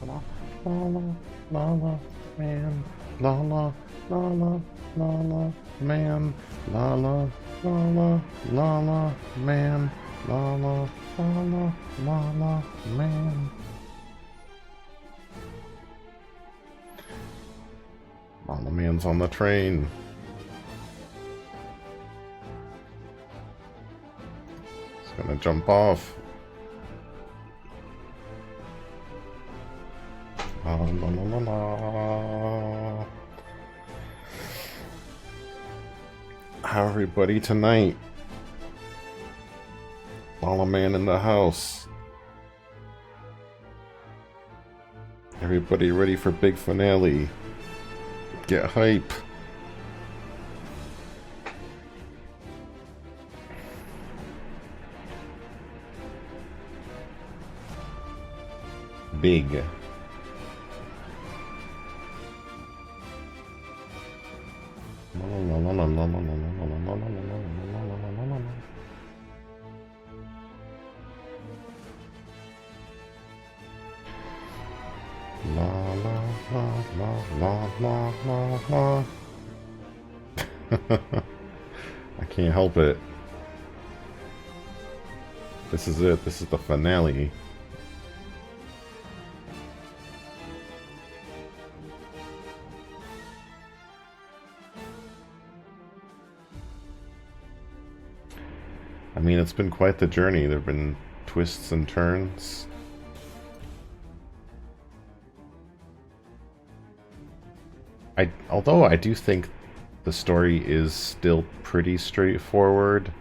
La la la la man. La la la la la la man. La la la la la la man. La la la la la la man. Lala Man's on the train. He's gonna jump off. La la la la la. How everybody tonight? Lala Man in the house. Everybody ready for big finale? Get hype. Big. La la la la la la la la. I can't help it. This is it. This is the finale. I mean, it's been quite the journey. There have been twists and turns. Although I do think the story is still pretty straightforward,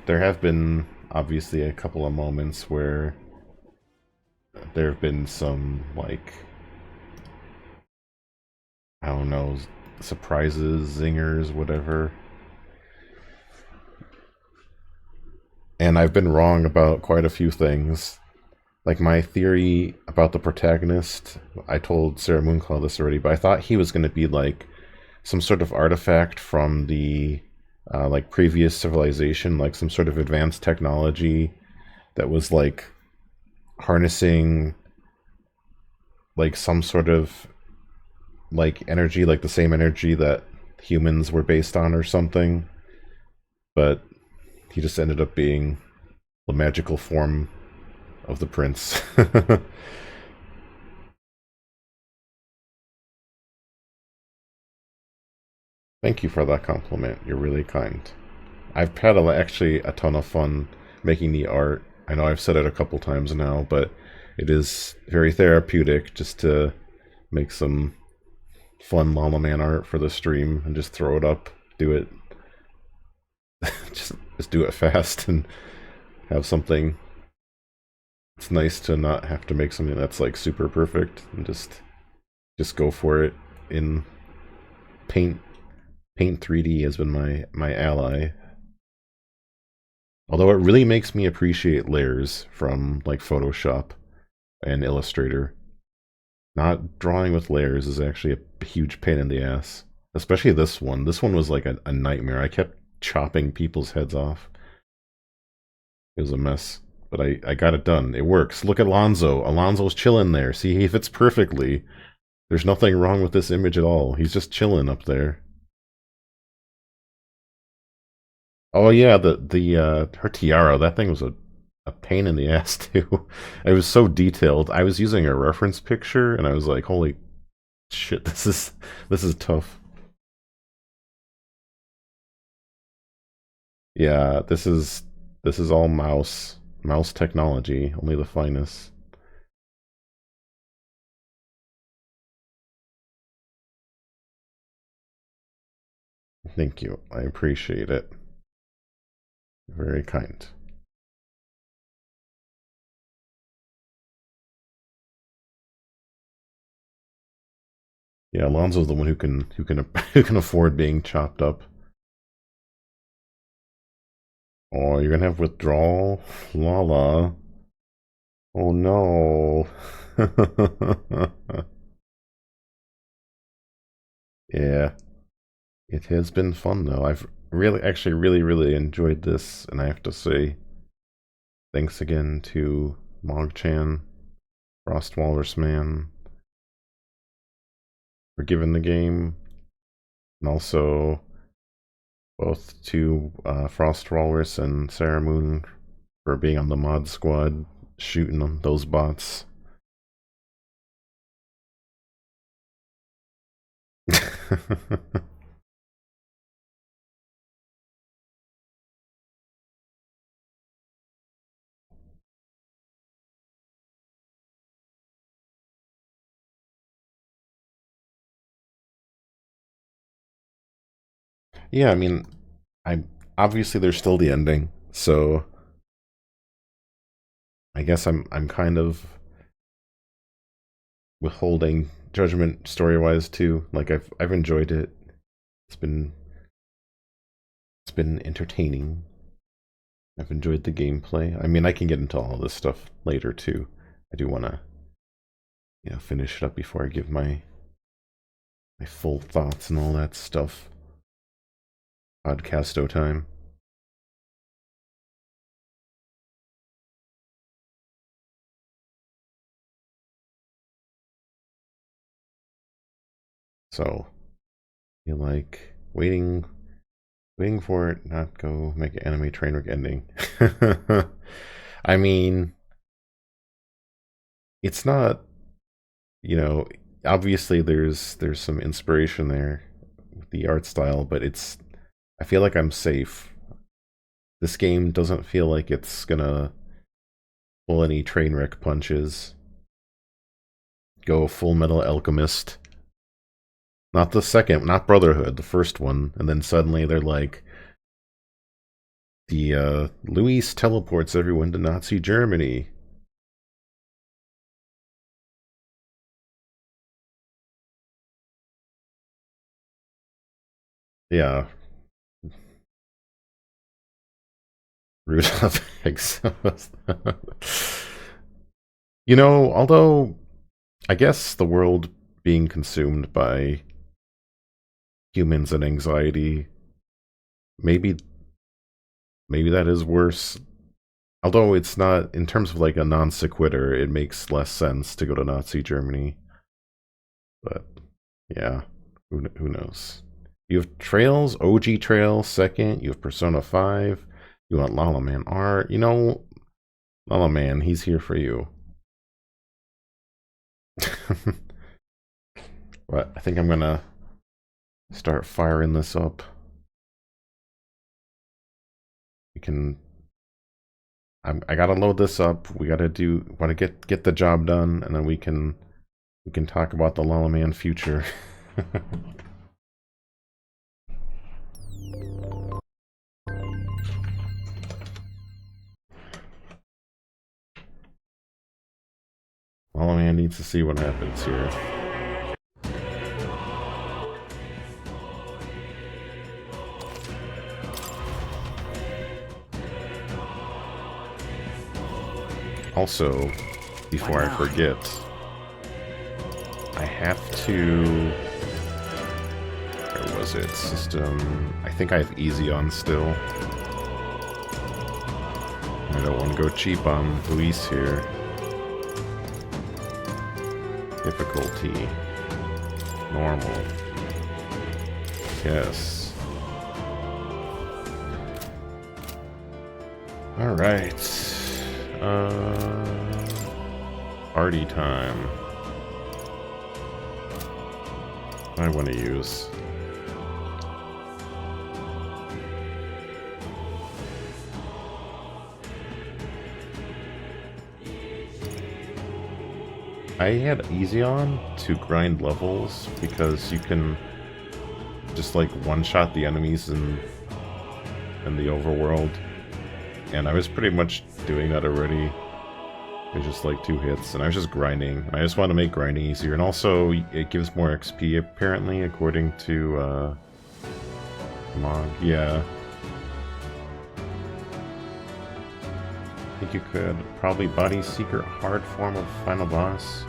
there have been obviously a couple of moments where there have been some, like, I don't know, surprises, zingers, whatever. And I've been wrong about quite a few things. Like my theory about the protagonist, I told Sarah Moonclaw this already, but I thought he was going to be like some sort of artifact from the like previous civilization, like some sort of advanced technology that was like harnessing like some sort of like energy, like the same energy that humans were based on or something. But he just ended up being the magical form of the prince. Thank you for that compliment. You're really kind. I've had actually a ton of fun making the art. I know I've said it a couple times now, but it is very therapeutic just to make some fun Lala Man art for the stream and just throw it up, do it, just do it fast and have something. It's nice to not have to make something that's like super perfect and just go for it in paint. Paint 3D has been my ally. Although it really makes me appreciate layers from like Photoshop and Illustrator. Not drawing with layers is actually a huge pain in the ass. Especially this one. This one was like a nightmare. I kept chopping people's heads off. It was a mess. But I got it done. It works. Look at Alonzo. Alonzo's chilling there. See, he fits perfectly. There's nothing wrong with this image at all. He's just chilling up there. Oh yeah, the her tiara, that thing was a pain in the ass too. It was so detailed. I was using a reference picture and I was like, holy shit, this is tough. Yeah, this is all mouse technology, only the finest. Thank you. I appreciate it. Very kind. Yeah, Alonzo's the one who can who can afford being chopped up. Oh, you're gonna have withdrawal? Lala. Oh no. Yeah, it has been fun though. I've really, actually, really enjoyed this, and I have to say thanks again to Mogchan Frost Walrus Man for giving the game, and also both to Frost Walrus and Sarah Moon for being on the mod squad shooting on those bots. Yeah, I mean, I obviously there's still the ending, so I guess I'm kind of withholding judgment story-wise too. Like I've enjoyed it. It's been it's been entertaining. I've enjoyed the gameplay. I mean, I can get into all this stuff later too. I do want to, finish it up before I give my full thoughts and all that stuff. Podcasto time. So, you like waiting for it, not go make an anime train wreck ending. I mean, it's not, obviously there's some inspiration there with the art style, but I feel like I'm safe. This game doesn't feel like it's gonna pull any train wreck punches. Go Full Metal Alchemist. Not the second, not Brotherhood, the first one, and then suddenly they're like, the Luis teleports everyone to Nazi Germany. Yeah. Rudolph Exos. Although I guess the world being consumed by humans and anxiety, maybe that is worse. Although it's not, in terms of like a non sequitur, it makes less sense to go to Nazi Germany. But yeah, who knows? You have Trails, OG Trails second. You have Persona 5. You want Lala Man art. Lala Man, he's here for you. But I think I'm gonna start firing this up. We can. I gotta load this up. We gotta want to get the job done, and then we can talk about the Lala Man future. Lala Man needs to see what happens here. Also, before I forget, I have to... Where was it? System... I think I have easy on still. I don't want to go cheap on Luis here. Difficulty. Normal. Yes. Alright. Party time. I want to use. I had easy on to grind levels because you can just like one-shot the enemies in the overworld. And I was pretty much doing that already. It was just like 2 hits, and I was just grinding. I just want to make grinding easier, and also it gives more XP apparently, according to Mog. Yeah. I think you could probably body secret hard form of final boss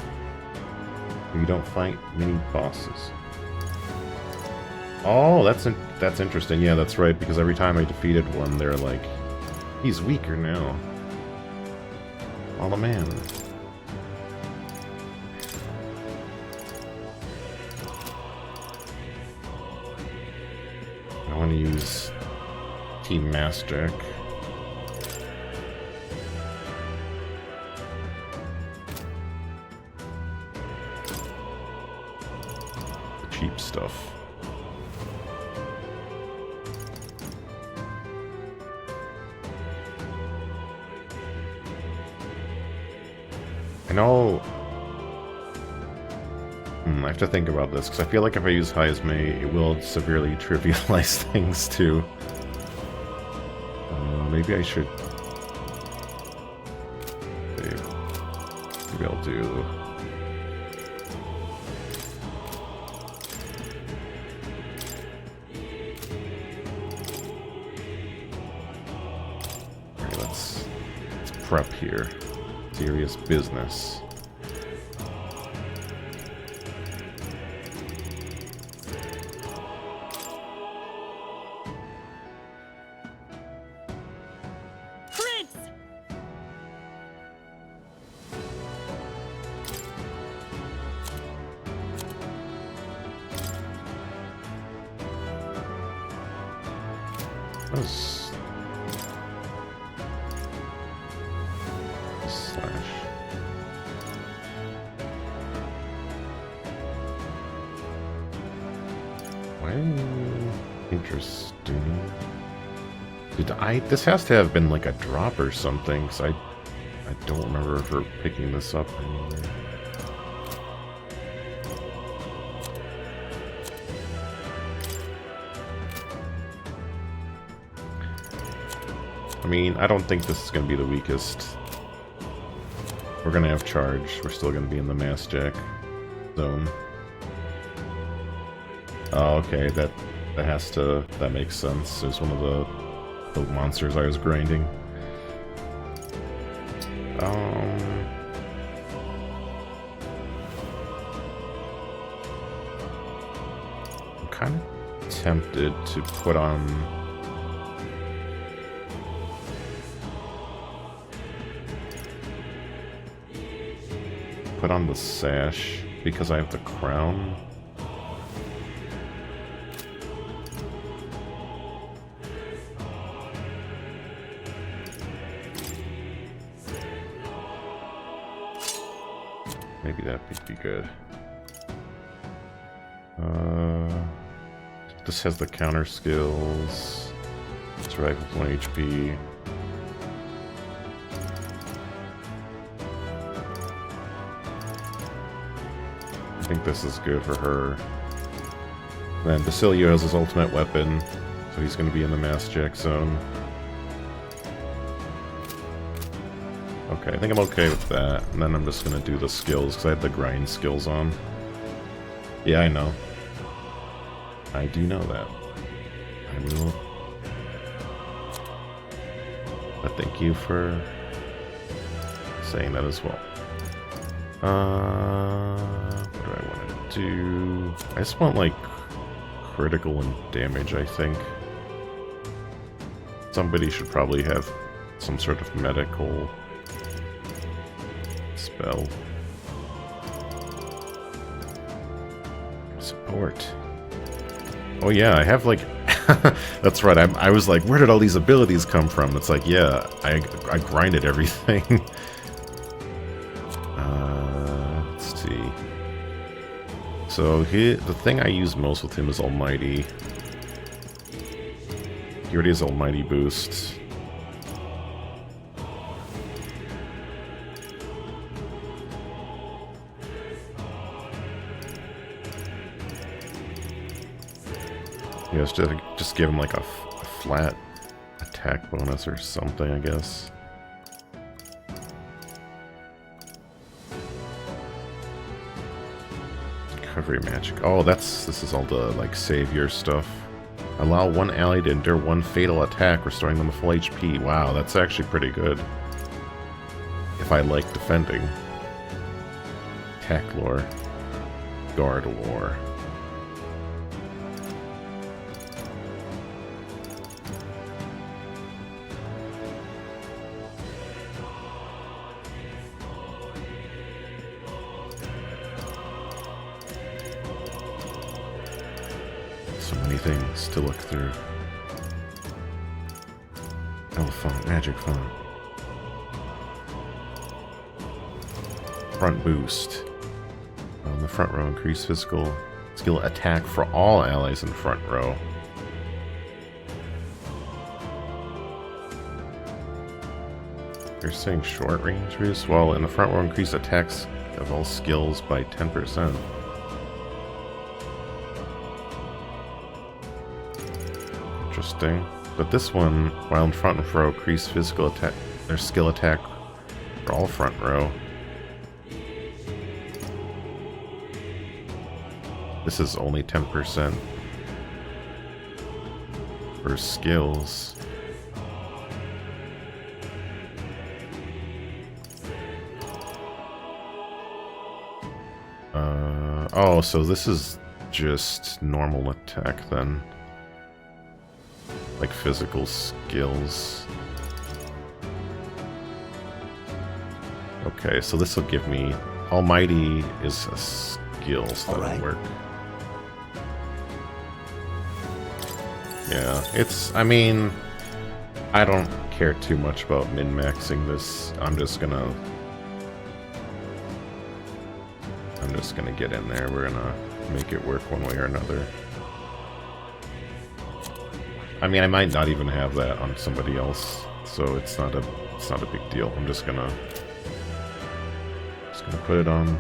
if you don't fight many bosses. Oh, that's interesting. Yeah, that's right, because every time I defeated one, they're like, he's weaker now. Lala Man. Team Mastic. Cheap stuff. I know... I have to think about this, because I feel like if I use Heisme, it will severely trivialize things, too. Maybe I should... Maybe I'll do... Alright, let's prep here. Serious business. Interesting. This has to have been like a drop or something, because I don't remember her picking this up anywhere. I mean, I don't think this is going to be the weakest. We're going to have charge. We're still going to be in the Mass Jack zone. Oh, okay, that makes sense. There's one of the monsters I was grinding. I'm kind of tempted to put on the sash because I have the crown. Maybe that would be good. This has the counter skills. It's rifle with 1 HP. I think this is good for her. Then Basilio has his ultimate weapon, so he's going to be in the Mass Jack zone. Okay, I think I'm okay with that. And then I'm just going to do the skills, because I have the grind skills on. Yeah, I know. I do know that. I will. But thank you for saying that as well. What do I want to do? I just want, like, critical and damage, I think. Somebody should probably have some sort of medical spell. Support. Oh yeah, I have like... That's right, I was like, where did all these abilities come from? It's like, yeah, I grinded everything. Let's see. So the thing I use most with him is Almighty. He already has Almighty boost. Yeah, just give him like a flat attack bonus or something, I guess. Recovery magic. Oh, this is all the like savior stuff. Allow one ally to endure one fatal attack, restoring them to full HP. Wow, that's actually pretty good. If I like defending. Attack lore. Guard lore. So many things to look through. font, magic font. Front boost. On the front row, increase physical skill attack for all allies in front row. You're saying short range boost? Well, in the front row, increase attacks of all skills by 10%. Interesting. But this one, while in front row, increase physical attack, their skill attack for all front row. This is only 10% for skills. Oh, so this is just normal attack then. Like physical skills. Okay, so this will give me... Almighty is a skill, so that'll work. Yeah, it's... I mean... I don't care too much about min-maxing this. I'm just gonna get in there. We're gonna make it work one way or another. I mean, I might not even have that on somebody else, so it's not a big deal. I'm just gonna put it on.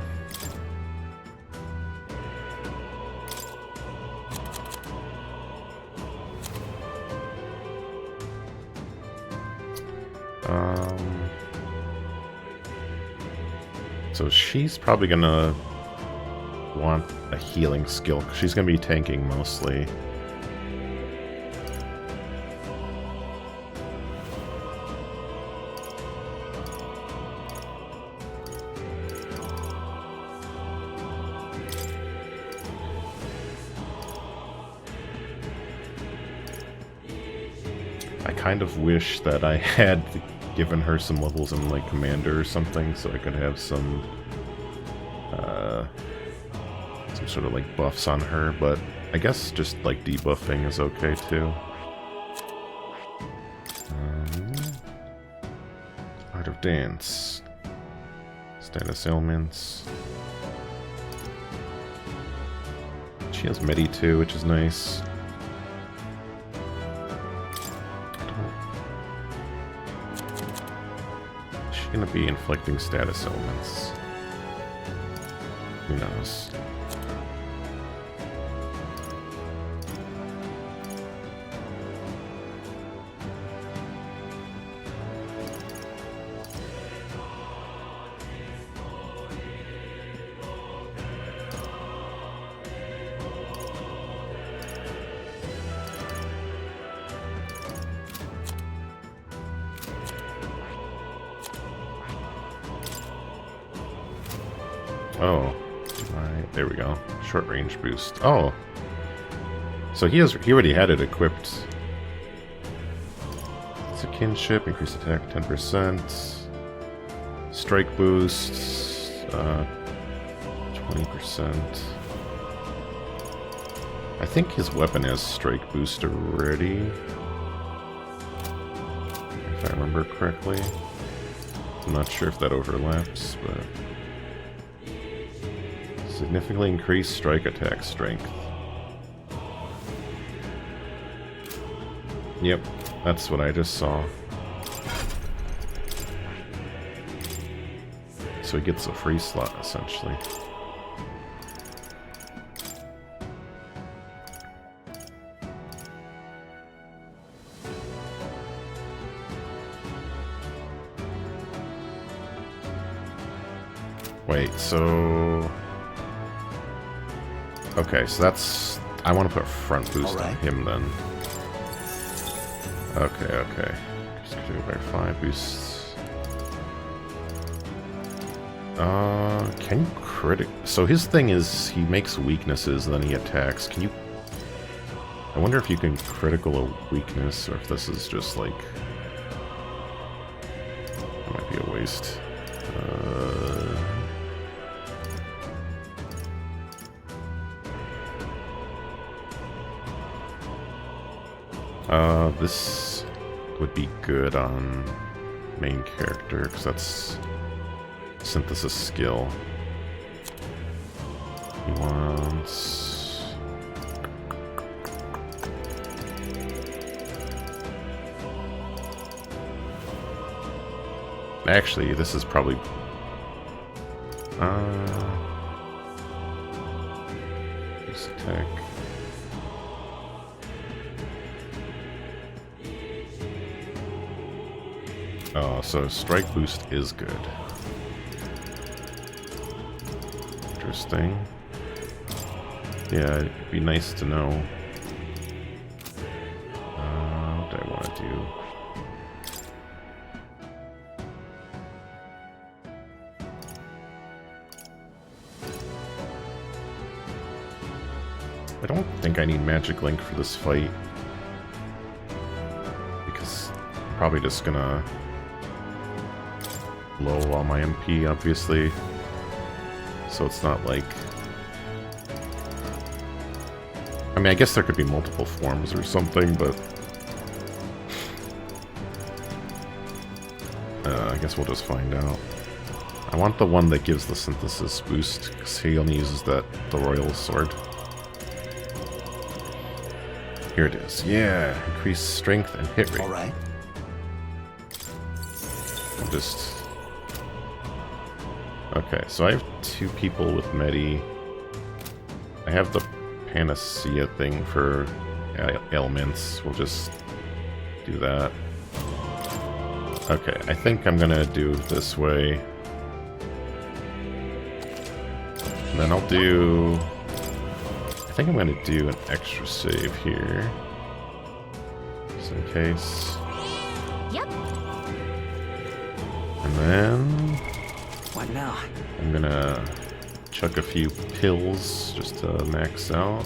So she's probably gonna want a healing skill. She's gonna be tanking mostly. I kind of wish that I had given her some levels in like Commander or something, so I could have some sort of like buffs on her, but I guess just like debuffing is okay too. Art of Dance. Status ailments. She has Medi too, which is nice. Is she gonna be inflicting status ailments? Who knows? Oh, right, there we go. Short range boost. Oh, so he already had it equipped. It's a kinship, increased attack 10%. Strike boost 20%. I think his weapon has strike boost already, if I remember correctly. I'm not sure if that overlaps, but significantly increased strike attack strength. Yep, that's what I just saw. So he gets a free slot, essentially. Wait, so... Okay, so that's... I want to put front boost on him then. Okay. Just gonna go by 5 boosts. Can you critic? So his thing is he makes weaknesses, then he attacks. Can you... I wonder if you can critical a weakness, or if this is just like... That might be a waste. This would be good on main character, because that's synthesis skill. He wants... Actually, this is probably... This attack... Oh, so strike boost is good. Interesting. Yeah, it'd be nice to know. What do I want to do? I don't think I need Magic Link for this fight. Because I'm probably just gonna blow all my MP, obviously. So it's not like... I mean, I guess there could be multiple forms or something, but... I guess we'll just find out. I want the one that gives the synthesis boost, because he only uses the Royal Sword. Here it is. Yeah, increased strength and hit rate. Alright. I'll just... Okay, so I have 2 people with Medi. I have the Panacea thing for ailments. We'll just do that. Okay, I think I'm gonna do it this way. And then I'll do... I think I'm gonna do an extra save here. Just in case. Yep. And then... What now? I'm gonna chuck a few pills just to max out.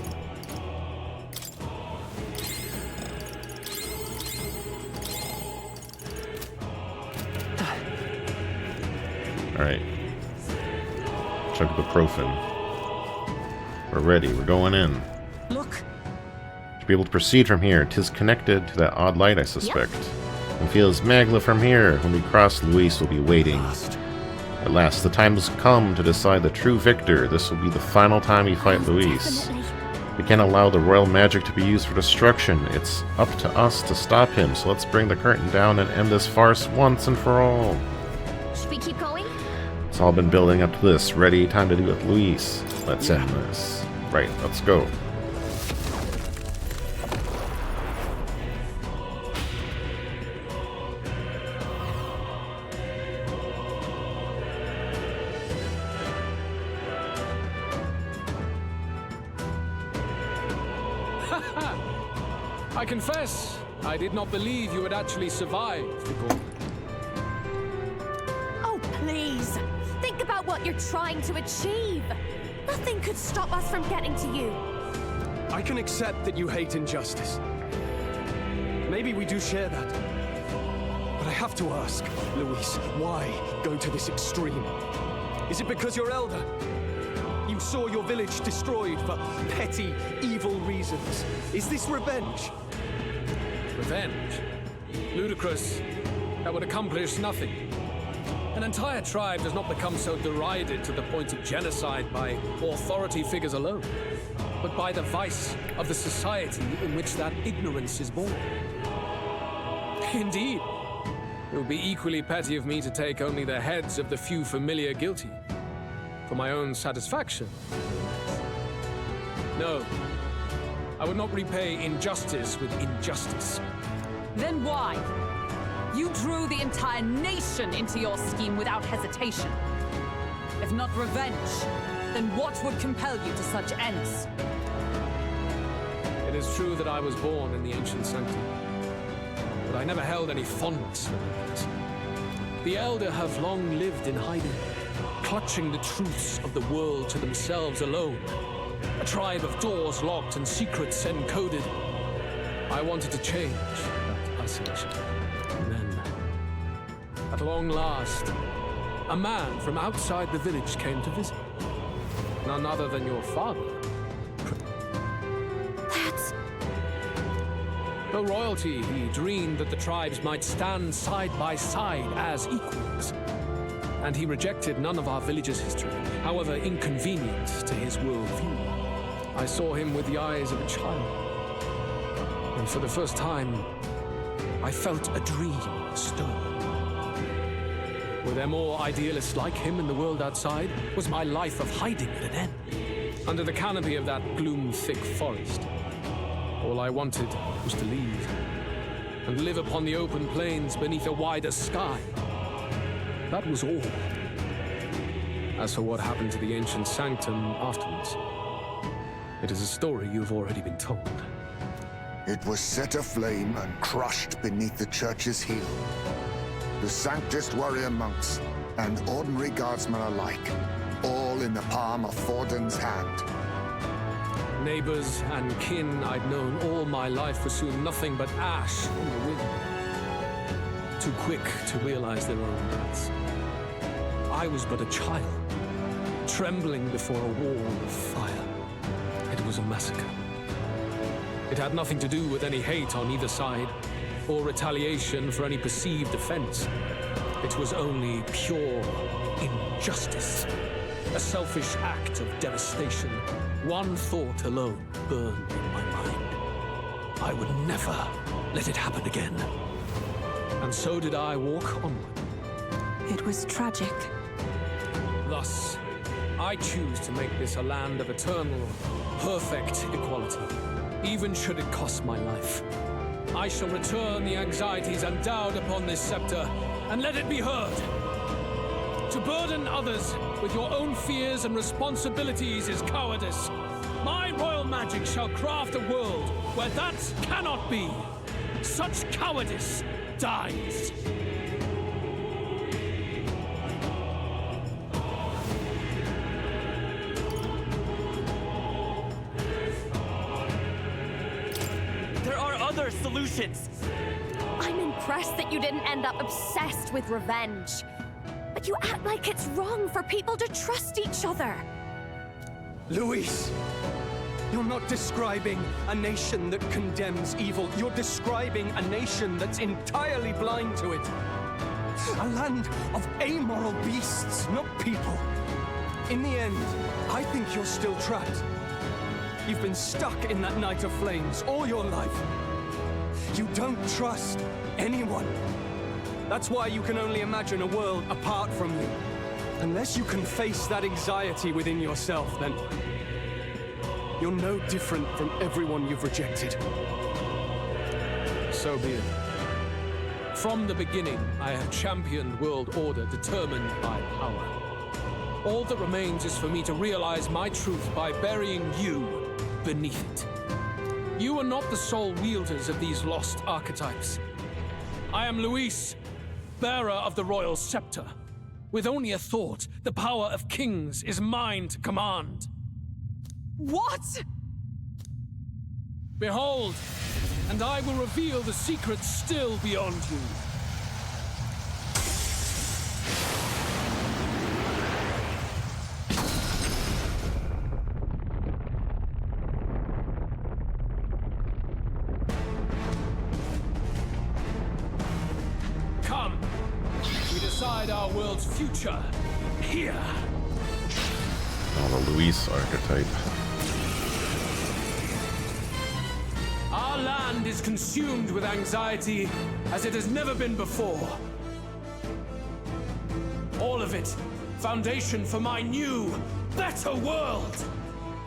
Alright. Chug the Profin. We're ready, we're going in. Look. To be able to proceed from here, 'tis connected to that odd light, I suspect. And feels Magla from here. When we cross, Luis will be waiting. At last, the time has come to decide the true victor. This will be the final time we fight Luis. Definitely. We can't allow the royal magic to be used for destruction. It's up to us to stop him, so let's bring the curtain down and end this farce once and for all. Should we keep going? It's all been building up to this. Ready? Time to do it with Luis. Let's end this. Right, let's go. I confess, I did not believe you had actually survived the gauntlet. Oh, please. Think about what you're trying to achieve. Nothing could stop us from getting to you. I can accept that you hate injustice. Maybe we do share that. But I have to ask, Luis, why go to this extreme? Is it because you're elder? You saw your village destroyed for petty, evil reasons. Is this revenge? Revenge? Ludicrous. That would accomplish nothing. An entire tribe does not become so derided to the point of genocide by authority figures alone, but by the vice of the society in which that ignorance is born. Indeed, it would be equally petty of me to take only the heads of the few familiar guilty, for my own satisfaction. No, I would not repay injustice with injustice. Then why? You drew the entire nation into your scheme without hesitation. If not revenge, then what would compel you to such ends? It is true that I was born in the ancient sanctum, but I never held any fondness for it. The Elder have long lived in hiding, clutching the truths of the world to themselves alone. A tribe of doors locked and secrets encoded. I wanted to change that isolation. And then, at long last, a man from outside the village came to visit. None other than your father. That's... Though royalty, he dreamed that the tribes might stand side by side as equals. And he rejected none of our village's history, however inconvenient to his worldview. I saw him with the eyes of a child. And for the first time, I felt a dream stir. Were there more idealists like him in the world outside? Was my life of hiding at an end? Under the canopy of that gloom-thick forest, all I wanted was to leave and live upon the open plains beneath a wider sky. That was all. As for what happened to the ancient sanctum afterwards, it is a story you've already been told. It was set aflame and crushed beneath the church's heel. The Sanctist warrior monks and ordinary guardsmen alike, all in the palm of Forden's hand. Neighbors and kin I'd known all my life were soon nothing but ash on the wind. Too quick to realize their own deaths. I was but a child, trembling before a wall of fire. It was a massacre. It had nothing to do with any hate on either side, or retaliation for any perceived offense. It was only pure injustice. A selfish act of devastation. One thought alone burned in my mind. I would never let it happen again. And so did I walk onward. It was tragic. Thus, I choose to make this a land of eternal, perfect equality, even should it cost my life. I shall return the anxieties endowed upon this scepter, and let it be heard. To burden others with your own fears and responsibilities is cowardice. My royal magic shall craft a world where that cannot be. Such cowardice dies. There are other solutions. I'm impressed that you didn't end up obsessed with revenge. But you act like it's wrong for people to trust each other. Luis, you're not describing a nation that condemns evil. You're describing a nation that's entirely blind to it. A land of amoral beasts, not people. In the end, I think you're still trapped. You've been stuck in that night of flames all your life. You don't trust anyone. That's why you can only imagine a world apart from you. Unless you can face that anxiety within yourself, then you're no different from everyone you've rejected. So be it. From the beginning, I have championed world order determined by power. All that remains is for me to realize my truth by burying you beneath it. You are not the sole wielders of these lost archetypes. I am Luis, bearer of the royal scepter. With only a thought, the power of kings is mine to command. What? Behold, and I will reveal the secrets still beyond you. Come, we decide our world's future here. Oh, the Luis archetype. Our land is consumed with anxiety as it has never been before. All of it, foundation for my new, better world.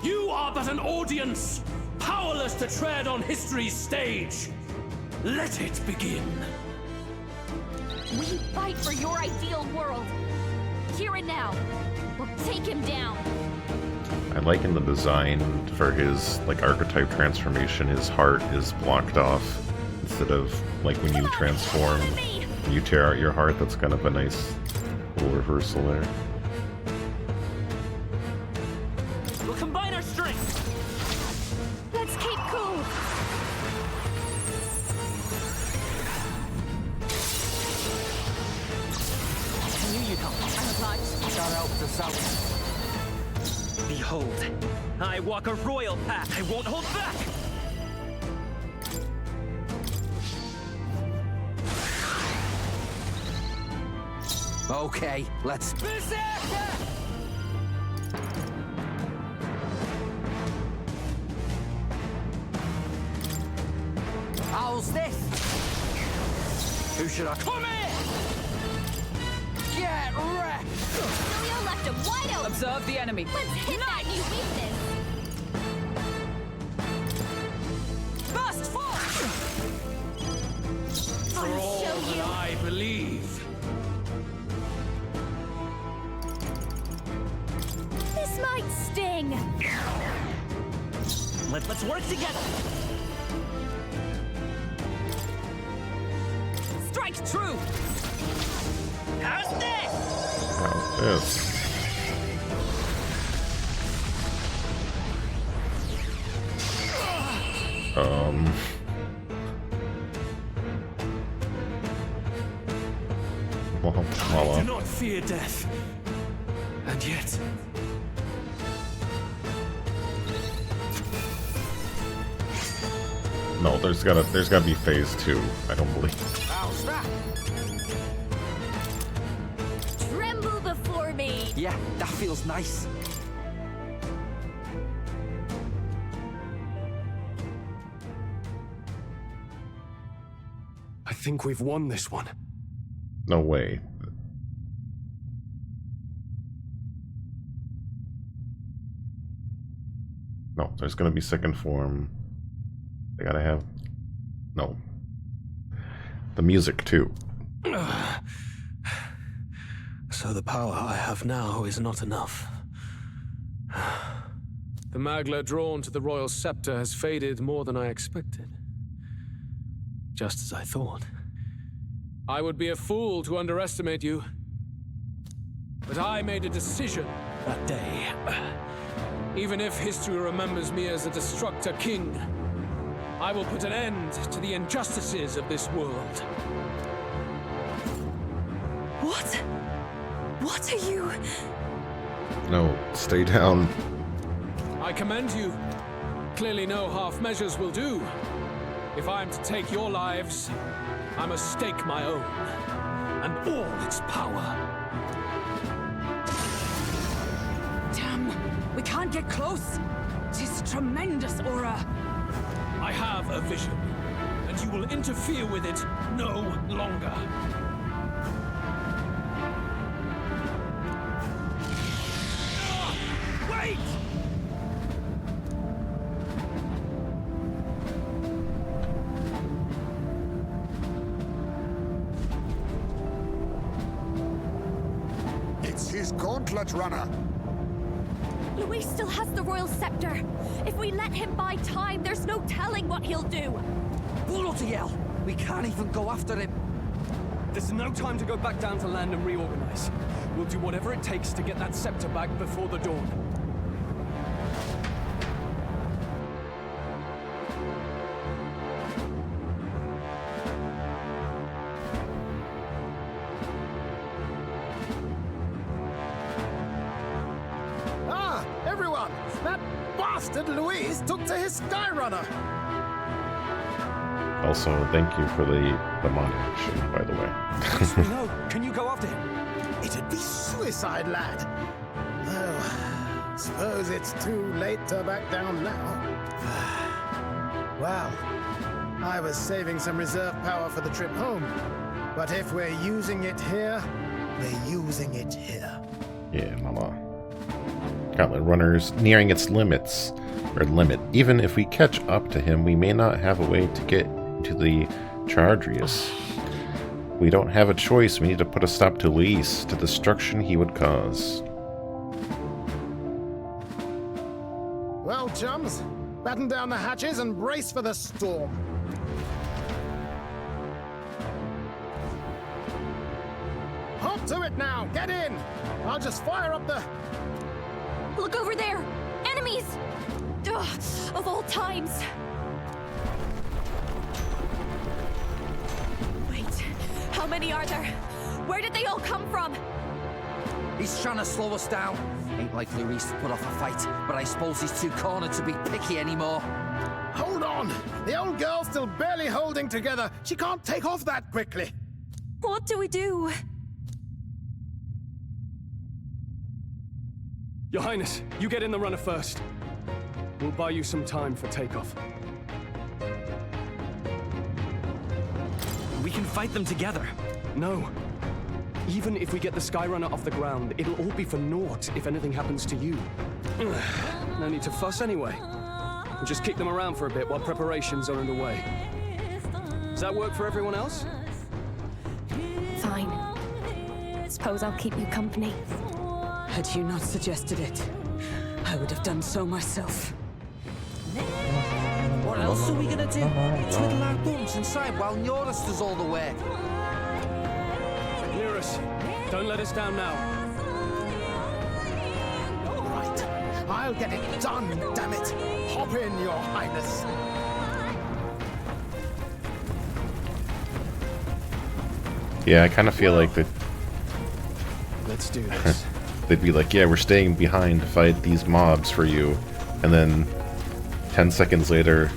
You are but an audience, powerless to tread on history's stage. Let it begin. We fight for your ideal world. Here and now. We'll take him down. I like in the design for his like archetype transformation, his heart is blocked off instead of like when you transform, you tear out your heart. That's kind of a nice little reversal there. We'll combine our strength. Let's keep cool. I knew you'd help. I'm obliged. Shout out to South. Behold, I walk a royal path. I won't hold back. Okay, let's... How's this? Who should I... Come here! Get wrecked! Ilya left him wide open. Observe the enemy. Let's hit that new weakness. Burst forth! I'll show you. I believe. This might sting. Let's work together. Strike true! How's this? How's this? Well, I Lala. do not fear death. And yet... No, there's gotta be phase 2, I don't believe. How's that? Tremble before me. Yeah, that feels nice. I think we've won this one. No way. No, there's gonna be second form. They gotta have... No. The music, too. So the power I have now is not enough. The Magla drawn to the royal scepter has faded more than I expected. Just as I thought. I would be a fool to underestimate you. But I made a decision that day. Even if history remembers me as a destructor king, I will put an end to the injustices of this world. What? What are you? No, stay down. I commend you. Clearly no half measures will do. If I am to take your lives, I must stake my own, and all its power. Damn, we can't get close. This tremendous aura. I have a vision, and you will interfere with it no longer. Wait! It's his gauntlet runner. Luis still has the royal scepter. If we let him buy time, there's no telling what he'll do. Bloody hell! We can't even go after him. There's no time to go back down to land and reorganize. We'll do whatever it takes to get that scepter back before the dawn. Ah, everyone! That bastard Luis took to his Skyrunner! Also, thank you for the mod action, by the way. Yes, we know. Can you go after him? It'd be suicide, lad. Well, suppose it's too late to back down now. Well, I was saving some reserve power for the trip home. But if we're using it here, we're using it here. Yeah, mama. Gauntlet Runner's nearing its limits. Or limit. Even if we catch up to him, we may not have a way to get to the Chargrius. We don't have a choice. We need to put a stop to Luis, to the destruction he would cause. Well, chums, batten down the hatches and brace for the storm. Hop to it now! Get in! I'll just fire up the... Look over there! Enemies! Ugh, of all times! Wait, how many are there? Where did they all come from? He's trying to slow us down. Ain't like Luis to put off a fight, but I suppose he's too cornered to be picky anymore. Hold on! The old girl's still barely holding together. She can't take off that quickly. What do we do? Your Highness, you get in the runner first. We'll buy you some time for takeoff. We can fight them together. No. Even if we get the Skyrunner off the ground, it'll all be for naught if anything happens to you. No need to fuss anyway. We'll just kick them around for a bit while preparations are underway. Does that work for everyone else? Fine. Suppose I'll keep you company. Had you not suggested it, I would have done so myself. What else are we gonna do? Twiddle our thumbs inside while Norris does all the work. Nearus, don't let us down now. Right. I'll get it done, damn it. Hop in, Your Highness. Yeah, I kind of feel like Let's do this. they'd be like, yeah, we're staying behind to fight these mobs for you. And then 10 seconds later,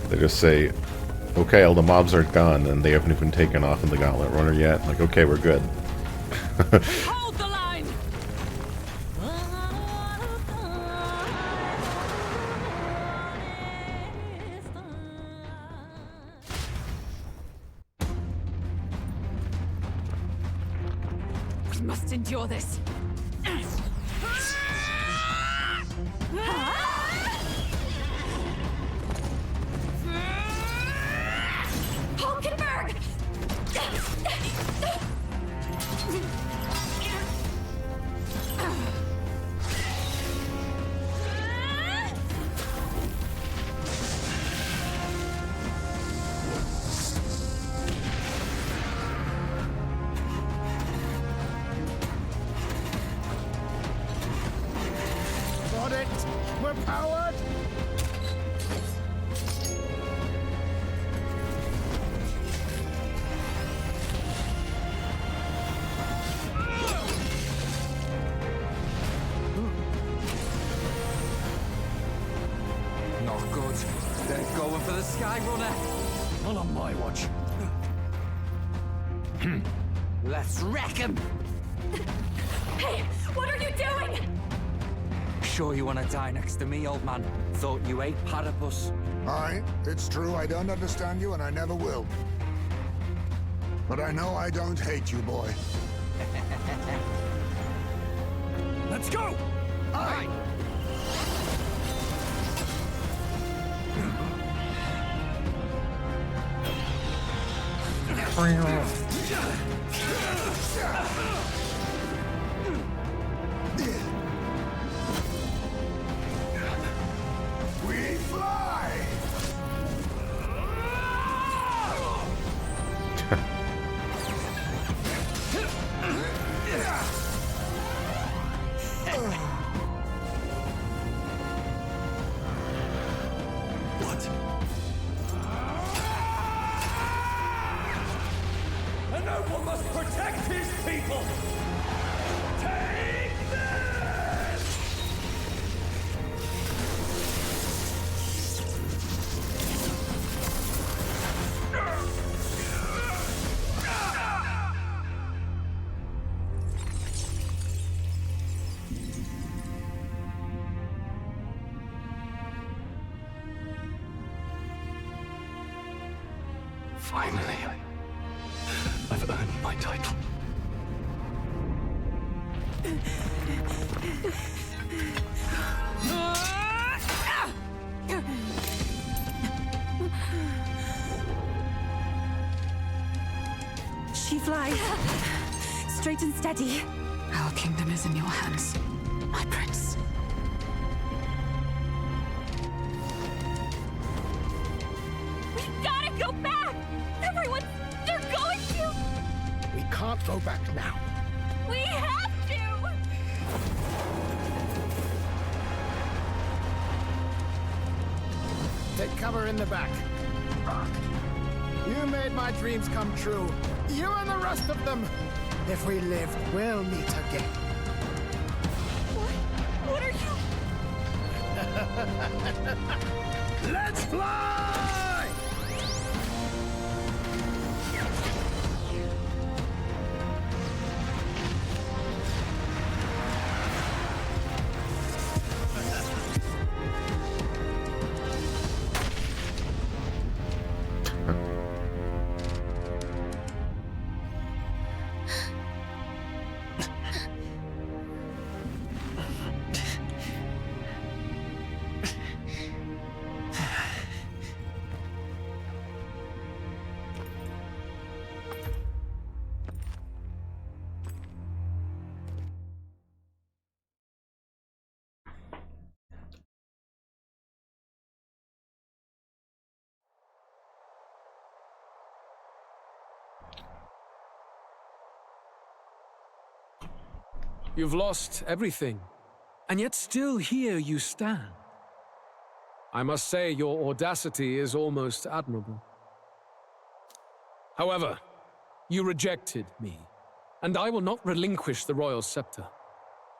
they just say, okay, all the mobs are gone, and they haven't even taken off in the Gauntlet Runner yet. Like, okay, we're good. Hold the line! We must endure this. Hulkenberg! Got it. We're powered. Not good. They're going for the Skyrunner. Not on my watch. Let's wreck him. Hey, what are you doing? Sure you want to die next to me, old man? Thought you ate platypus. Aye, it's true I don't understand you and I never will. But I know I don't hate you, boy. Let's go! Aye! We fly! What? And no one must protect his people! Take this! Finally, I've earned my title. She flies. Straight and steady. Our kingdom is in your hands, my prince. We gotta go back! Everyone, they're going to! We can't go back now. We have to! Take cover in the back. You made my dreams come true. You and the rest of them. If we live, we'll meet again. What are you... Let's fly! You've lost everything, and yet still here you stand. I must say your audacity is almost admirable. However, you rejected me, and I will not relinquish the royal scepter.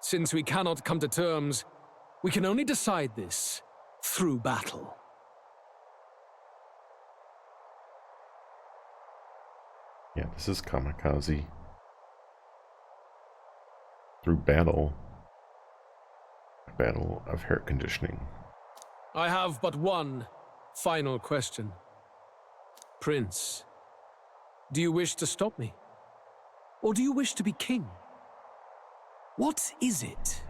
Since we cannot come to terms, we can only decide this through battle. Yeah, this is kamikaze. Through battle. A battle of hair conditioning. I have but one final question. Prince, do you wish to stop me? Or do you wish to be king? What is it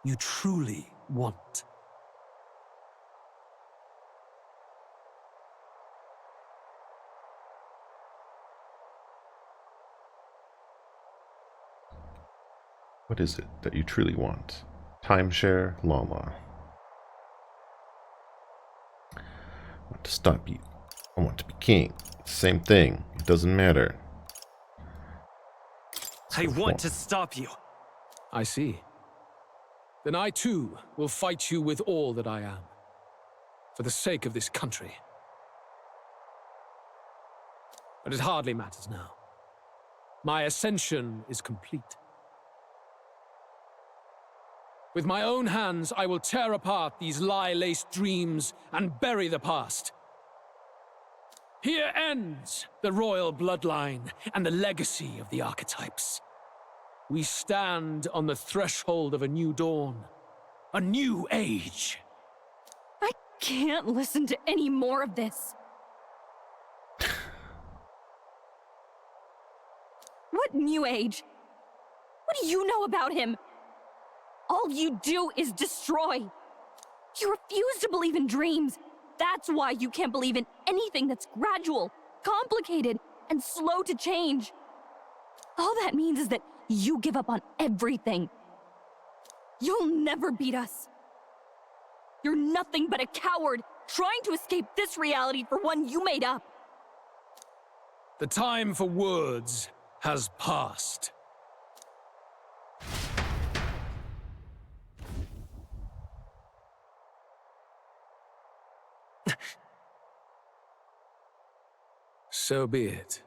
you truly want? What is it that you truly want? Timeshare, Lala. I want to stop you. I want to be king. Same thing. It doesn't matter. I want to stop you. I see. Then I too will fight you with all that I am, for the sake of this country. But it hardly matters now. My ascension is complete. With my own hands, I will tear apart these lie-laced dreams and bury the past. Here ends the royal bloodline and the legacy of the archetypes. We stand on the threshold of a new dawn, a new age. I can't listen to any more of this. What new age? What do you know about him? All you do is destroy. You refuse to believe in dreams. That's why you can't believe in anything that's gradual, complicated, and slow to change. All that means is that you give up on everything. You'll never beat us. You're nothing but a coward trying to escape this reality for one you made up. The time for words has passed. So be it.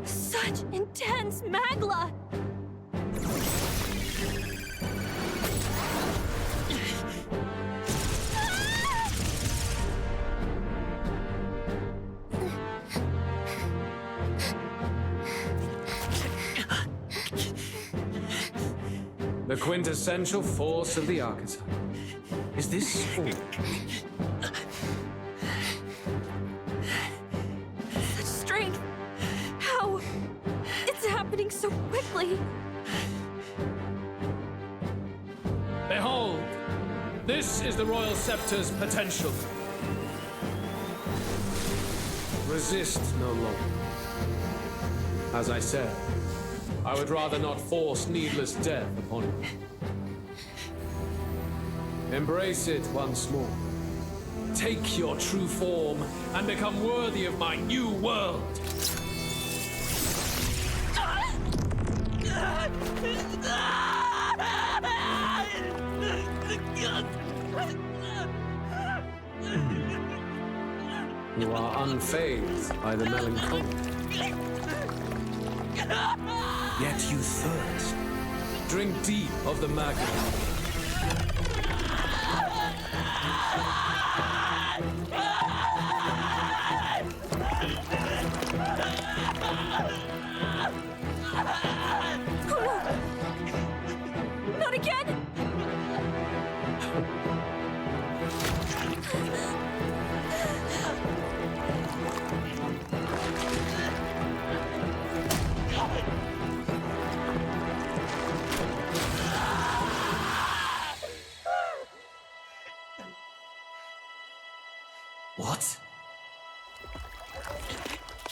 Such intense magla! The quintessential force of the archetype. Is this all? Such strength! How? It's happening so quickly! Behold! This is the Royal Scepter's potential. Resist no longer. As I said, I would rather not force needless death upon you. Embrace it once more. Take your true form and become worthy of my new world. You are unfazed by the melancholy. Yet you thirst. Drink deep of the magma.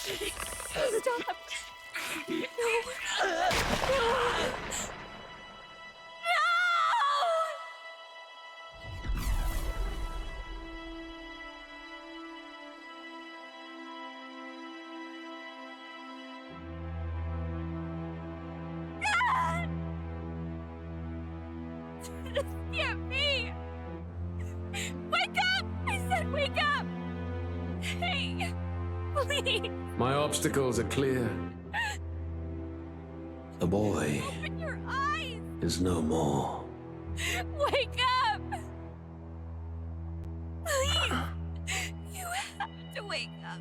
Stop. No. No. This can't be! Wake up! I said wake up! Hey, please! My obstacles are clear. The boy Open your eyes! is no more. Wake up! Please! You have to wake up.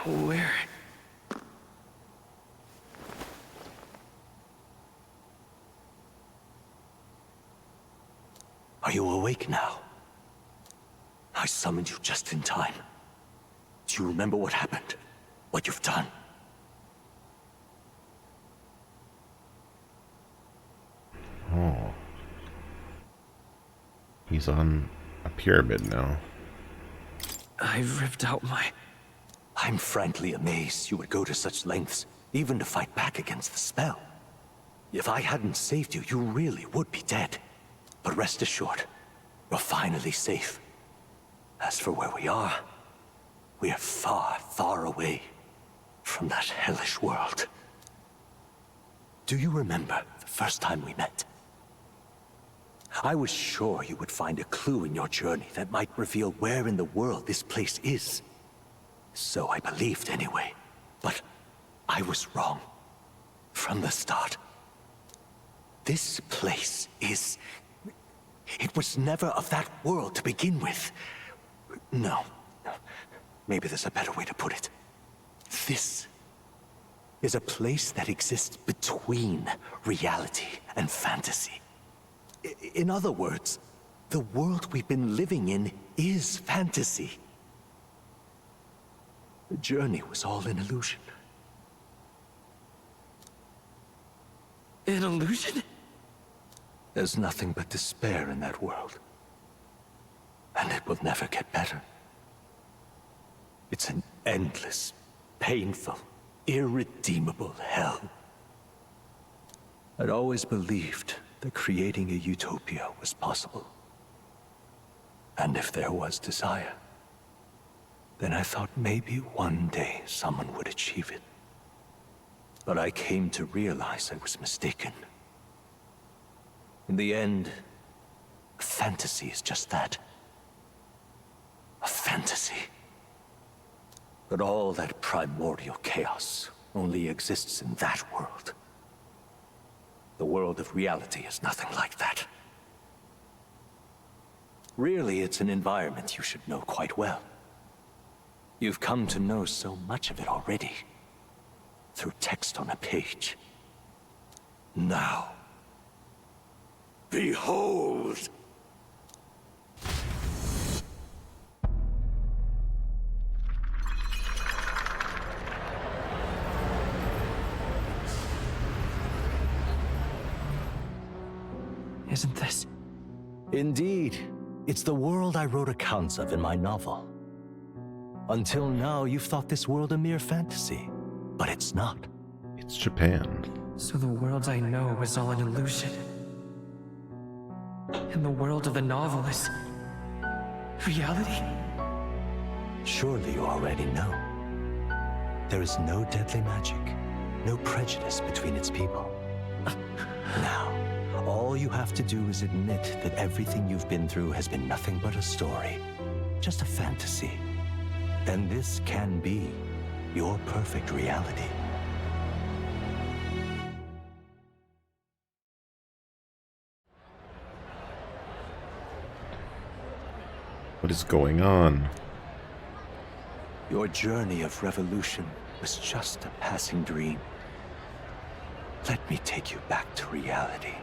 Where? Are you awake now? I summoned you just in time. Do you remember what happened? What you've done? Oh. He's on a pyramid now. I ripped out my... I'm frankly amazed you would go to such lengths, even to fight back against the spell. If I hadn't saved you, you really would be dead. But rest assured, you're finally safe. As for where we are far, far away from that hellish world. Do you remember the first time we met? I was sure you would find a clue in your journey that might reveal where in the world this place is. So I believed anyway. But I was wrong. From the start. This place is... It was never of that world to begin with. No. Maybe there's a better way to put it. This is a place that exists between reality and fantasy. In other words, the world we've been living in is fantasy. The journey was all an illusion. An illusion? There's nothing but despair in that world. And it will never get better. It's an endless, painful, irredeemable hell. I'd always believed that creating a utopia was possible. And if there was desire, then I thought maybe one day someone would achieve it. But I came to realize I was mistaken. In the end, fantasy is just that. A fantasy. But all that primordial chaos only exists in that world. The world of reality is nothing like that. Really, it's an environment you should know quite well. You've come to know so much of it already, through text on a page. Now, behold! Isn't this? Indeed. It's the world I wrote accounts of in my novel. Until now, you've thought this world a mere fantasy. But it's not. It's Japan. So the world I know is all an illusion. And the world of the novel is... reality? Surely you already know. There is no deadly magic, no prejudice between its people. Now, all you have to do is admit that everything you've been through has been nothing but a story, just a fantasy. Then this can be your perfect reality. What is going on? Your journey of revolution was just a passing dream. Let me take you back to reality,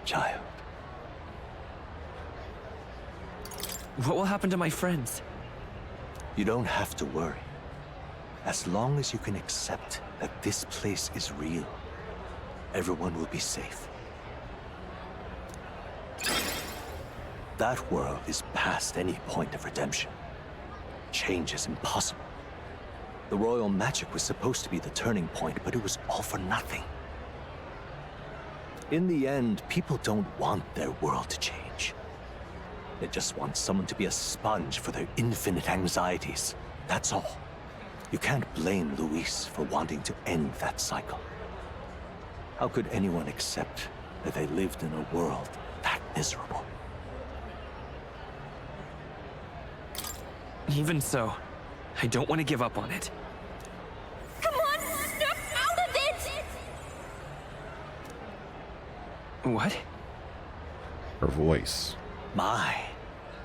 child. What will happen to my friends? You don't have to worry. As long as you can accept that this place is real, everyone will be safe. That world is past any point of redemption. Change is impossible. The royal magic was supposed to be the turning point, but it was all for nothing. In the end, people don't want their world to change. They just want someone to be a sponge for their infinite anxieties. That's all. You can't blame Luis for wanting to end that cycle. How could anyone accept that they lived in a world that miserable? Even so, I don't want to give up on it. Come on, snap out of it! What? Her voice. My,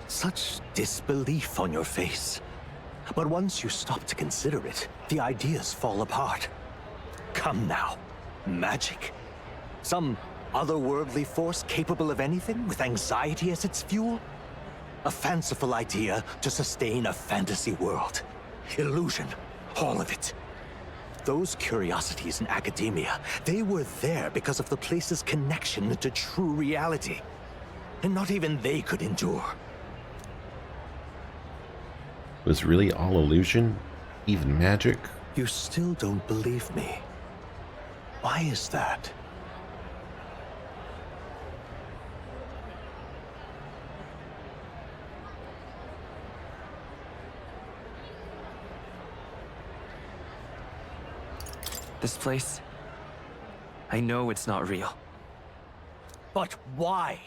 such disbelief on your face. But once you stop to consider it, the ideas fall apart. Come now. Magic? Some otherworldly force capable of anything with anxiety as its fuel? A fanciful idea to sustain a fantasy world. Illusion. All of it. Those curiosities in academia, they were there because of the place's connection to true reality. And not even they could endure. It was really all illusion? Even magic? You still don't believe me. Why is that? This place... I know it's not real. But why?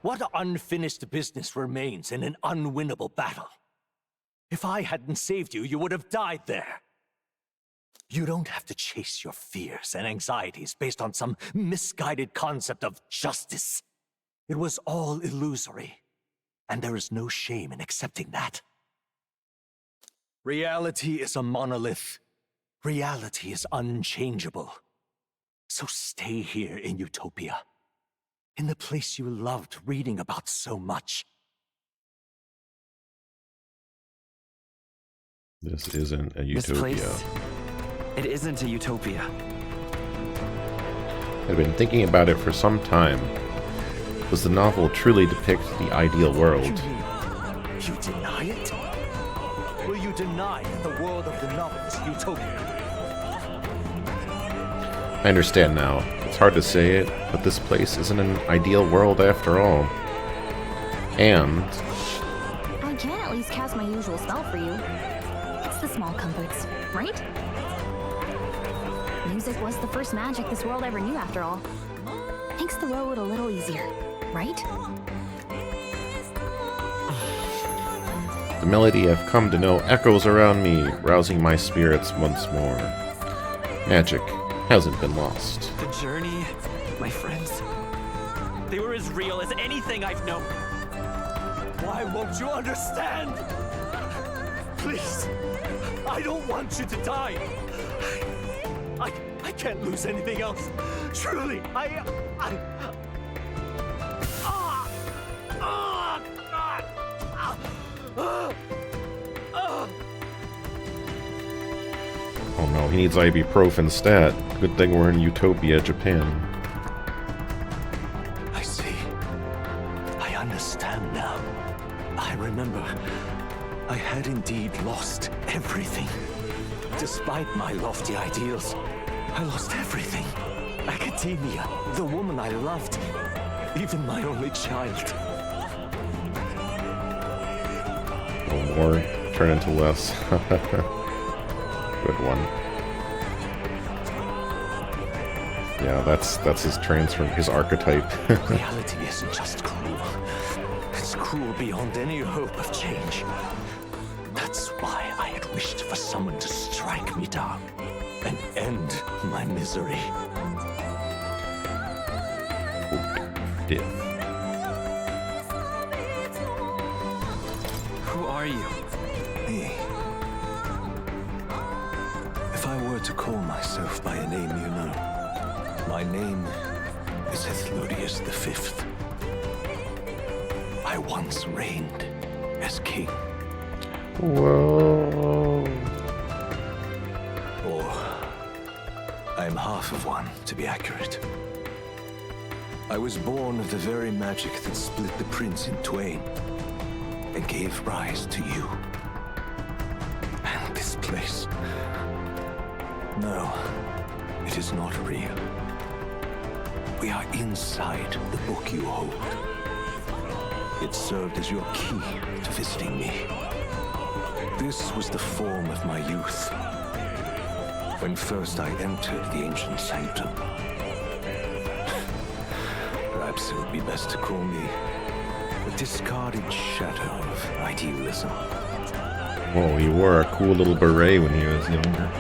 What unfinished business remains in an unwinnable battle? If I hadn't saved you, you would have died there. You don't have to chase your fears and anxieties based on some misguided concept of justice. It was all illusory, and there is no shame in accepting that. Reality is a monolith. Reality is unchangeable. So stay here in Utopia, in the place you loved reading about so much. This isn't a This utopia. place... It isn't a utopia. I've been thinking about it for some time. Does the novel truly depict the ideal world? You deny it? Will you deny that the world of the novel is utopia? I understand now. It's hard to say it, but this place isn't an ideal world after all. And... I can at least cast my usual spell for you. It's the small comforts, right? Music was the first magic this world ever knew, after all. Makes the road a little easier, right? the melody I've come to know echoes around me, rousing my spirits once more. Magic hasn't been lost. The journey, my friends, they were as real as anything I've known. Why won't you understand? Please, I don't want you to die. I can't lose anything else. Truly, Oh no, he needs ibuprofen stat. Good thing we're in Utopia, Japan. I see. I understand now. I remember. I had indeed lost everything. Despite my lofty ideals, I lost everything. Academia, the woman I loved, even my only child. No more, turn into less. Good one. Yeah, that's his transform, his archetype. Reality isn't just cruel. It's cruel beyond any hope of change. That's why I had wished for someone to strike me down and end my misery. Death. Who are you? Me. If I were to call myself by a name you know, my name is Ethludius V. I once reigned as king. Whoa. Or I am half of one, to be accurate. I was born of the very magic that split the prince in twain and gave rise to you. And this place. No, it is not real. We are inside the book you hold. It served as your key to visiting me. This was the form of my youth, when first I entered the ancient sanctum. Perhaps it would be best to call me a discarded shadow of idealism. Whoa, he wore a cool little beret when he was younger.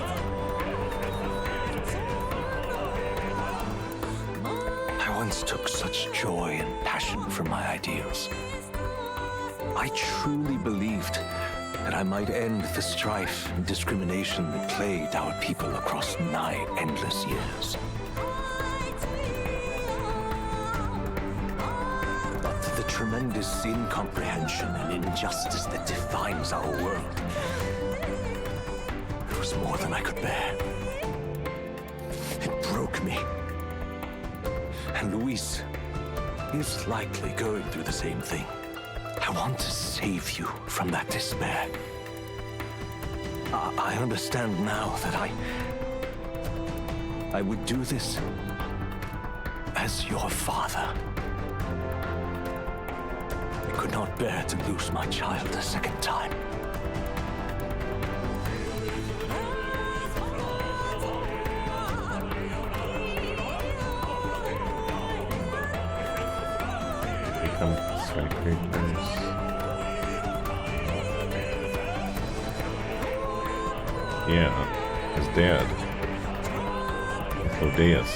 I once took such joy and passion from my ideals. I truly believed that I might end the strife and discrimination that plagued our people across 9 endless years. But the tremendous incomprehension and injustice that defines our world, it was more than I could bear. It broke me. And Luis is likely going through the same thing. I want to save you from that despair. I understand now that I would do this as your father. I could not bear to lose my child a second time. Become skyscrapers. Yeah, his dad. Odeus.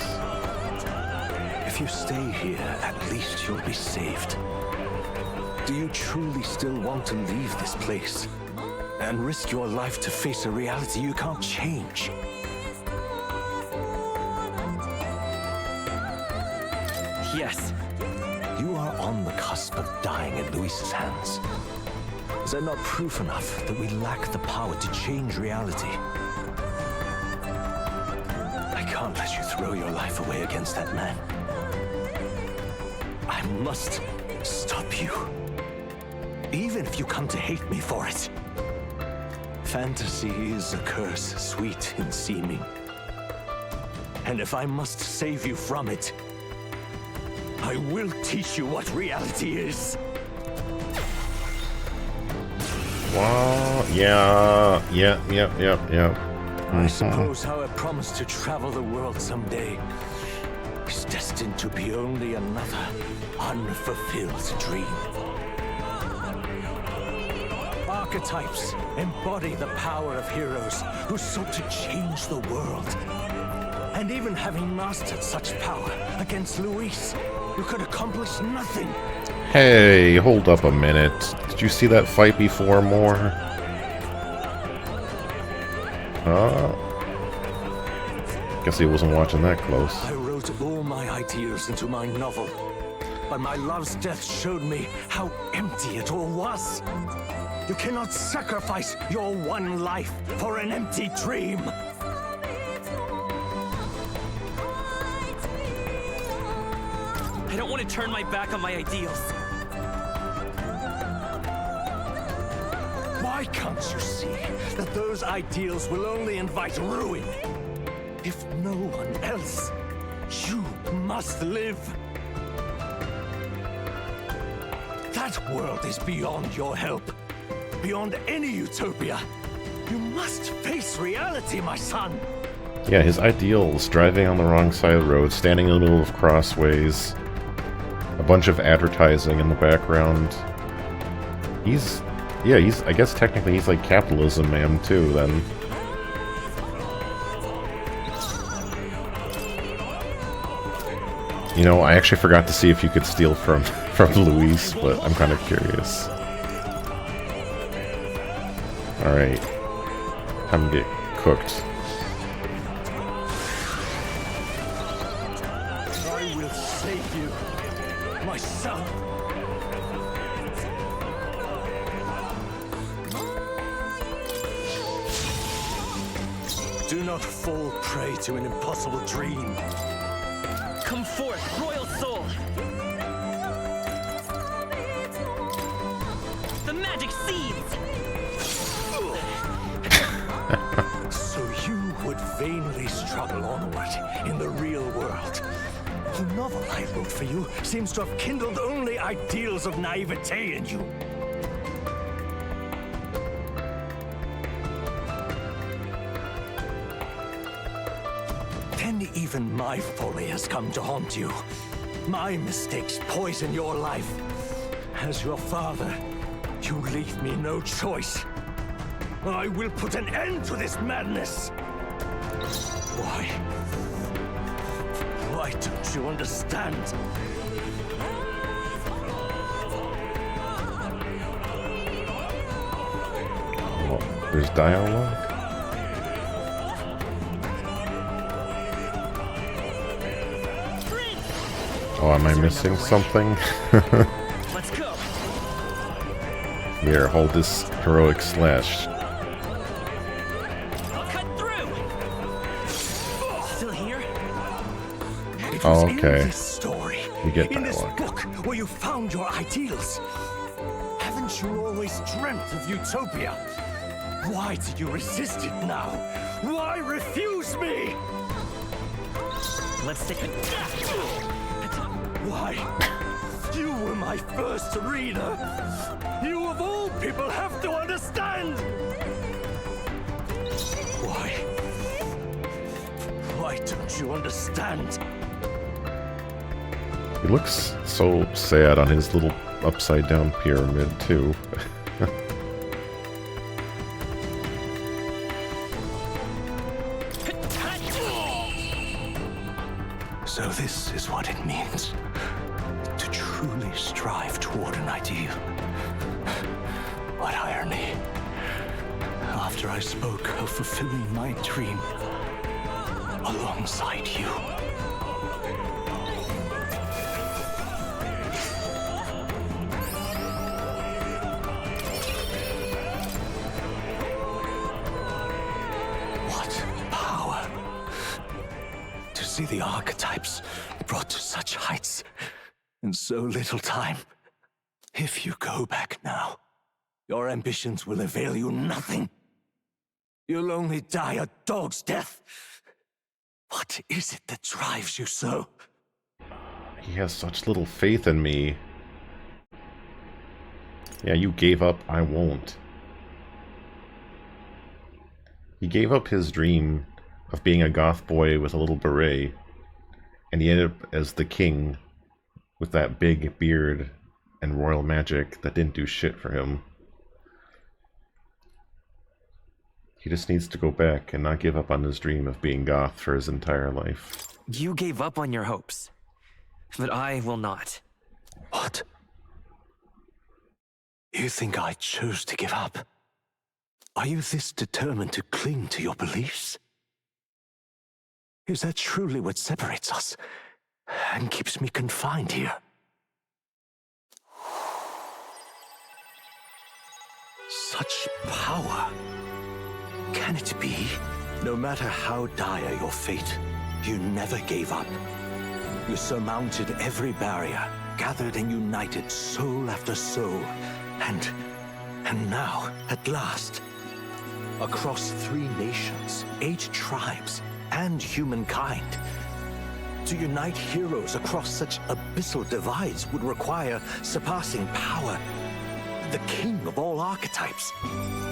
If you stay here, at least you'll be saved. Do you truly still want to leave this place and risk your life to face a reality you can't change? Yes. You are on the cusp of dying in Luis's hands. Is that not proof enough that we lack the power to change reality? I can't let you throw your life away against that man. I must stop you. Even if you come to hate me for it. Fantasy is a curse, sweet in seeming. And if I must save you from it, I will teach you what reality is. Wow, yeah. I suppose how I promised to travel the world someday is destined to be only another unfulfilled dream. Archetypes embody the power of heroes who sought to change the world. And even having mastered such power against Luis, you could accomplish nothing. Hey, hold up a minute. Did you see that fight before more? Guess he wasn't watching that close. I wrote all my ideas into my novel, but my love's death showed me how empty it all was. You cannot sacrifice your one life for an empty dream. I don't want to turn my back on my ideals. Why can't you see that those ideals will only invite ruin? If no one else, you must live. That world is beyond your help, beyond any utopia. You must face reality, my son. Yeah, his ideals, driving on the wrong side of the road, standing in the middle of crossways, a bunch of advertising in the background. I guess technically he's like capitalism man too, then. You know, I actually forgot to see if you could steal from Luis, but I'm kind of curious. Alright. Time to get cooked. son! Do not fall prey to an impossible dream. Come forth, royal soul! The magic seeds! So you would vainly struggle onward in the real world. The novel I wrote for you seems to have kindled only ideals of naivete in you. Then even my folly has come to haunt you. My mistakes poison your life. As your father, you leave me no choice. I will put an end to this madness. Why? Why don't you understand? Oh, there's dialogue? Oh, am I missing something? Let's go. Here, hold this heroic slash. I'll cut through. Still here? Oh, okay. In this story, You get in this dialogue. book where you found your ideals. Haven't you always dreamt of utopia? Why do you resist it now? Why refuse me? Let's take a... Why? You were my first reader. You of all people have to understand. Why? Why don't you understand? He looks so sad on his little upside down pyramid, too. So this is what it means to truly strive toward an ideal. What irony. After I spoke of fulfilling my dream alongside you. What power to see the archetypes brought to such heights in so little time. If you go back now, your ambitions will avail you nothing. You'll only die a dog's death. What is it that drives you so? He has such little faith in me. Yeah, you gave up, I won't. He gave up his dream of being a goth boy with a little beret, and he ended up as the king with that big beard and royal magic that didn't do shit for him. He just needs to go back and not give up on his dream of being goth for his entire life. You gave up on your hopes, but I will not. What? You think I chose to give up? Are you this determined to cling to your beliefs? Is that truly what separates us and keeps me confined here? Such power. Can it be? No matter how dire your fate, you never gave up. You surmounted every barrier, gathered and united soul after soul, and now, at last, across 3 nations, 8 tribes, and humankind, to unite heroes across such abyssal divides would require surpassing power. The king of all archetypes.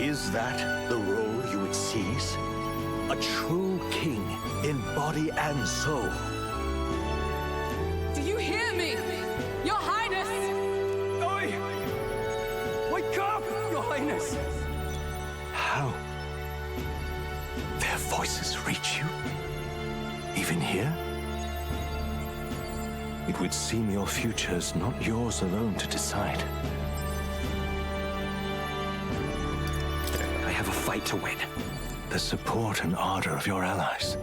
Is that the role you would seize? A true king in body and soul. Do you hear me? Your Highness! Oi! Wake up, Your Highness! How? Their voices reach you? Even here? It would seem your future is not yours alone to decide. I have a fight to win. The support and ardor of your allies.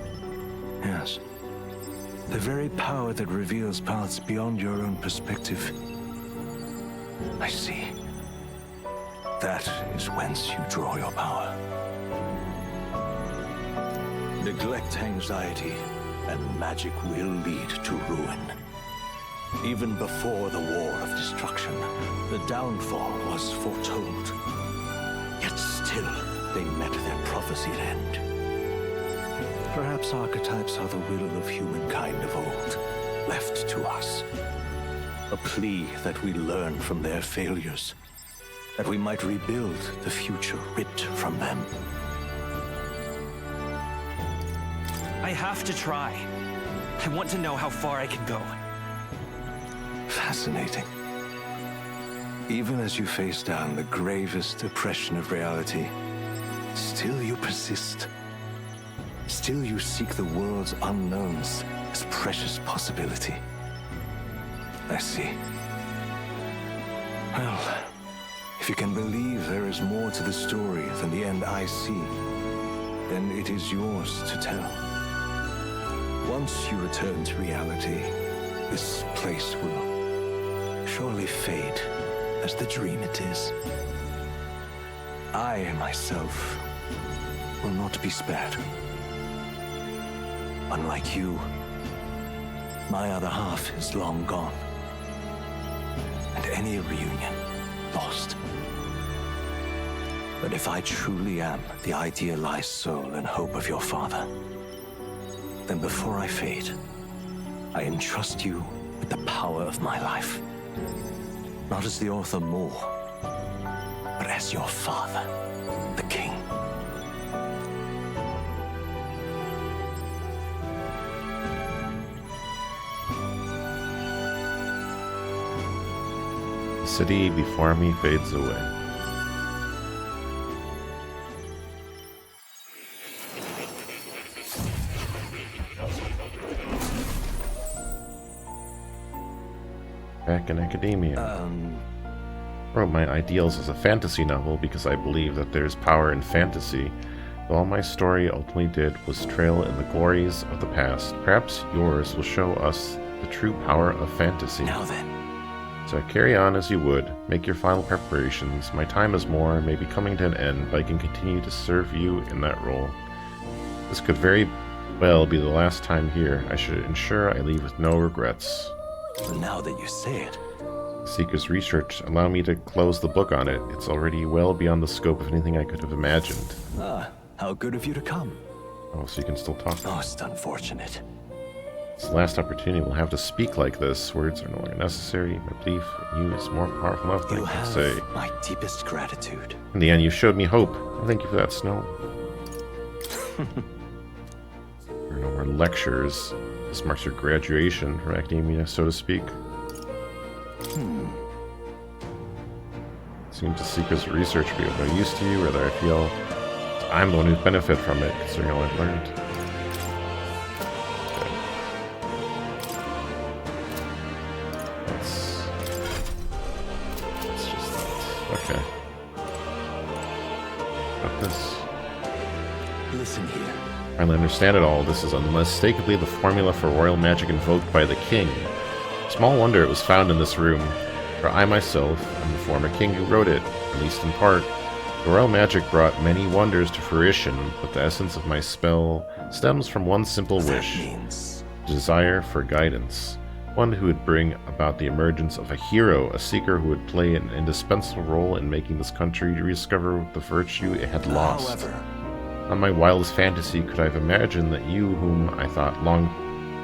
Yes. The very power that reveals paths beyond your own perspective. I see. That is whence you draw your power. Neglect anxiety, and magic will lead to ruin. Even before the War of Destruction, the downfall was foretold. Yet still, they met their prophesied end. Perhaps archetypes are the will of humankind of old, left to us. A plea that we learn from their failures, that we might rebuild the future ripped from them. I have to try. I want to know how far I can go. Fascinating. Even as you face down the gravest oppression of reality, still you persist. Still you seek the world's unknowns as precious possibility. I see. Well, if you can believe there is more to the story than the end I see, then it is yours to tell. Once you return to reality, this place will surely fade as the dream it is. I myself will not be spared. Unlike you, my other half is long gone, and any reunion lost. But if I truly am the idealized soul and hope of your father, then before I fade, I entrust you with the power of my life. Not as the author Moore, but as your father, the king. The city before me fades away. Back in academia. Wrote my ideals as a fantasy novel because I believe that there's power in fantasy. Though all my story ultimately did was trail in the glories of the past, perhaps yours will show us the true power of fantasy. Now then. So carry on as you would, make your final preparations. My time is more, may be coming to an end, but I can continue to serve you in that role. This could very well be the last time here. I should ensure I leave with no regrets. Now that you say it. Seeker's research allow me to close the book on it. It's already well beyond the scope of anything I could have imagined. Ah, how good of you to come. Oh, so you can still talk. Most unfortunate. It's the last opportunity we'll have to speak like this. Words are no longer necessary. My belief in you is more powerful enough than I can say. You have my deepest gratitude. In the end, you showed me hope. Thank you for that, Snow. There are no more lectures. This marks your graduation from academia, so to speak. Seems the Seeker's research will be of no use to you, whether I feel I'm the one who benefit from it, considering all I've learned. Let's just... Okay. Got this. Listen here. Finally understand it all. This is unmistakably the formula for royal magic invoked by the king. Small wonder it was found in this room, for I myself am the former king who wrote it, at least in part. The royal magic brought many wonders to fruition, but the essence of my spell stems from one simple wish. Desire for guidance. One who would bring about the emergence of a hero, a seeker who would play an indispensable role in making this country rediscover the virtue it had lost. However, on my wildest fantasy could I have imagined that you, whom I thought long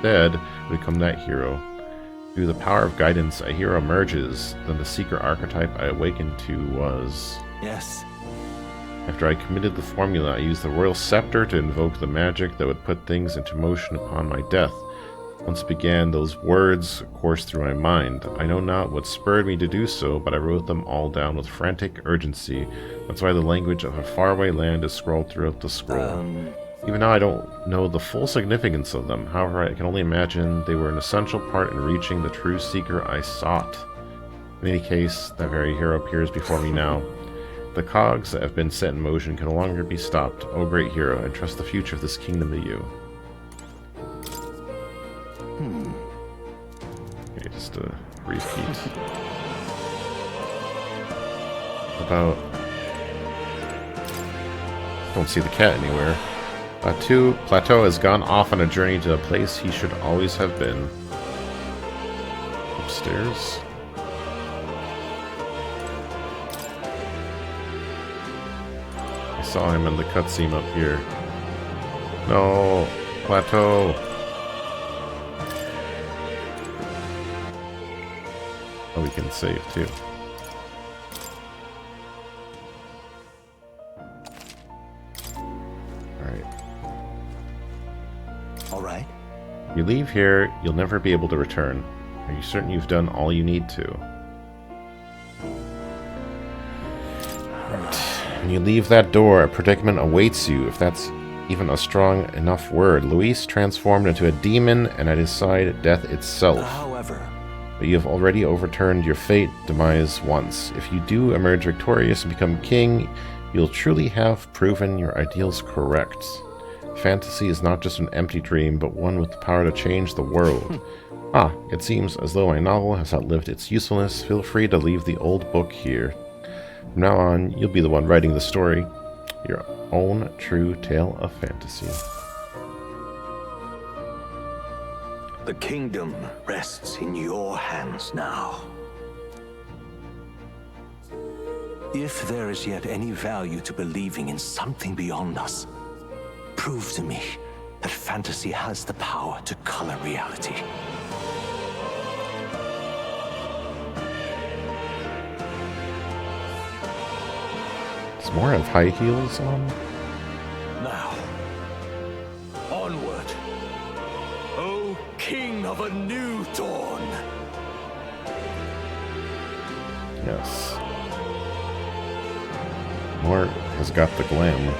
dead, would become that hero. Through the power of guidance, a hero emerges. Then the seeker archetype I awakened to was... Yes. After I committed the formula, I used the royal scepter to invoke the magic that would put things into motion upon my death. Once it began, those words coursed through my mind. I know not what spurred me to do so, but I wrote them all down with frantic urgency. That's why the language of a faraway land is scrawled throughout the scroll. Even now I don't know the full significance of them. However, I can only imagine they were an essential part in reaching the true seeker I sought. In any case, that very hero appears before me now. The cogs that have been set in motion can no longer be stopped. O great hero, I trust the future of this kingdom to you. Okay, just a repeat. About... Don't see the cat anywhere. Plateau has gone off on a journey to a place he should always have been. Upstairs? I saw him in the cutscene up here. No! Plateau! Oh, we can save too. Alright. You leave here, you'll never be able to return. Are you certain you've done all you need to? Right. When you leave that door, a predicament awaits you, if that's even a strong enough word. Luis transformed into a demon, and at his side, death itself. However... But you have already overturned your fate demise once. If you do emerge victorious and become king, you'll truly have proven your ideals correct. Fantasy is not just an empty dream, but one with the power to change the world. It seems as though my novel has outlived its usefulness. Feel free to leave the old book here. From now on, you'll be the one writing the story. Your own true tale of fantasy. The kingdom rests in your hands now. If there is yet any value to believing in something beyond us, prove to me that fantasy has the power to color reality. Does Moore have high heels on? Now, onward, O King of a new dawn! Yes. Moore has got the glam.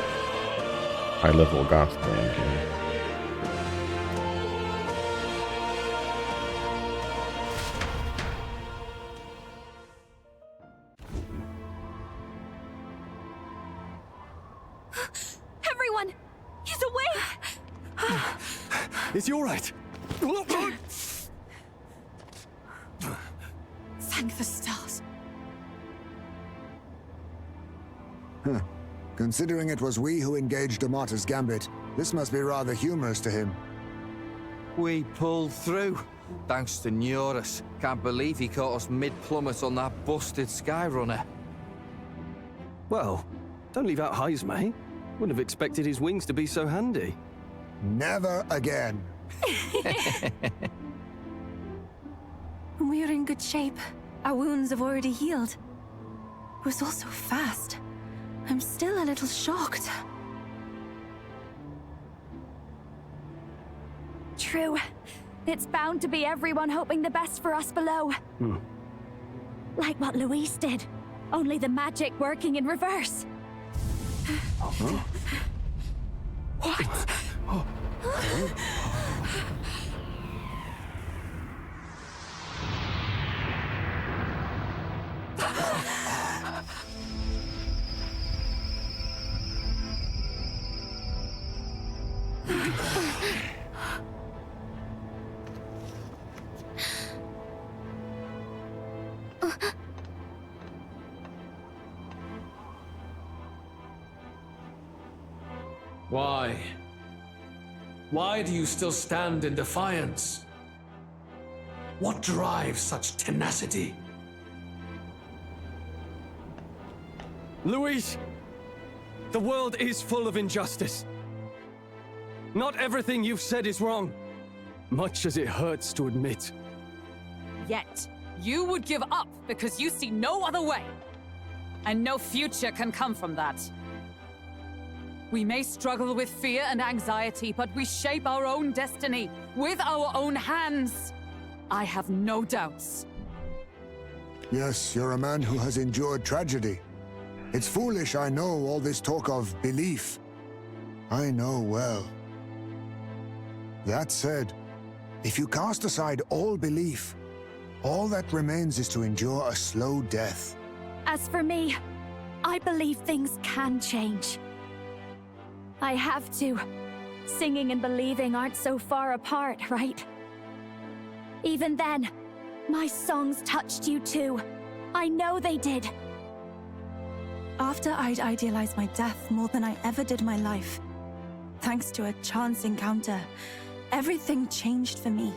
High-level goth glam here. Everyone! He's awake! Is he alright? Thank the stars. Considering it was we who engaged Amata's gambit, this must be rather humorous to him. We pulled through, thanks to Neurus. Can't believe he caught us mid-plummet on that busted Skyrunner. Well, don't leave out Heis, mate. Wouldn't have expected his wings to be so handy. Never again. We're in good shape. Our wounds have already healed. It was all so fast. I'm still a little shocked. True. It's bound to be everyone hoping the best for us below. Like what Luis did. Only the magic working in reverse. What? Why? Why do you still stand in defiance? What drives such tenacity? Luis! The world is full of injustice. Not everything you've said is wrong, much as it hurts to admit. Yet, you would give up because you see no other way. And no future can come from that. We may struggle with fear and anxiety, but we shape our own destiny with our own hands. I have no doubts. Yes, you're a man who has endured tragedy. It's foolish, I know, all this talk of belief. I know well. That said, if you cast aside all belief, all that remains is to endure a slow death. As for me, I believe things can change. I have to. Singing and believing aren't so far apart, right? Even then, my songs touched you too. I know they did. After I'd idealized my death more than I ever did my life, thanks to a chance encounter, everything changed for me.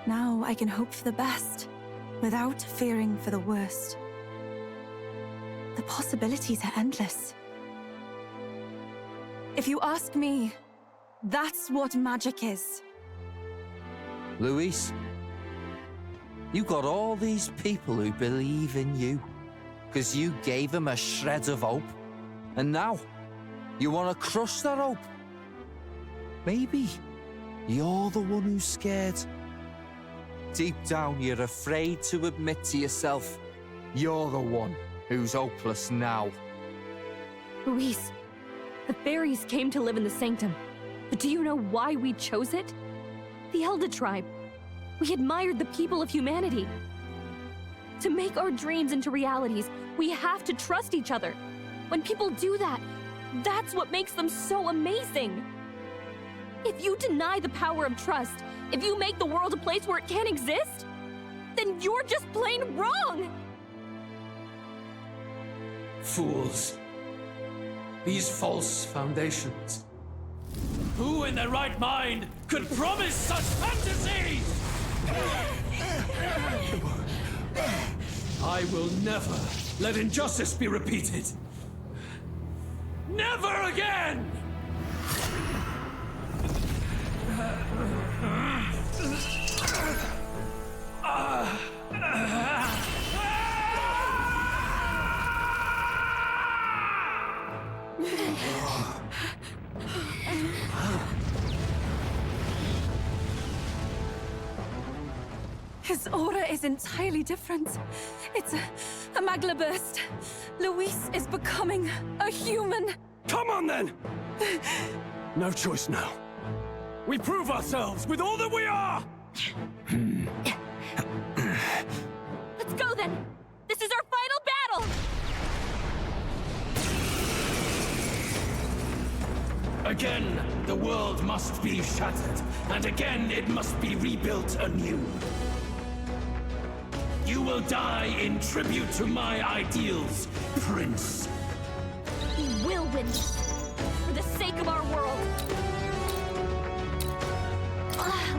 Now I can hope for the best, without fearing for the worst. The possibilities are endless. If you ask me, that's what magic is. Luis, you got all these people who believe in you, because you gave them a shred of hope. And now, you want to crush that hope. Maybe you're the one who's scared. Deep down, you're afraid to admit to yourself, you're the one who's hopeless now. Luis, the fairies came to live in the Sanctum. But do you know why we chose it? The Elder Tribe. We admired the people of humanity. To make our dreams into realities, we have to trust each other. When people do that, that's what makes them so amazing. If you deny the power of trust, if you make the world a place where it can't exist, then you're just plain wrong! Fools. These false foundations. Who in their right mind could promise such fantasies? I will never let injustice be repeated. Never again! His aura is entirely different. It's a magla burst. Luis is becoming a human. Come on, then! No choice now. We prove ourselves with all that we are! Let's go then! This is our final battle! Again, the world must be shattered, and again it must be rebuilt anew. You will die in tribute to my ideals, Prince. We will win this, for the sake of our world.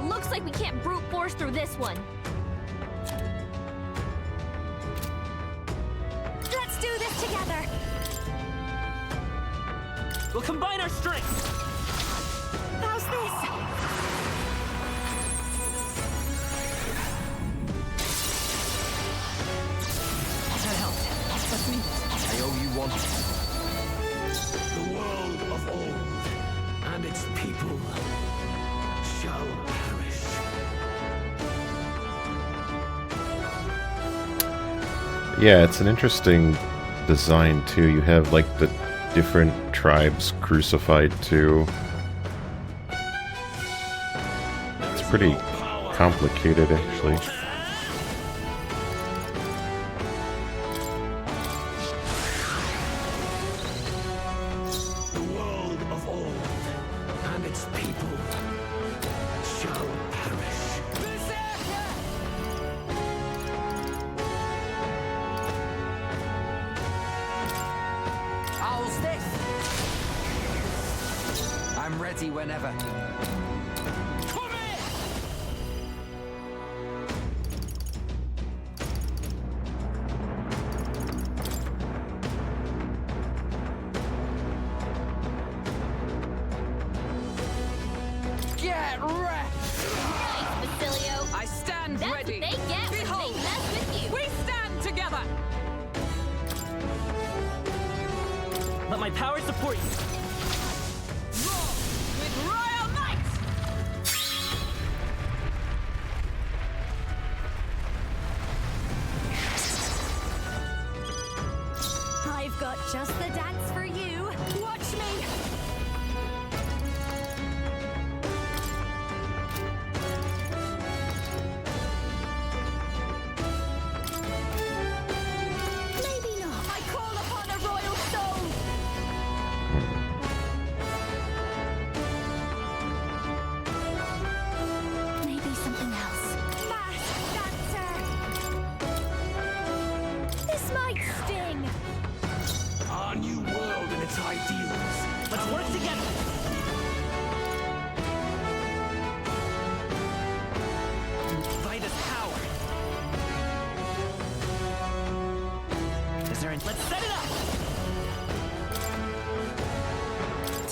Looks like we can't brute force through this one. Let's do this together! We'll combine our strengths. How's this? That helped. Let's meet it. I owe you one. The world of old and its people shall perish. Yeah, it's an interesting design too. You have like the different tribes crucified too. It's pretty complicated actually. The world of old and its people shall perish. How's this? I'm ready whenever. Get wrecked! Nice, Basilio. I stand That's ready. what they get when Behold, they mess with you. we stand together. Let my power support you. Roar with royal might. I've got just the dance for you. Watch me. Maybe not. I call upon a royal soul.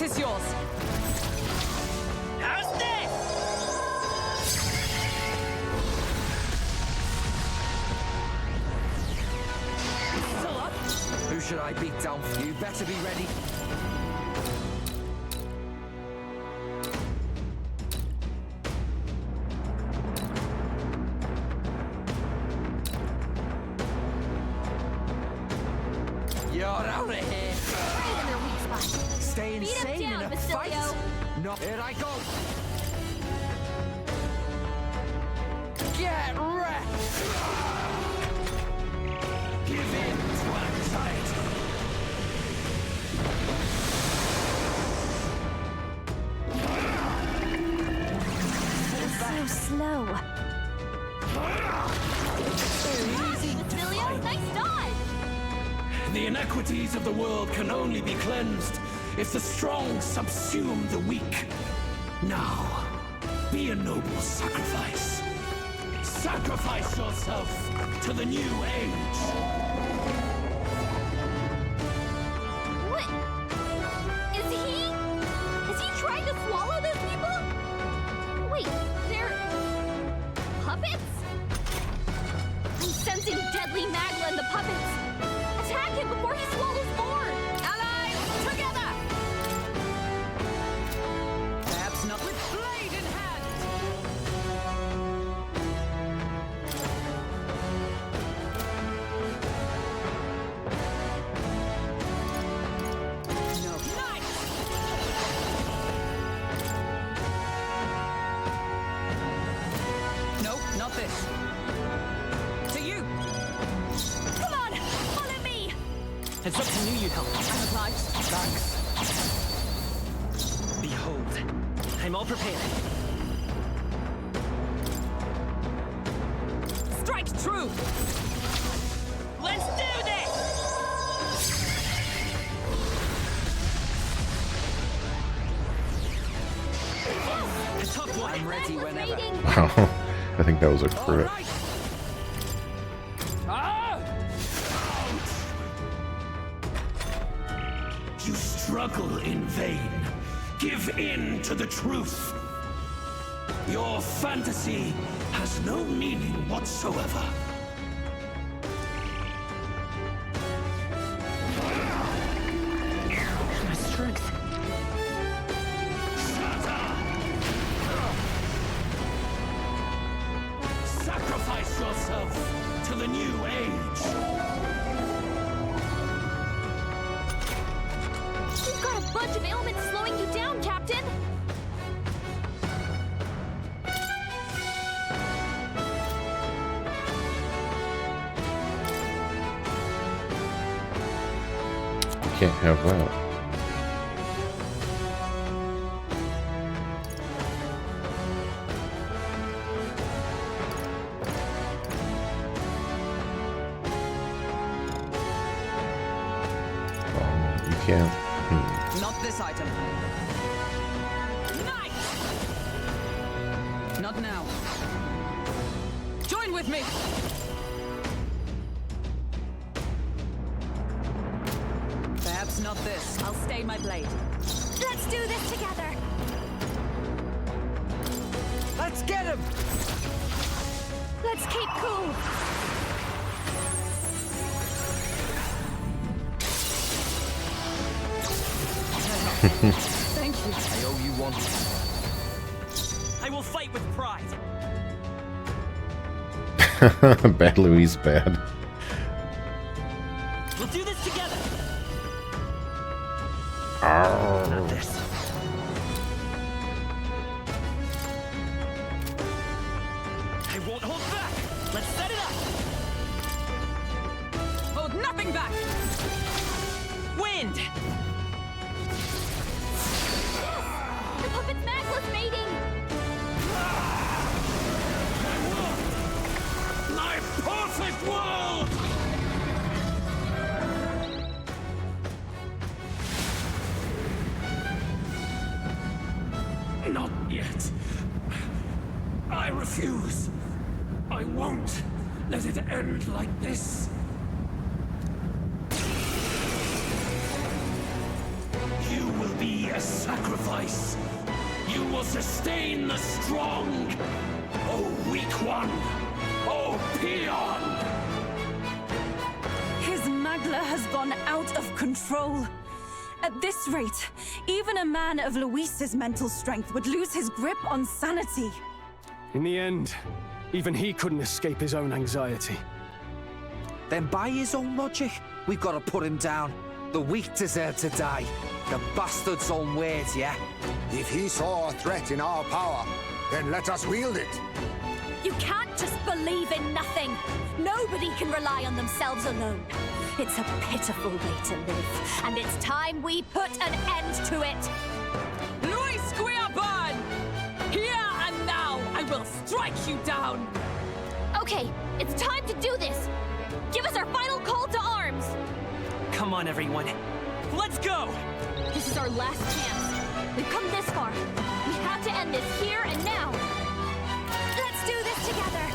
is yours. How's this? Still up? Who should I beat down? You better be ready. You're out of here. Right in their weak spot. Stay Beat him insane down, in a Basilio. fight. No, here I go. Get wrecked. Give in to anxiety. So slow. Basilio, nice dodge. The inequities of the world can only be cleansed if the strong subsume the weak. Now, be a noble sacrifice. Sacrifice yourself to the new age. What? Is he trying to swallow those people? Wait, they're puppets? I'm sensing deadly magma in the puppets. Attack him before he swallows more. Allies, together! Perhaps not with blade in hand. No. Nice! Nope, not this. To you! Come on, follow me. It's up to you, you'd help. I'm obliged. Thanks. Behold, I'm all prepared. Strike true! Let's do this! A tough one. I'm ready whenever. Wow. I think that was a crit. Right. Ah! You struggle in vain. Give in to the truth. Your fantasy has no meaning whatsoever. My strength. Sacrifice yourself to the new age. You've got a bunch of ailments slowing you down, Captain. Can't have that. You can't. Not this item. Nice! Not now. Join with me! Perhaps not this. I'll stay my blade. Let's do this together. Let's get him. Let's keep cool. Thank you. I owe you one. I will fight with pride. Bad Louise, bad. We'll do this together. Arr. Not this. I won't hold back. Let's set it up. Hold nothing back! Wind. The puppet's magma's mating. My perfect world! Not yet. I refuse. I won't let it end like this. You will be a sacrifice. You will sustain the strong. Oh, weak one. Oh, peon. His Magla has gone out of control. At this rate, even a man of Luis's mental strength would lose his grip on sanity. In the end, even he couldn't escape his own anxiety. Then by his own logic, we've got to put him down. The weak deserve to die. The bastard's own words, yeah? If he saw a threat in our power, then let us wield it. You can't just believe in nothing. Nobody can rely on themselves alone. It's a pitiful way to live, and it's time we put an end to it. Luis Quiaban! Here and now, I will strike you down! Okay, it's time to do this. Give us our final call to arms. Come on, everyone. Let's go! This is our last chance. We've come this far. We have to end this here and now. Let's do this together.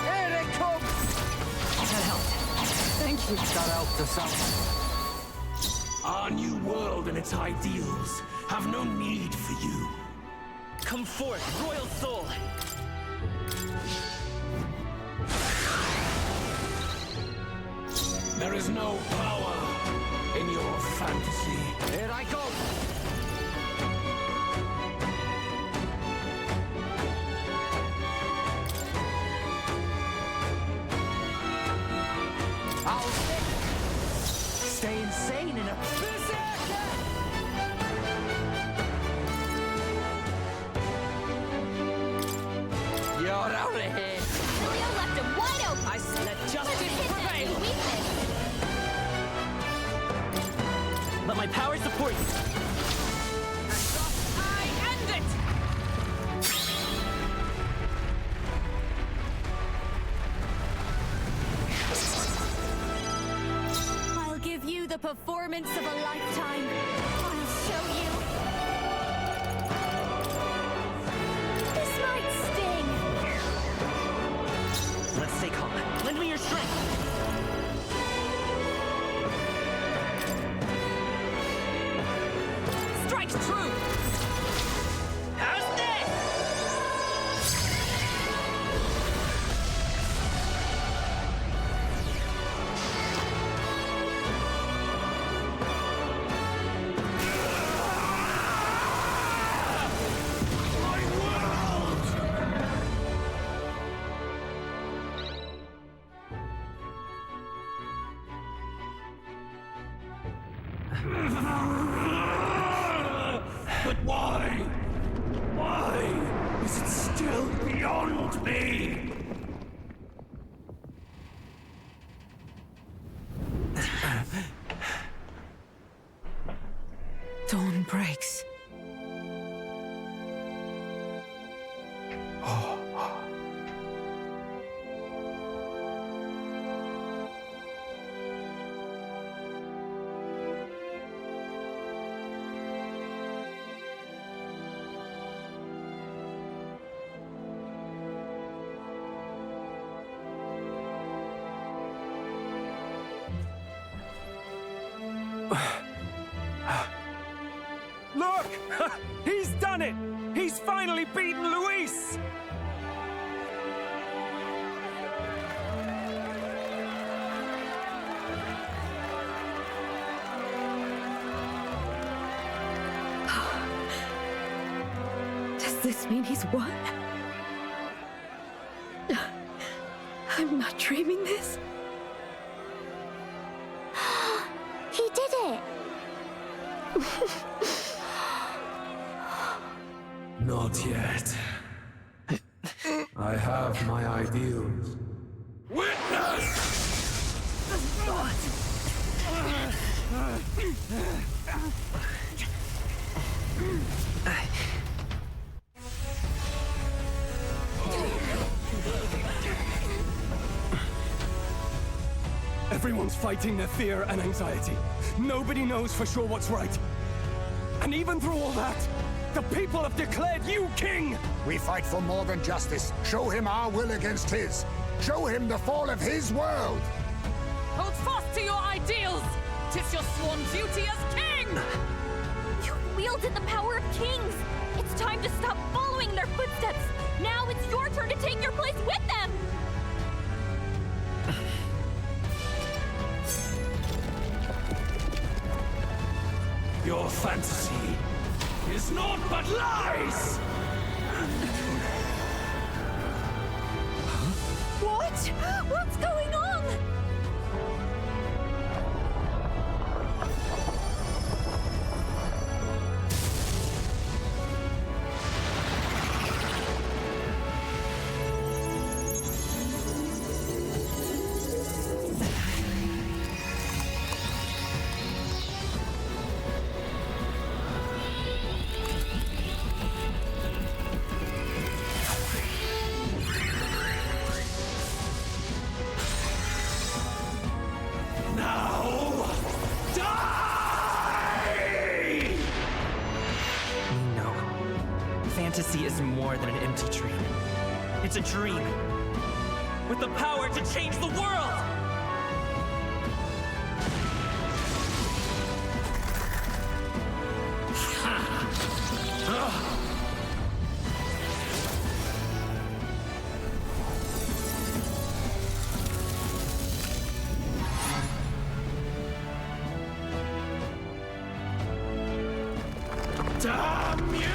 Here it comes! That helped. Thank you. That helped us out. Our new world and its ideals have no need for you. Come forth, royal soul! There is no power in your fantasy. Here I go! I'll stay insane in a berserker! You're out of here! Julio left him wide open. I let justice Hit them prevail! in weakness. Let my power support you! I end it! I'll give you the performance of a lifetime. I'll show you. This might sting. Let's stay calm. Lend me your strength! Strikes true! How's this? But why? Why is it still beyond me? Dawn breaks. Look! He's done it! He's finally beaten Luis! Does this mean he's won? I'm not dreaming this. He did it. Not yet. I have my ideals. Witness! Everyone's fighting their fear and anxiety. Nobody knows for sure what's right. And even through all that, the people have declared you king! We fight for more than justice. Show him our will against his. Show him the fall of his world. Hold fast to your ideals! 'Tis your sworn duty as king! wielded the power of kings. It's time to stop following in their footsteps. Now it's your turn to take your place with them. Your fantasy is naught but lies! What? What's going on? Fantasy is more than an empty dream. It's a dream with the power to change the world! Damn you!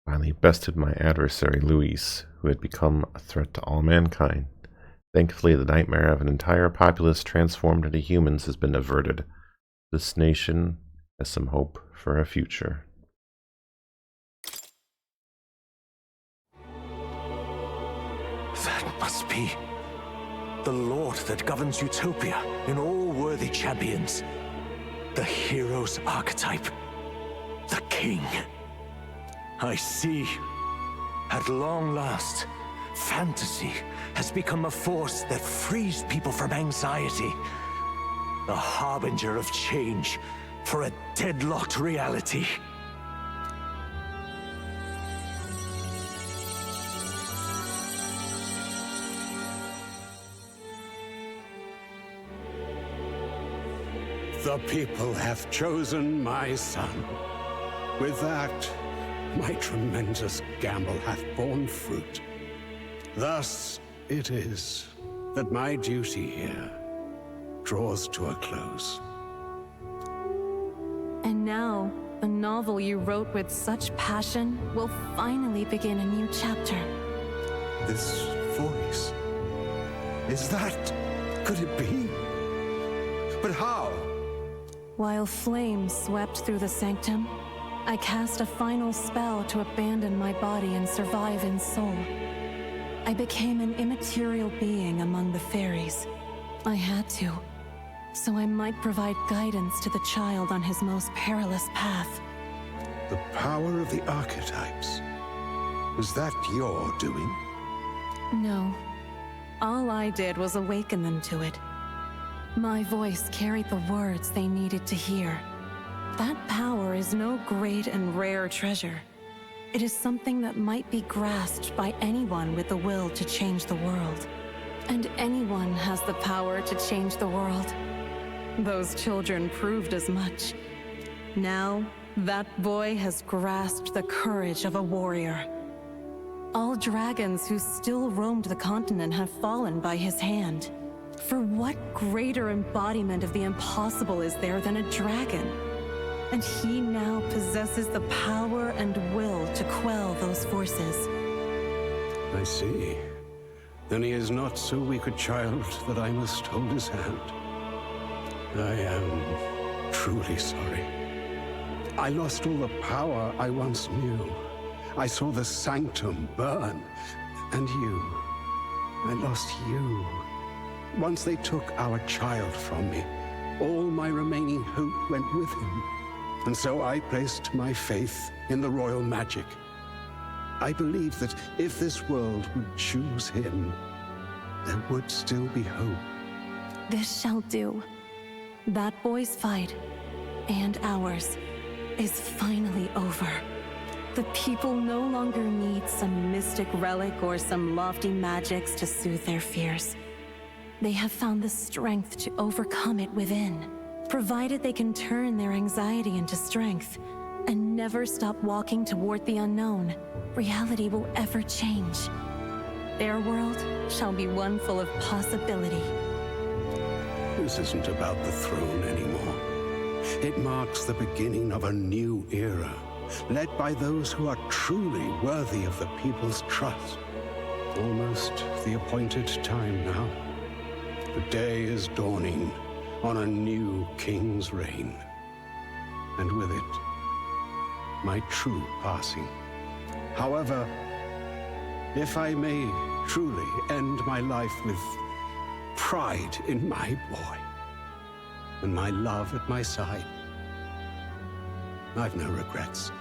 Finally bested my adversary Luis, who had become a threat to all mankind. Thankfully, the nightmare of an entire populace transformed into humans has been averted. This nation has some hope for a future. That must be the Lord that governs Utopia in all worthy champions. The hero's archetype. The king. I see. At long last, fantasy has become a force that frees people from anxiety. A harbinger of change for a deadlocked reality. The people have chosen my son. With that, my tremendous gamble hath borne fruit. Thus it is that my duty here draws to a close. And now, the novel you wrote with such passion will finally begin a new chapter. This voice, is that... could it be? But how? While flames swept through the sanctum, I cast a final spell to abandon my body and survive in soul. I became an immaterial being among the fairies. I had to, so I might provide guidance to the child on his most perilous path. The power of the archetypes. Was that your doing? No. All I did was awaken them to it. My voice carried the words they needed to hear. That power is no great and rare treasure. It is something that might be grasped by anyone with the will to change the world. And anyone has the power to change the world. Those children proved as much. Now, that boy has grasped the courage of a warrior. All dragons who still roamed the continent have fallen by his hand. For what greater embodiment of the impossible is there than a dragon? And he now possesses the power and will to quell those forces. I see. Then he is not so weak a child that I must hold his hand. I am truly sorry. I lost all the power I once knew. I saw the sanctum burn, and you I lost you. Once they took our child from me, all my remaining hope went with him. And so I placed my faith in the royal magic. I believed that if this world would choose him, there would still be hope. This shall do. That boy's fight, and ours, is finally over. The people no longer need some mystic relic or some lofty magics to soothe their fears. They have found the strength to overcome it within. Provided they can turn their anxiety into strength and never stop walking toward the unknown, reality will ever change. Their world shall be one full of possibility. This isn't about the throne anymore. It marks the beginning of a new era, led by those who are truly worthy of the people's trust. Almost the appointed time now. The day is dawning on a new king's reign. And with it, my true passing. However, if I may truly end my life with pride in my boy, and my love at my side, I've no regrets.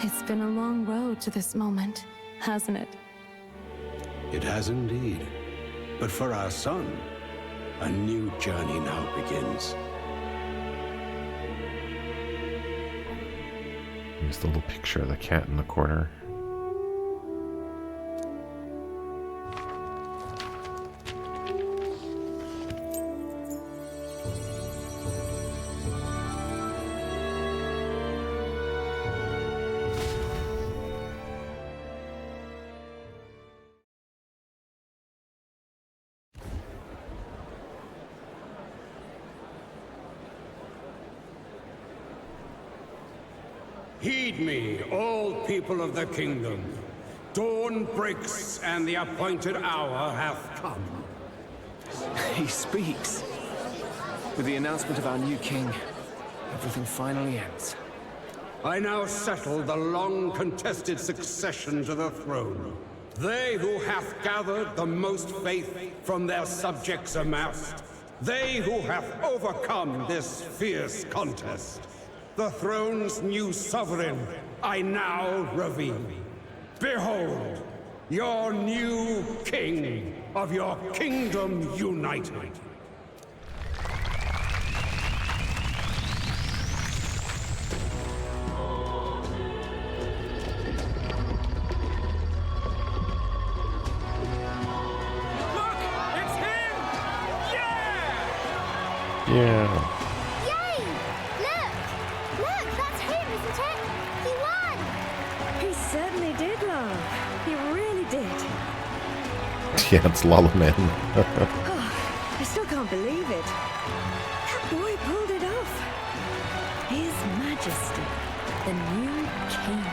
It's been a long road to this moment, hasn't it? It has indeed. But for our son, a new journey now begins. Here's the little picture of the cat in the corner. Heed me, all people of the kingdom. Dawn breaks, and the appointed hour hath come. He speaks. With the announcement of our new king, everything finally ends. I now settle the long-contested succession to the throne. They who hath gathered the most faith from their subjects amassed. They who hath overcome this fierce contest. The throne's new sovereign, I now reveal. Behold, your new king of your kingdom united. Look! It's him! Yeah! Yeah. Yeah, it's Lala Man. I still can't believe it. That boy pulled it off. His Majesty, the new king.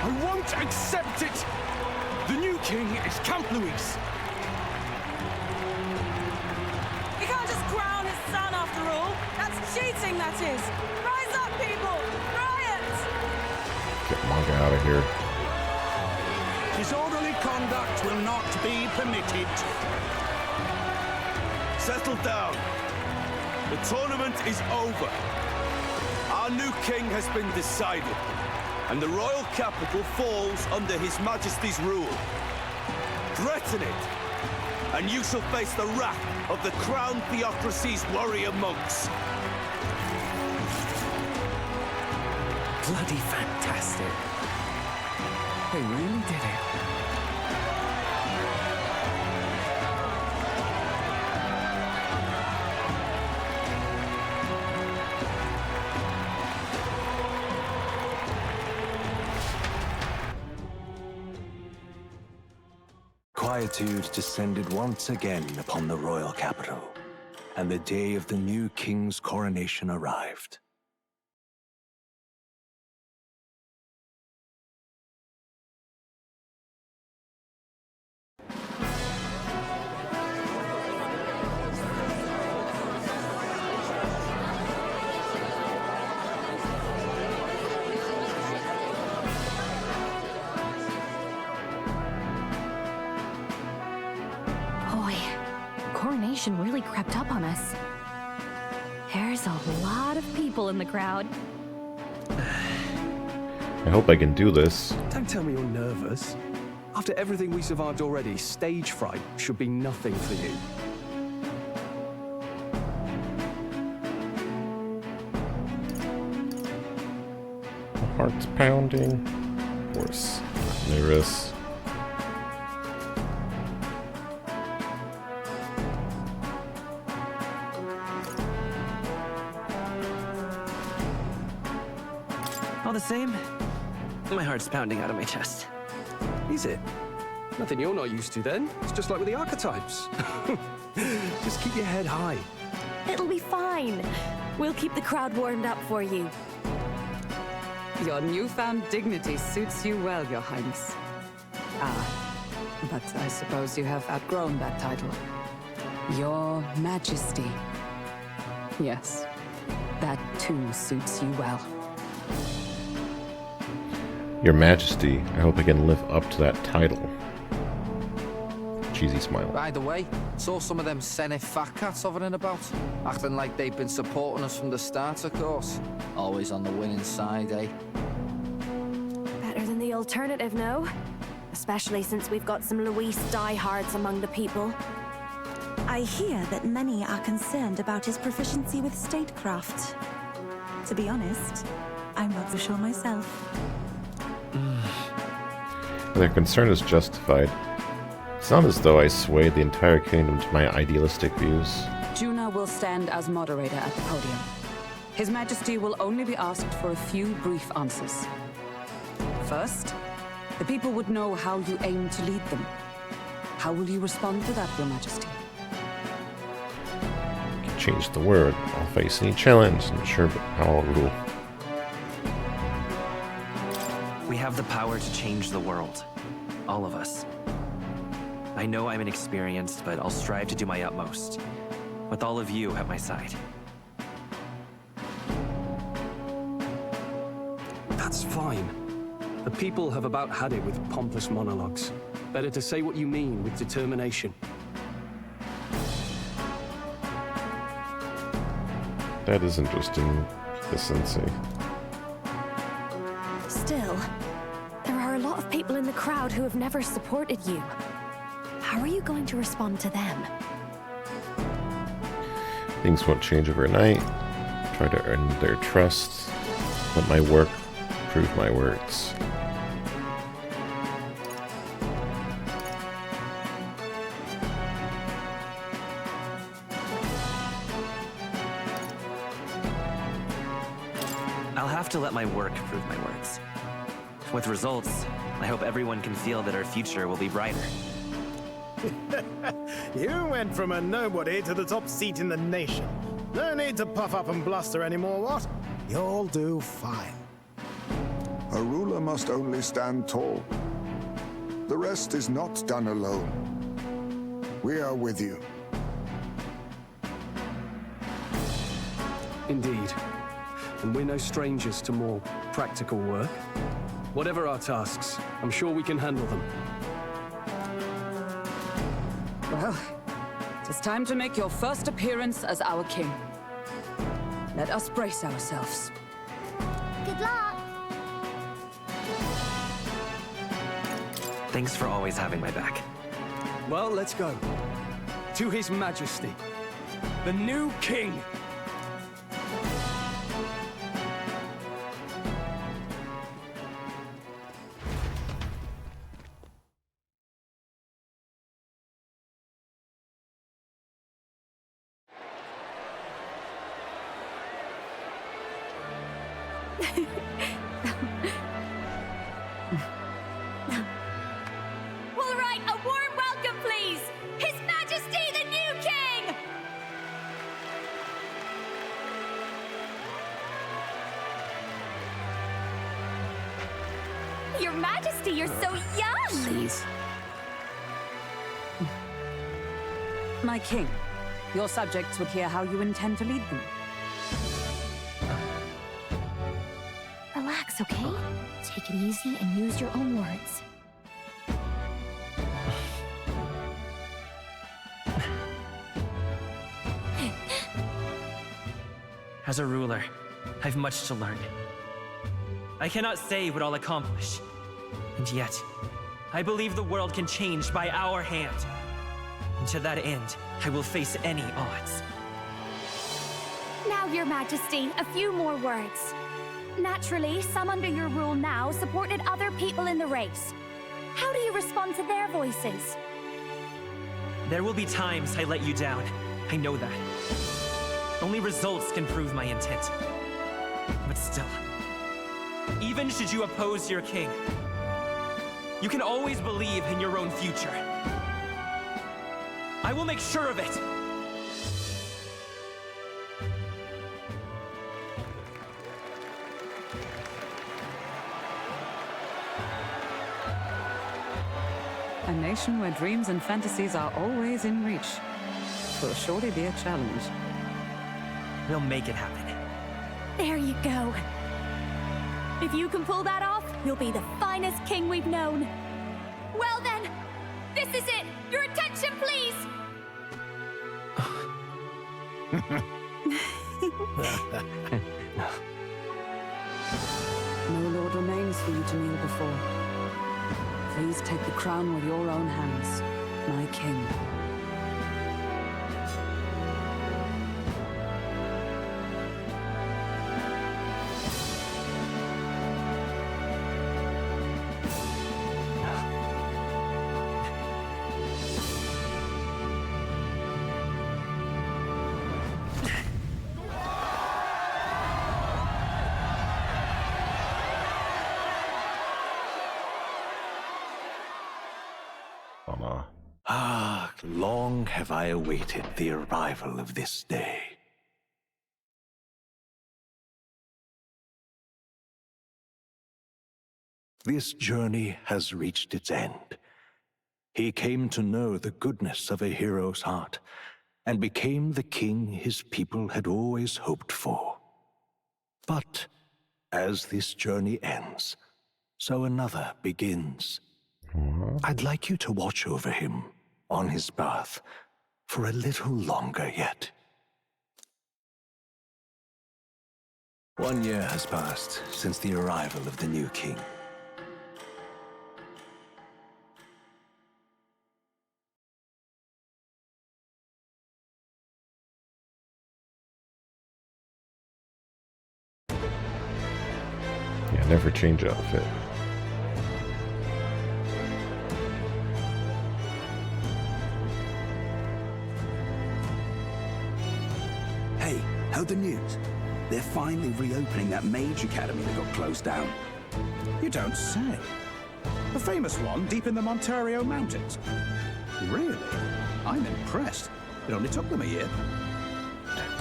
I won't accept it! The new king is Camp Luis. You can't just crown his son after all. That's cheating, that is. Rise up, people! Riot! Get Manga out of here. Disorderly conduct will not be permitted. Settle down. The tournament is over. Our new king has been decided, and the royal capital falls under His Majesty's rule. Threaten it, and you shall face the wrath of the crown theocracy's warrior monks. Bloody fantastic. They really did it. Quietude descended once again upon the royal capital, and the day of the new king's coronation arrived. reputation really crept up on us. There's a lot of people in the crowd. I hope I can do this. Don't tell me you're nervous. After everything we survived already, stage fright should be nothing for you. My heart's pounding. Of course. Nervous. All the same, my heart's pounding out of my chest. Is it? Nothing you're not used to then. It's just like with the archetypes. Just keep your head high. It'll be fine. We'll keep the crowd warmed up for you. Your newfound dignity suits you well, Your Highness. But I suppose you have outgrown that title. Your Majesty. Yes, that too suits you well. Your Majesty, I hope I can live up to that title. Cheesy smile. By the way, saw some of them Senate fat cats hovering about, acting like they've been supporting us from the start, of course. Always on the winning side, eh? Better than the alternative, no? Especially since we've got some Luis diehards among the people. I hear that many are concerned about his proficiency with statecraft. To be honest, I'm not so sure myself. Their concern is justified. It's not as though I swayed the entire kingdom to my idealistic views. Juna will stand as moderator at the podium. His Majesty will only be asked for a few brief answers. First, the people would know how you aim to lead them. How will you respond to that, Your Majesty? Change the word. I'll face any challenge. I'm sure how I'll rule. We have the power to change the world. All of us. I know I'm inexperienced, but I'll strive to do my utmost. With all of you at my side. That's fine. The people have about had it with pompous monologues. Better to say what you mean with determination. That is interesting, the sensei. Still, there are a lot of people in the crowd who have never supported you. How are you going to respond to them? Things won't change overnight. Try to earn their trust. Let my work prove my words. I'll have to let my work prove my words. With results, I hope everyone can feel that our future will be brighter. You went from a nobody to the top seat in the nation. No need to puff up and bluster anymore, what? You'll do fine. A ruler must only stand tall. The rest is not done alone. We are with you. Indeed. And we're no strangers to more practical work. Whatever our tasks, I'm sure we can handle them. Well, it's time to make your first appearance as our king. Let us brace ourselves. Good luck! Thanks for always having my back. Well, let's go. To His Majesty, the new king! All right, a warm welcome, please! His Majesty, the new king! Your Majesty, you're so young! Please. My king, your subjects would hear how you intend to lead them. Relax, okay? Take it easy and use your own words. As a ruler, I've much to learn. I cannot say what I'll accomplish. And yet, I believe the world can change by our hand. And to that end, I will face any odds. Now, Your Majesty, a few more words. Naturally, some under your rule now supported other people in the race. How do you respond to their voices? There will be times I let you down. I know that. Only results can prove my intent. But still, even should you oppose your king, you can always believe in your own future. I will make sure of it! A nation where dreams and fantasies are always in reach. Will surely be a challenge. We'll make it happen. There you go. If you can pull that off, you'll be the finest king we've known. Well then, this is it! Your attention, please! No lord remains for you to kneel before. Please take the crown with your own hands, my king. Ah, long have I awaited the arrival of this day. This journey has reached its end. He came to know the goodness of a hero's heart, and became the king his people had always hoped for. But as this journey ends, so another begins. I'd like you to watch over him on his path for a little longer yet. 1 year has passed since the arrival of the new king. Yeah, never change outfit. Hey, heard the news? They're finally reopening that mage academy that got closed down. You don't say. The famous one deep in the Montario Mountains. Really? I'm impressed. It only took them a year.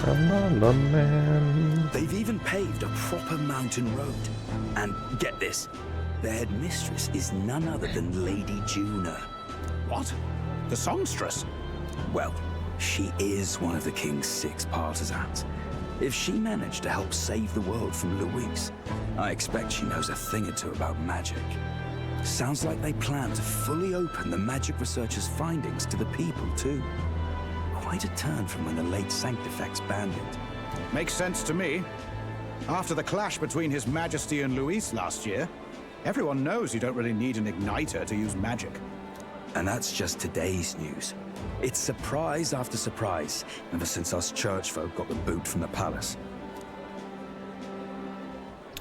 Lala Man. They've even paved a proper mountain road. And get this, their headmistress is none other than Lady Juna. What? The songstress? Well, she is one of the king's 6 partisans. If she managed to help save the world from Louise, I expect she knows a thing or two about magic. Sounds like they plan to fully open the magic researchers' findings to the people, too. Quite a turn from when the late Sanctifex banned it. Makes sense to me. After the clash between His Majesty and Louise last year, everyone knows you don't really need an igniter to use magic. And that's just today's news. It's surprise after surprise, ever since us churchfolk got the boot from the palace.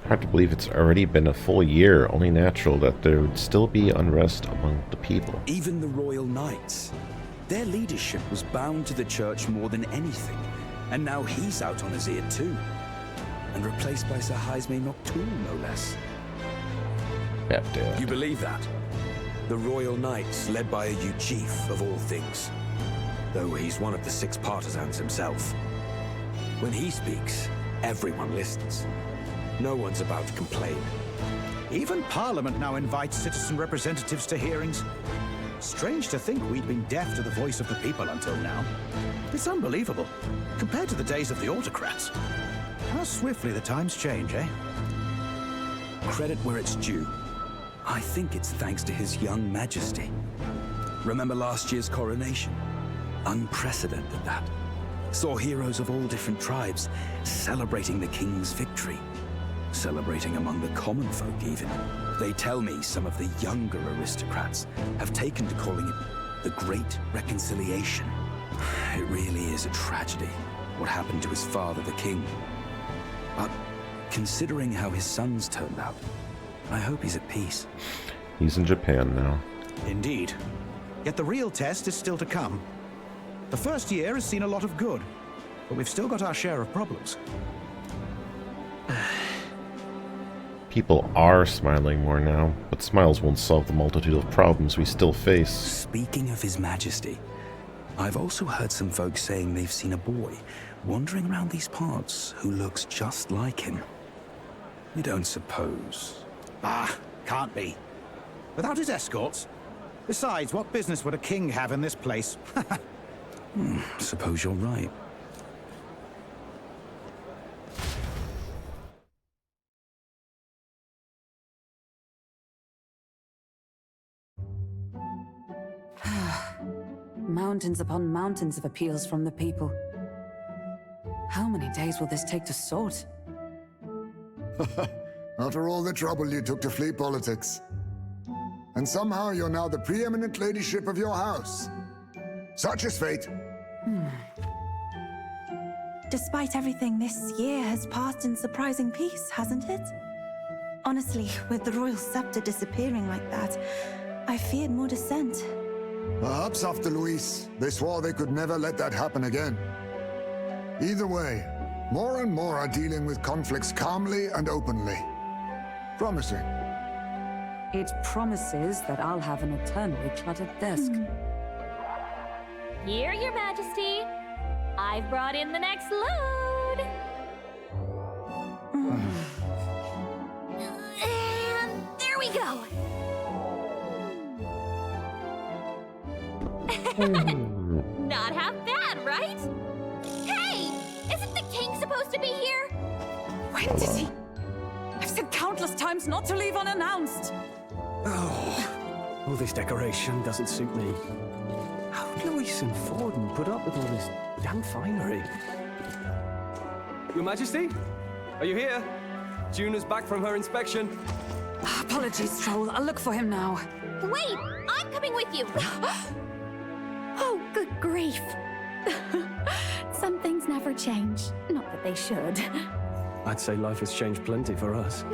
Hard to believe it's already been a full year, only natural that there would still be unrest among the people. Even the royal knights. Their leadership was bound to the church more than anything, and now he's out on his ear too. And replaced by Sir Haisme Nocturne, no less. You believe that? The royal knights, led by a Uchief of all things. Though he's one of the 6 partisans himself. When he speaks, everyone listens. No one's about to complain. Even Parliament now invites citizen representatives to hearings. Strange to think we'd been deaf to the voice of the people until now. It's unbelievable, compared to the days of the autocrats. How swiftly the times change, eh? Credit where it's due. I think it's thanks to His young majesty. Remember last year's coronation? Unprecedented, that. Saw heroes of all different tribes celebrating the king's victory. Celebrating among the common folk, even. They tell me some of the younger aristocrats have taken to calling it the Great Reconciliation. It really is a tragedy, what happened to his father, the king. But considering how his sons turned out, I hope he's at peace. He's in Japan now. Indeed. Yet the real test is still to come. The first year has seen a lot of good, but we've still got our share of problems. People are smiling more now, but smiles won't solve the multitude of problems we still face. Speaking of His Majesty, I've also heard some folks saying they've seen a boy wandering around these parts who looks just like him. You don't suppose? Ah, can't be. Without his escorts? Besides, what business would a king have in this place? Suppose you're right. Mountains upon mountains of appeals from the people. How many days will this take to sort? After all the trouble you took to flee politics. And somehow you're now the preeminent ladyship of your house. Such is fate. Despite everything, this year has passed in surprising peace, hasn't it? Honestly, with the royal scepter disappearing like that, I feared more dissent. Perhaps after Luis, they swore they could never let that happen again. Either way, more and more are dealing with conflicts calmly and openly. Promising. It promises that I'll have an eternally cluttered desk. Here, Your Majesty. I've brought in the next load. And there we go. Not half bad, right? Hey! Isn't the king supposed to be here? When did he? I've said countless times not to leave unannounced. Oh, all this decoration doesn't suit me. How did Luis and Forden put up with all this damn finery? Your Majesty? Are you here? Juna's back from her inspection. Apologies, Troll. I'll look for him now. Wait! I'm coming with you! Oh, good grief. Some things never change. Not that they should. I'd say life has changed plenty for us.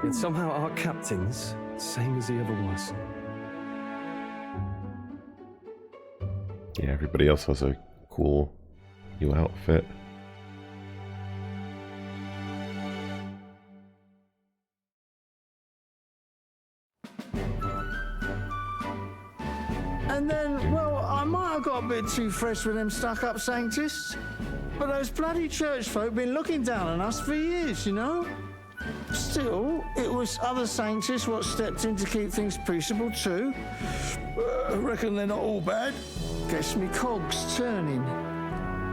Yet somehow our captain's same as he ever was. Yeah, everybody else has a cool new outfit. And then, well, I might have got a bit too fresh with them stuck-up sanctists, but those bloody church folk been looking down on us for years, you know? Still, it was other sanctists what stepped in to keep things peaceable too. I reckon they're not all bad. Guess me cogs turning.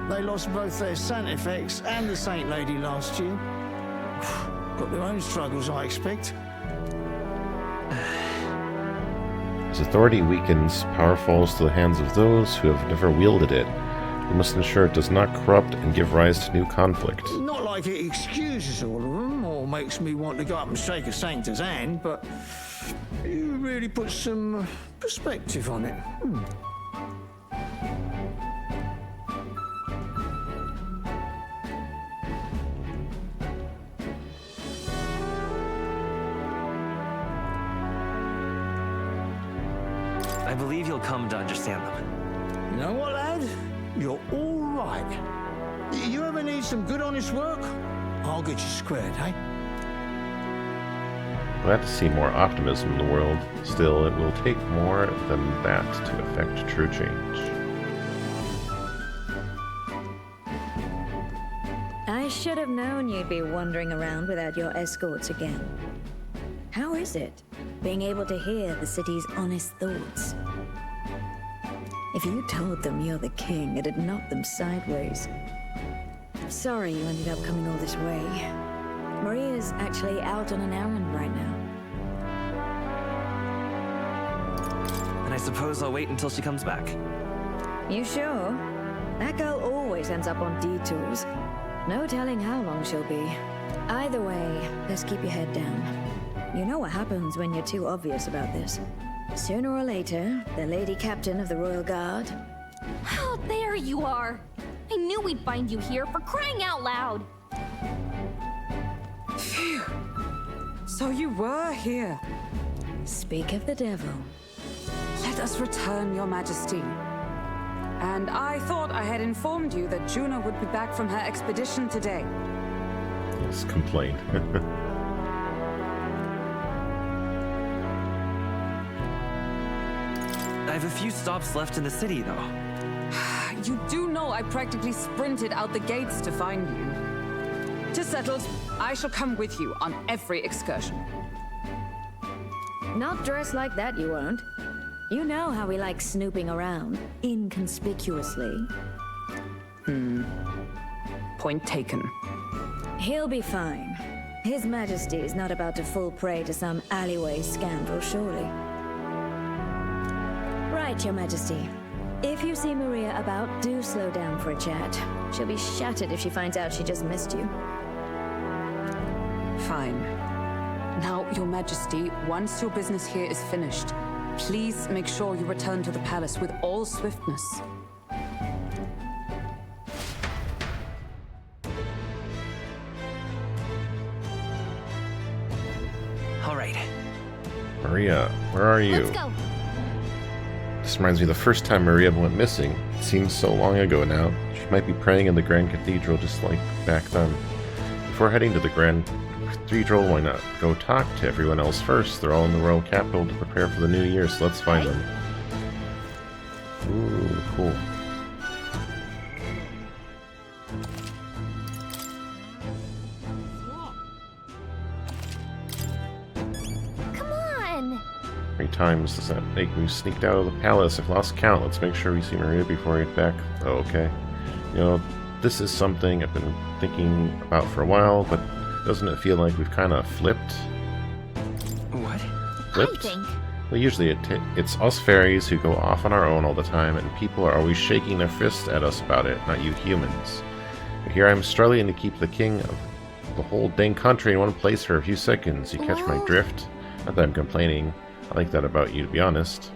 They lost both their Santifex and the Saint Lady last year. Got their own struggles, I expect. As authority weakens, power falls to the hands of those who have never wielded it. We must ensure it does not corrupt and give rise to new conflict. Not like it excuses all of them, or makes me want to go up and shake a sanctor's hand, but you really put some perspective on it. I believe you'll come to understand them. You know what, lad? You're all right. You ever need some good, honest work? I'll get you squared, eh? Glad to see more optimism in the world. Still, it will take more than that to effect true change. I should have known you'd be wandering around without your escorts again. How is it, being able to hear the city's honest thoughts? If you told them you're the king, it'd knock them sideways. Sorry you ended up coming all this way. Maria's actually out on an errand right now. And I suppose I'll wait until she comes back. You sure? That girl always ends up on detours. No telling how long she'll be. Either way, let's keep your head down. You know what happens when you're too obvious about this. Sooner or later, the Lady Captain of the Royal Guard... Oh, there you are! I knew we'd find you here, for crying out loud! Phew. So you were here. Speak of the devil. Let us return, Your Majesty. And I thought I had informed you that Juno would be back from her expedition today. Yes, complain. I have a few stops left in the city, though. You do know I practically sprinted out the gates to find you. 'Tis settled. I shall come with you on every excursion. Not dressed like that, you won't. You know how we like snooping around, inconspicuously. Point taken. He'll be fine. His Majesty is not about to fall prey to some alleyway scandal, surely. Right, Your Majesty. If you see Maria about, do slow down for a chat. She'll be shattered if she finds out she just missed you. Fine. Now, Your Majesty, once your business here is finished, please make sure you return to the palace with all swiftness. All right. Maria, where are you? Let's go! This reminds me of the first time Maria went missing. It seems so long ago now. She might be praying in the Grand Cathedral just like back then. Before heading to the Grand Cathedral, why not go talk to everyone else first? They're all in the royal capital to prepare for the new year, so let's find them. Ooh, cool. Come on! How many times does that make me sneaked out of the palace? I've lost count. Let's make sure we see Maria before we get back. Oh, okay. You know, this is something I've been thinking about for a while, but doesn't it feel like we've kind of flipped? What? Flipped? I think. Well, usually it's us fairies who go off on our own all the time, and people are always shaking their fists at us about it, not you humans. But here I'm struggling to keep the king of the whole dang country in one place for a few seconds. You catch my drift? Not that I'm complaining. I like that about you, to be honest.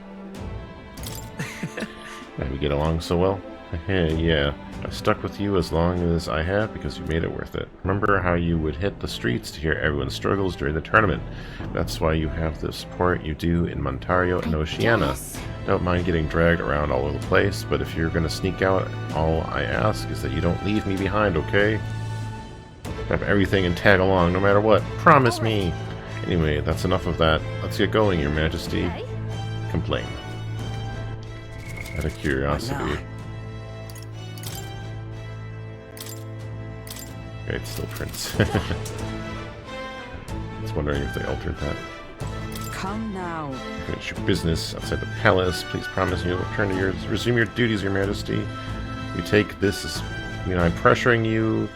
And we get along so well. Yeah, I've stuck with you as long as I have because you made it worth it. Remember how you would hit the streets to hear everyone's struggles during the tournament. That's why you have the support you do in Montario and Oceania. Don't mind getting dragged around all over the place, but if you're going to sneak out, all I ask is that you don't leave me behind, okay? Grab everything and tag along no matter what. Promise me! Anyway, that's enough of that. Let's get going, Your Majesty. Okay. Complain. Out of curiosity. Okay, it's still Prince. I was wondering if they altered that. Come now. Finish your business outside the palace. Please promise you'll resume your duties, Your Majesty. You take this as, I'm pressuring you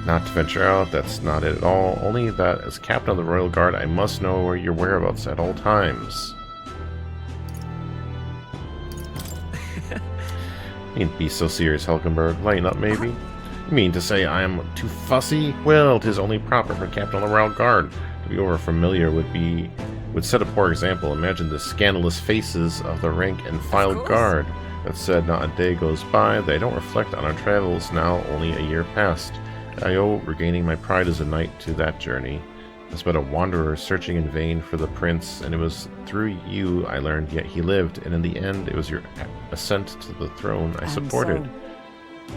not to venture out. That's not it at all. Only that as captain of the Royal Guard, I must know where your whereabouts at all times. You can't be so serious, Helgenberg. Lighten up, maybe? You mean to say I am too fussy? Well, 'tis only proper for captain of the Royal Guard. To be over familiar would set a poor example. Imagine the scandalous faces of the rank and file guard. That said, not a day goes by. They don't reflect on our travels now, only a year past. I owe regaining my pride as a knight to that journey. I was but a wanderer searching in vain for the prince, and it was through you I learned yet he lived, and in the end it was your ascent to the throne I supported.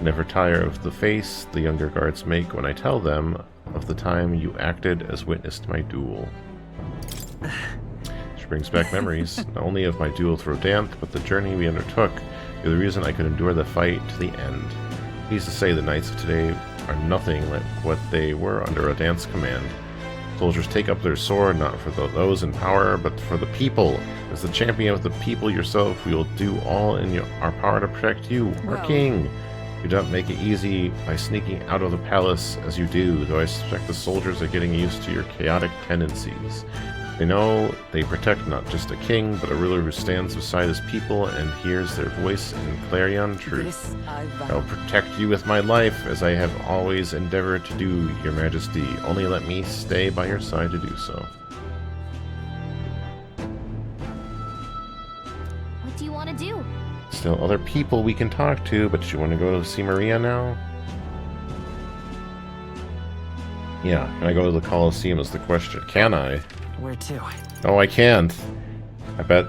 Never tire of the face the younger guards make when I tell them of the time you acted as witness to my duel. Which brings back memories, not only of my duel with Rodanth, but the journey we undertook. You're the reason I could endure the fight to the end. Needless to say, the knights of today are nothing like what they were under Rodanth's command. Soldiers take up their sword not for those in power, but for the people. As the champion of the people yourself, we will do all in our power to protect you, our king. You don't make it easy by sneaking out of the palace as you do, though I suspect the soldiers are getting used to your chaotic tendencies. They know they protect not just a king, but a ruler who stands beside his people and hears their voice in clarion truth. This I vow. I will protect you with my life, as I have always endeavored to do, your majesty. Only let me stay by your side to do so. What do you want to do? Still other people we can talk to, but you want to go to see Maria now? Yeah, can I go to the Colosseum is the question. Can I? Where to? Oh, I can't. I bet.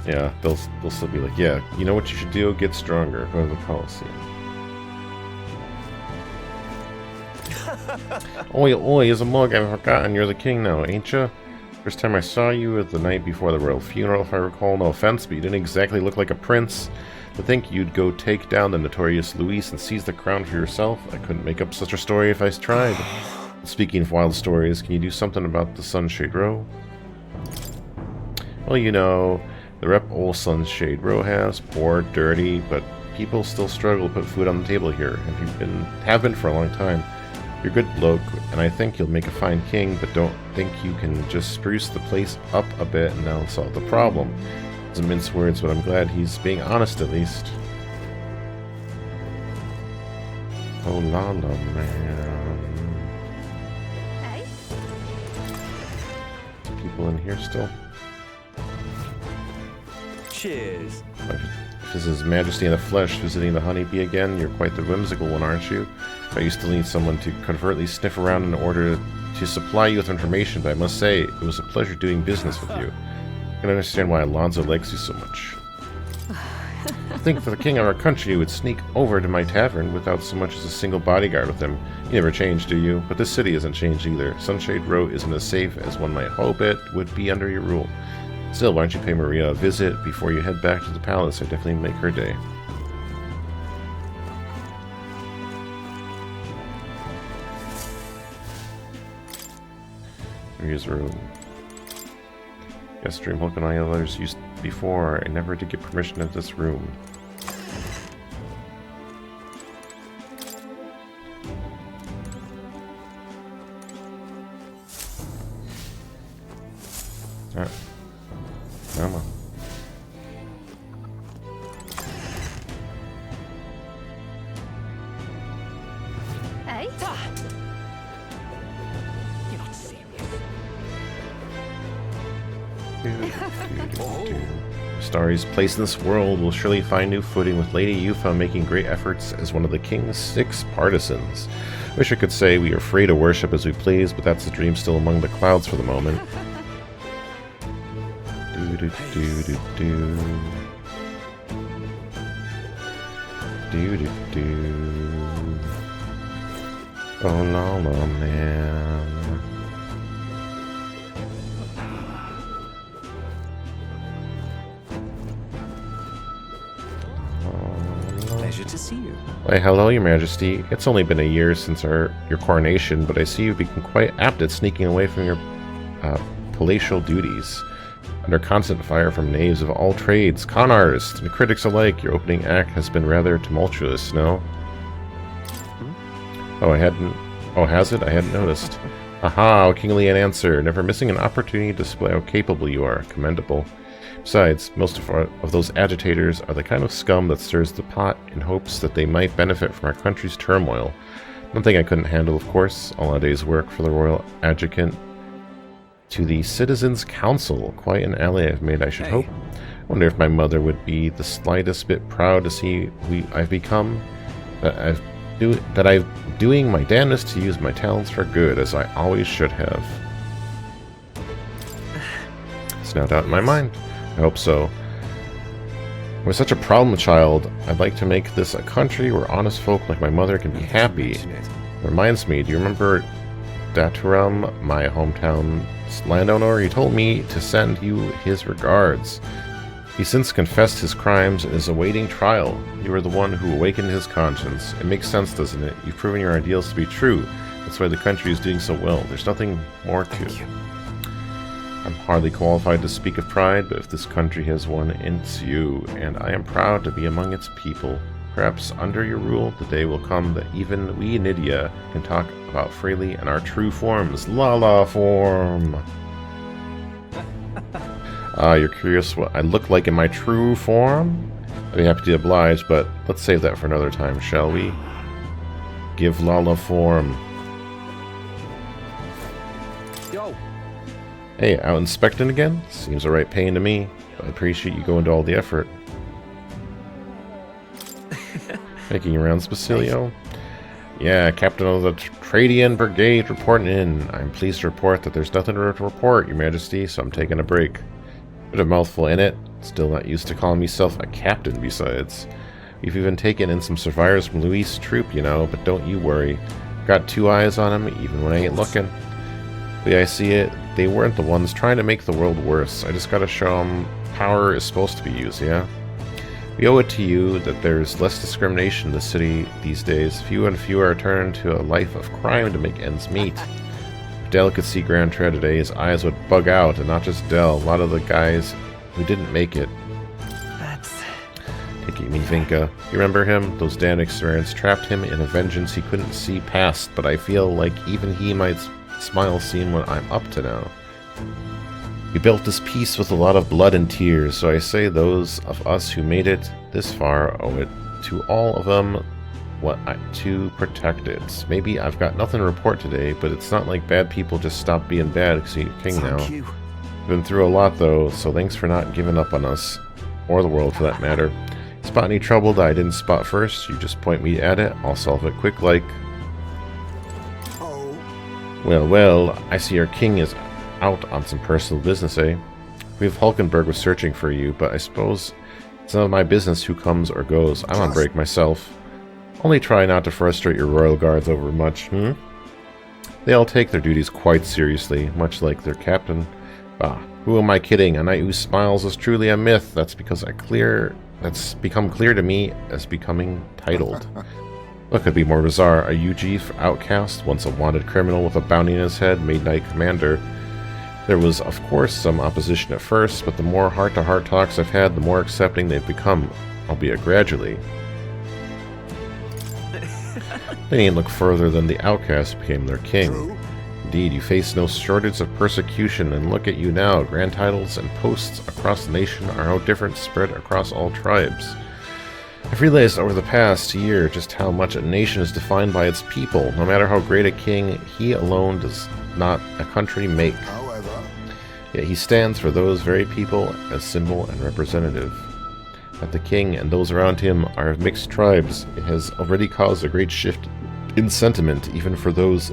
Yeah, they'll still be like, yeah, you know what you should do? Get stronger. Go to the Colosseum. Oi, oi, is a mug. I've forgotten you're the king now, ain't ya? First time I saw you was the night before the royal funeral, if I recall. No offense, but you didn't exactly look like a prince. To think you'd go take down the notorious Luis and seize the crown for yourself? I couldn't make up such a story if I tried. Speaking of wild stories, can you do something about the Sunshade Row? Well, you know, the rep old Sunshade Row has, poor, dirty, but people still struggle to put food on the table here, and have been for a long time. You're a good bloke, and I think you'll make a fine king, but don't think you can just spruce the place up a bit and that'll solve the problem. Doesn't mince words, but I'm glad he's being honest at least. Oh, Lala Man. Hey? People in here still? Cheers. If this is Majesty in the flesh visiting the honeybee again, you're quite the whimsical one, aren't you? I used to need someone to covertly sniff around in order to supply you with information, but I must say, it was a pleasure doing business with you. I can understand why Alonso likes you so much. I think for the king of our country would sneak over to my tavern without so much as a single bodyguard with him. You never change, do you? But this city hasn't changed either. Sunshade Row isn't as safe as one might hope it would be under your rule. Still, why don't you pay Maria a visit before you head back to the palace? I'd definitely make her day. Maria's room. Guest room, Hulk and I others used before. I never did get permission of this room. Alright. Come on. Hey? You're not serious. Starry's place in this world will surely find new footing with Lady Yufa making great efforts as one of the King's 6 partisans. Wish I could say we are free to worship as we please, but that's the dream still among the clouds for the moment. Oh, Lala Man. Pleasure to see you. Why, hello, Your Majesty. It's only been a year since your coronation, but I see you've become quite apt at sneaking away from your palatial duties. Under constant fire from knaves of all trades, con artists, and critics alike, your opening act has been rather tumultuous, no? Oh, Oh, has it? I hadn't noticed. Aha, kingly an answer. Never missing an opportunity to display how capable you are. Commendable. Besides, most of those agitators are the kind of scum that stirs the pot in hopes that they might benefit from our country's turmoil. One thing I couldn't handle, of course, all a day's work for the royal adjutant to the Citizens' Council. Quite an ally I've made, I should hope. Wonder if my mother would be the slightest bit proud to see who I've become. That I'm doing my damnedest to use my talents for good, as I always should have. It's no doubt in my mind. I hope so. With such a problem child, I'd like to make this a country where honest folk like my mother can be happy. It reminds me, do you remember Daturam, my hometown landowner? He told me to send you his regards. He since confessed his crimes and is awaiting trial. You were the one who awakened his conscience. It makes sense, doesn't it? You've proven your ideals to be true. That's why the country is doing so well. There's nothing more to it. I'm hardly qualified to speak of pride, but if this country has one, it's you, and I am proud to be among its people. Perhaps under your rule, the day will come that even we Nydia can talk about freely in our true forms. Lala form! Ah, you're curious what I look like in my true form? I'd be happy to oblige, but let's save that for another time, shall we? Give Lala form. Yo. Hey, out inspecting again? Seems a right pain to me, but I appreciate you going to all the effort. Making your rounds, Basilio? Yeah, Captain of the Tradian Brigade reporting in. I'm pleased to report that there's nothing to report, Your Majesty, so I'm taking a break. Bit of mouthful in it. Still not used to calling myself a captain, besides. We've even taken in some survivors from Luis' troop, you know, but don't you worry. Got 2 eyes on them, even when I ain't looking. The way I see it, they weren't the ones trying to make the world worse. I just gotta show them power is supposed to be used, yeah? We owe it to you that there's less discrimination in the city these days. Fewer and fewer are turning to a life of crime to make ends meet. If Del could see Grand Tread today, his eyes would bug out, and not just Del, a lot of the guys who didn't make it. Take me Vinka. You remember him? Those damn experiments trapped him in a vengeance he couldn't see past, but I feel like even he might smile seeing what I'm up to now. We built this peace with a lot of blood and tears, so I say those of us who made it this far owe it to all of them to protect it. Maybe I've got nothing to report today, but it's not like bad people just stop being bad because you're king now. We've been through a lot though, so thanks for not giving up on us. Or the world for that matter. Spot any trouble that I didn't spot first, you just point me at it, I'll solve it quick like. Well, I see our king is out on some personal business, eh? Reeve Hulkenberg was searching for you, but I suppose it's none of my business who comes or goes. I'm on break myself. Only try not to frustrate your royal guards over much, They all take their duties quite seriously, much like their captain. Ah, who am I kidding? A knight who smiles is truly a myth. That's become clear to me as becoming titled. What could be more bizarre? A UG outcast, once a wanted criminal with a bounty in his head, made knight commander. There was, of course, some opposition at first, but the more heart-to-heart talks I've had, the more accepting they've become, albeit gradually. They didn't look further than the outcast became their king. Indeed, you face no shortage of persecution, and look at you now. Grand titles and posts across the nation are no different spread across all tribes. I've realized over the past year just how much a nation is defined by its people. No matter how great a king, he alone does not a country make. Yet he stands for those very people as symbol and representative. That the king and those around him are of mixed tribes, it has already caused a great shift in sentiment, even for those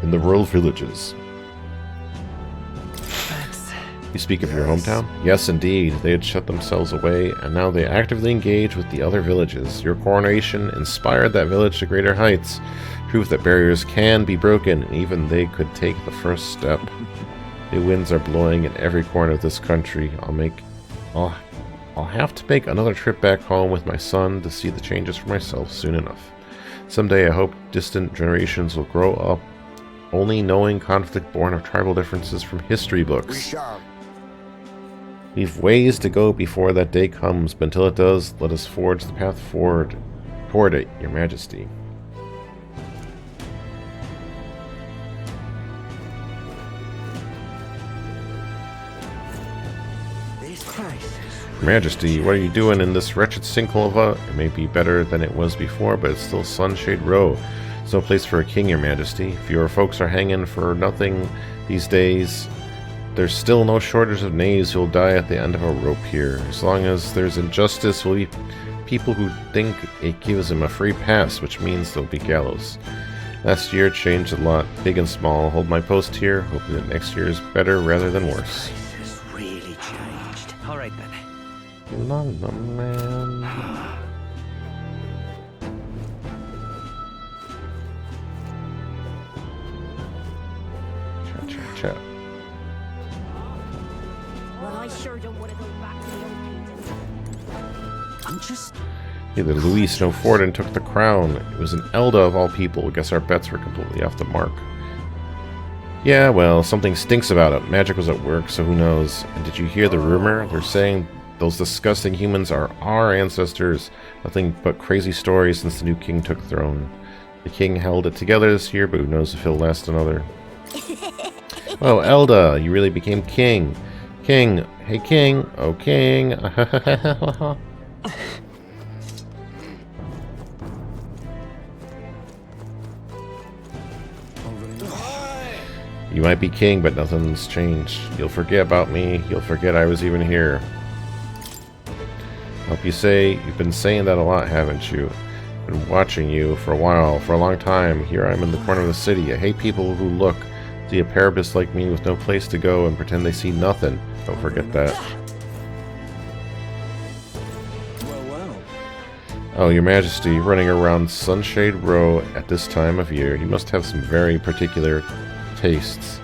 in the rural villages. You speak of your hometown? Yes, indeed. They had shut themselves away, and now they actively engage with the other villages. Your coronation inspired that village to greater heights, proof that barriers can be broken, and even they could take the first step. The winds are blowing in every corner of this country. I'll have to make another trip back home with my son to see the changes for myself soon enough. Someday I hope distant generations will grow up only knowing conflict born of tribal differences from history books. We've ways to go before that day comes, but until it does, let us forge the path forward toward it, Your Majesty. Your Majesty, what are you doing in this wretched sinkhole? It may be better than it was before, but it's still Sunshade Row. It's no place for a king, Your Majesty. If your folks are hanging for nothing these days, there's still no shortage of knaves who'll die at the end of a rope here. As long as there's injustice, will be people who think it gives them a free pass, which means there'll be gallows. Last year changed a lot, big and small. Hold my post here, hoping that next year is better rather than worse. Really changed. All right then. Lala Man. Chat. Well, I sure don't want to go back to the old kingdom. I'm just... Neither Luis nor Forden took the crown. It was an Elda of all people. I guess our bets were completely off the mark. Yeah, well, something stinks about it. Magic was at work, so who knows. And did you hear the rumor? They're saying those disgusting humans are our ancestors. Nothing but crazy stories since the new king took throne. The king held it together this year, but who knows if he'll last another. Oh, Elda, you really became king. King, Hey, King. Oh, King. You might be king, but nothing's changed. You'll forget about me. You'll forget I was even here. Hope you say you've been saying that a lot, haven't you? Been watching you for a while, for a long time. Here I'm in the corner of the city. I hate people who look, see a parapet like me with no place to go and pretend they see nothing. Don't forget that. Oh, Your Majesty, running around Sunshade Row at this time of year, you must have some very particular tastes.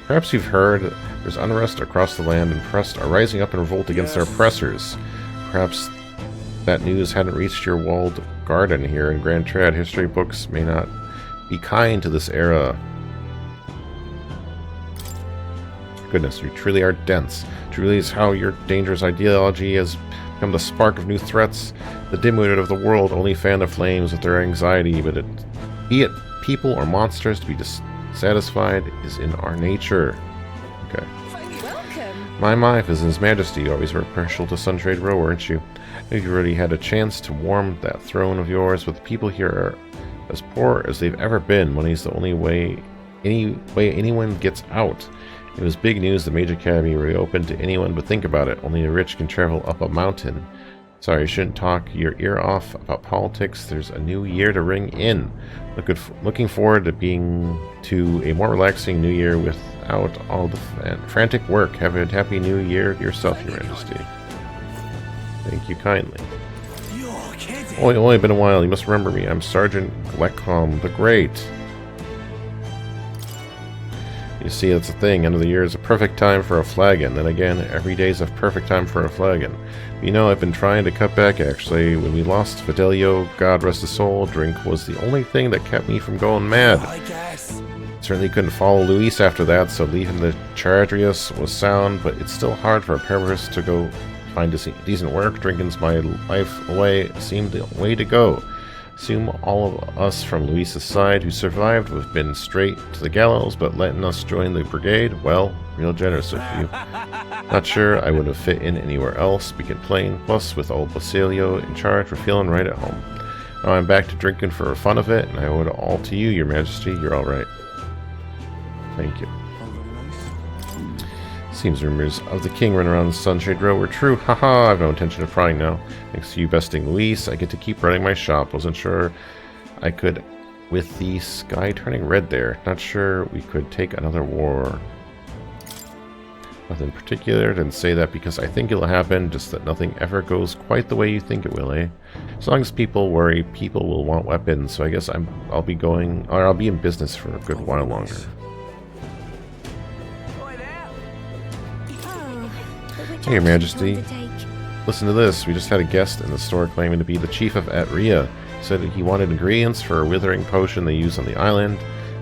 Perhaps you've heard there's unrest across the land and press are rising up in revolt against their oppressors. Perhaps that news hadn't reached your walled garden here in Grand Trad. History books may not be kind to this era. Goodness, you truly are dense. Truly is how your dangerous ideology has become the spark of new threats. The dimwitted of the world only fan the flames with their anxiety, but be it people or monsters, to be dissatisfied is in our nature. Okay. My, if it's His Majesty, you always were partial to Sunshade Row, weren't you? If you already had a chance to warm that throne of yours, but the people here are as poor as they've ever been. Money's the only way, anyone gets out. It was big news the Mage Academy reopened to anyone, but think about it. Only the rich can travel up a mountain. Sorry, you shouldn't talk your ear off about politics. There's a new year to ring in. Looking forward to a more relaxing new year without all the frantic work. Have a happy new year yourself, Your Majesty. Thank you kindly. Only been a while. You must remember me. I'm Sergeant Glecom the Great. You see, that's the thing. End of the year is a perfect time for a flagon. Then again, every day is a perfect time for a flagon. You know, I've been trying to cut back, actually. When we lost Fidelio, God rest his soul, drink was the only thing that kept me from going mad. Certainly couldn't follow Luis after that, so leaving the Charadrius was sound, but it's still hard for a Paramus to go find decent work. Drinking's my life away seemed the way to go. Assume all of us from Luis's side who survived have been straight to the gallows, but letting us join the brigade, well, real generous of you. Not sure I would have fit in anywhere else, speaking plain. Plus, with old Basilio in charge, we're feeling right at home. Now I'm back to drinking for fun of it, and I owe it all to you, Your Majesty. You're all right. Thank you. Seems rumors of the king running around Sunshade Row were true. Haha, I have no intention of prying now. Thanks to you besting Luis, I get to keep running my shop. Wasn't sure I could with the sky turning red there. Not sure we could take another war. Nothing particular, didn't say that because I think it'll happen, just that nothing ever goes quite the way you think it will, eh? As long as people worry, people will want weapons, so I guess I'll be in business for a good while longer. Hey, Your Majesty. Listen to this. We just had a guest in the store claiming to be the chief of Atria. He said that he wanted ingredients for a withering potion they use on the island.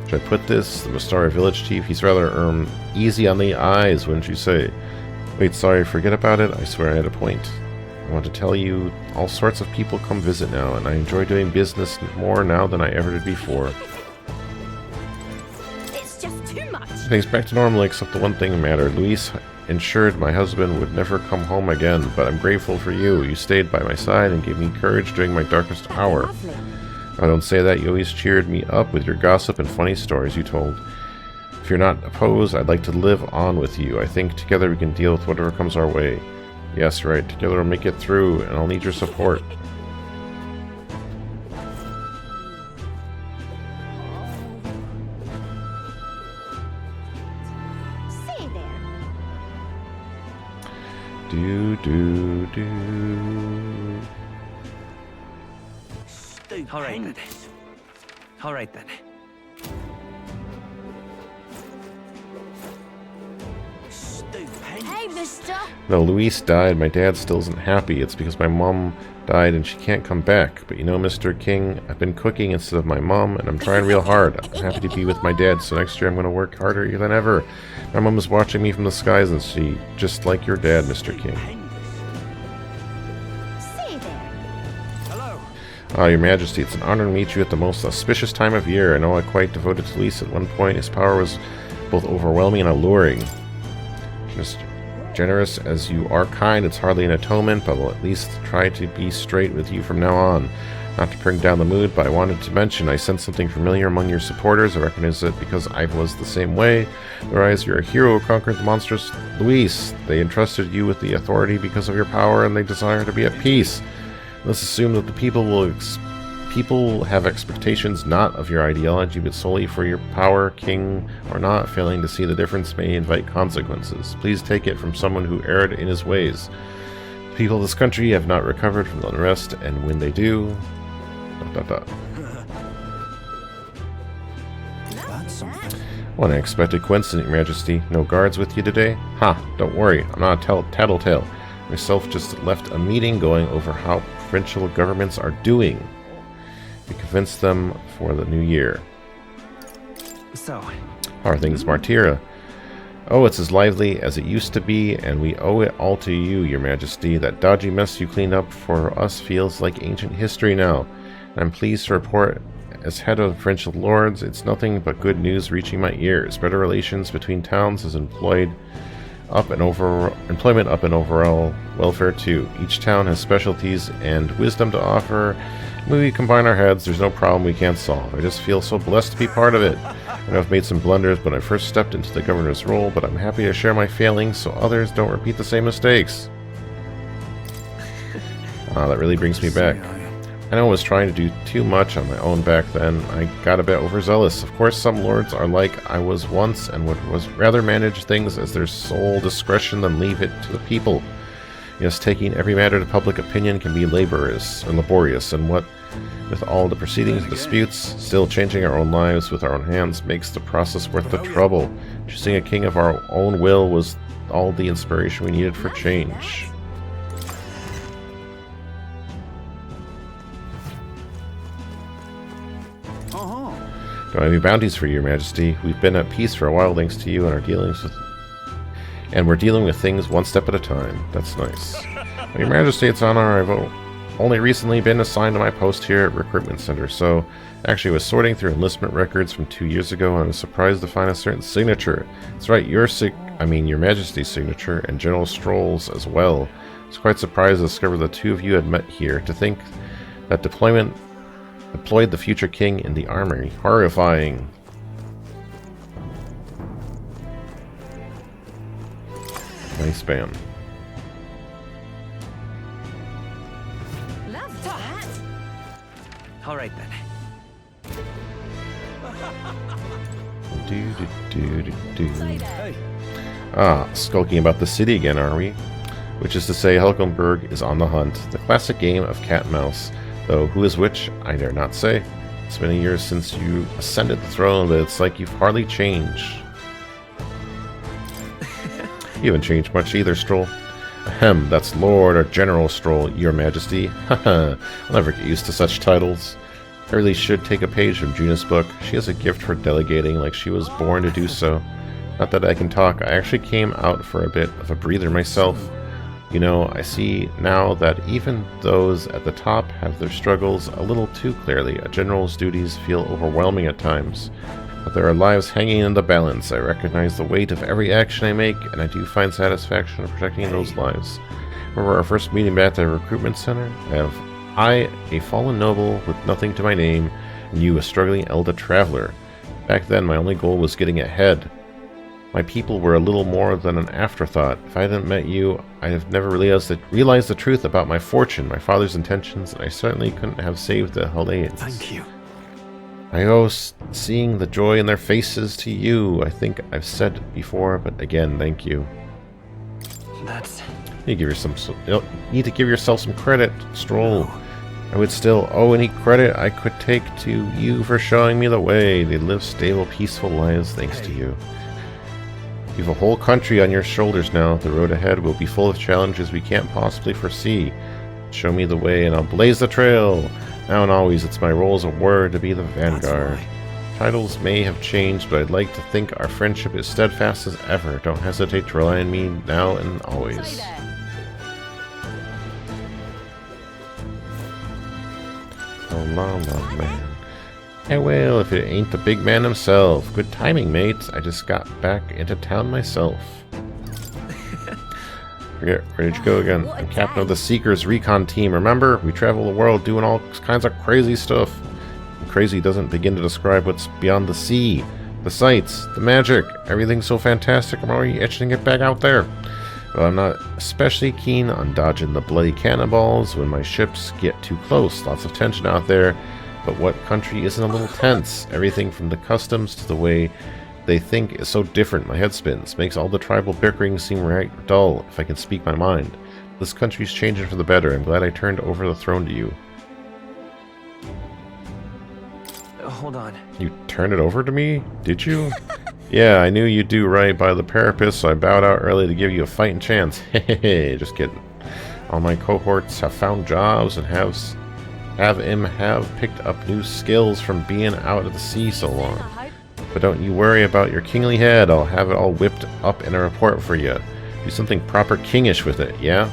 Should I put this? The Mastara village chief, he's rather easy on the eyes, wouldn't you say? Wait, sorry, forget about it. I swear I had a point. I want to tell you, all sorts of people come visit now, and I enjoy doing business more now than I ever did before. It's just too much. Things back to normal, except the one thing mattered. Luis ensured my husband would never come home again, but I'm grateful for you. You stayed by my side and gave me courage during my darkest hour. I don't say that. You always cheered me up with your gossip and funny stories you told. If you're not opposed, I'd like to live on with you. I think together we can deal with whatever comes our way. Yes, right. Together we'll make it through, and I'll need your support. All right then. Hey, mister. No, Luis died. My dad still isn't happy. It's because my mom died and she can't come back. But you know, Mr. King, I've been cooking instead of my mom, and I'm trying real hard. I'm happy to be with my dad, so next year I'm going to work harder than ever. My mom is watching me from the skies, and she just like your dad, Mr. King. Your Majesty, it's an honor to meet you at the most auspicious time of year. I know I quite devoted to Luis at one point. His power was both overwhelming and alluring. Just Generous as you are kind, it's hardly an atonement, but will at least try to be straight with you from now on. Not to bring down the mood, but I wanted to mention I sense something familiar among your supporters. I recognize it because I was the same way. They realize you're a hero who conquered the monsters. Luis, they entrusted you with the authority because of your power, and they desire to be at peace. Let's assume that the people have expectations not of your ideology, but solely for your power, king or not. Failing to see the difference may invite consequences. Please take it from someone who erred in his ways. The people of this country have not recovered from the unrest, and when they do... What an unexpected coincidence, Your Majesty. No guards with you today? Ha, don't worry, I'm not a tattletale. Myself just left a meeting going over how provincial governments are doing. We convinced them for the new year. So, how are things, Martyra? Oh, it's as lively as it used to be, and we owe it all to you, Your Majesty. That dodgy mess you cleaned up for us feels like ancient history now. I'm pleased to report, as head of the provincial lords, it's nothing but good news reaching my ears. Better relations between towns has employment up and overall welfare too. Each town has specialties and wisdom to offer. When we combine our heads, there's no problem we can't solve. I just feel so blessed to be part of it. I know I've made some blunders when I first stepped into the governor's role, but I'm happy to share my failings so others don't repeat the same mistakes. That really brings me back. I know I was trying to do too much on my own back then. I got a bit overzealous. Of course, some lords are like I was once and would rather manage things as their sole discretion than leave it to the people. Yes, taking every matter to public opinion can be laborious, and what with all the proceedings and disputes, still changing our own lives with our own hands makes the process worth the trouble. Choosing a king of our own will was all the inspiration we needed for change. Do I have any bounties for you, Your Majesty? We've been at peace for a while thanks to you and our dealings with... And we're dealing with things one step at a time. That's nice. Well, Your Majesty, it's an honor. I've only recently been assigned to my post here at Recruitment Center, so actually I was sorting through enlistment records from 2 years ago and I was surprised to find a certain signature. That's right, Your Majesty's signature and General Stroll's as well. I was quite surprised to discover the two of you had met here. To think that deployed the future king in the armory. Horrifying. Nice band. Love that. All right then. Skulking about the city again, are we? Which is to say, Helgenberg is on the hunt. The classic game of cat and mouse. Though who is which, I dare not say. It's been a year since you ascended the throne, but it's like you've hardly changed. You haven't changed much either, Stroll. Ahem, that's Lord or General Stroll, Your Majesty. Haha, I'll never get used to such titles. I really should take a page from Juna's book. She has a gift for delegating, like she was born to do so. Not that I can talk, I actually came out for a bit of a breather myself. You know, I see now that even those at the top have their struggles a little too clearly. A general's duties feel overwhelming at times, but there are lives hanging in the balance. I recognize the weight of every action I make, and I do find satisfaction in protecting those lives. Remember our first meeting back at the recruitment center? I, a fallen noble with nothing to my name, and you, a struggling elder traveler. Back then, my only goal was getting ahead. My people were a little more than an afterthought. If I hadn't met you, I'd have never realized the truth about my fortune, my father's intentions, and I certainly couldn't have saved the Hellenes. Thank you. I owe seeing the joy in their faces to you. I think I've said it before, but again, thank you. That's... You need to give yourself some credit, Stroll. No. I would still owe any credit I could take to you for showing me the way. They live stable, peaceful lives thanks to you. You have a whole country on your shoulders now. The road ahead will be full of challenges we can't possibly foresee. Show me the way and I'll blaze the trail. Now and always, it's my role as a warrior to be the vanguard. Titles may have changed, but I'd like to think our friendship is steadfast as ever. Don't hesitate to rely on me now and always. Oh, Lala Man. Hey, well, if it ain't the big man himself. Good timing, mates. I just got back into town myself. Forget, where did you go again? I'm captain of the Seekers recon team, remember? We travel the world doing all kinds of crazy stuff. And crazy doesn't begin to describe what's beyond the sea. The sights, the magic, everything's so fantastic, I'm already itching to get back out there. But I'm not especially keen on dodging the bloody cannonballs when my ships get too close. Lots of tension out there, but what country isn't a little tense? Everything from the customs to the way they think is so different. My head spins. Makes all the tribal bickering seem right dull, if I can speak my mind. This country's changing for the better. I'm glad I turned over the throne to you. Hold on. You turned it over to me? Did you? Yeah, I knew you'd do right by the parapet, so I bowed out early to give you a fighting chance. Hehehe, just kidding. All my cohorts have found jobs and have picked up new skills from being out at the sea so long. But don't you worry about your kingly head. I'll have it all whipped up in a report for you. Do something proper kingish with it, yeah?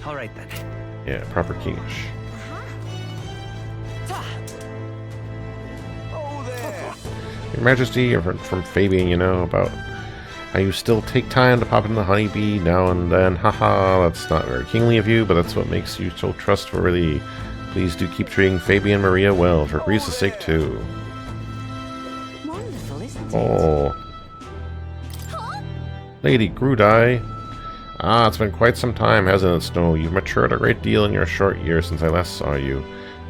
All right then. Yeah, proper kingish. Your Majesty, from Fabian, you know, about how you still take time to pop in the honeybee now and then. Haha, that's not very kingly of you, but that's what makes you so trustworthy. Please do keep treating Fabian Maria well, for Greece's sake too. Wonderful, isn't it? Oh. Lady Grudai. Ah, it's been quite some time, hasn't it, Snow? You've matured a great deal in your short years since I last saw you.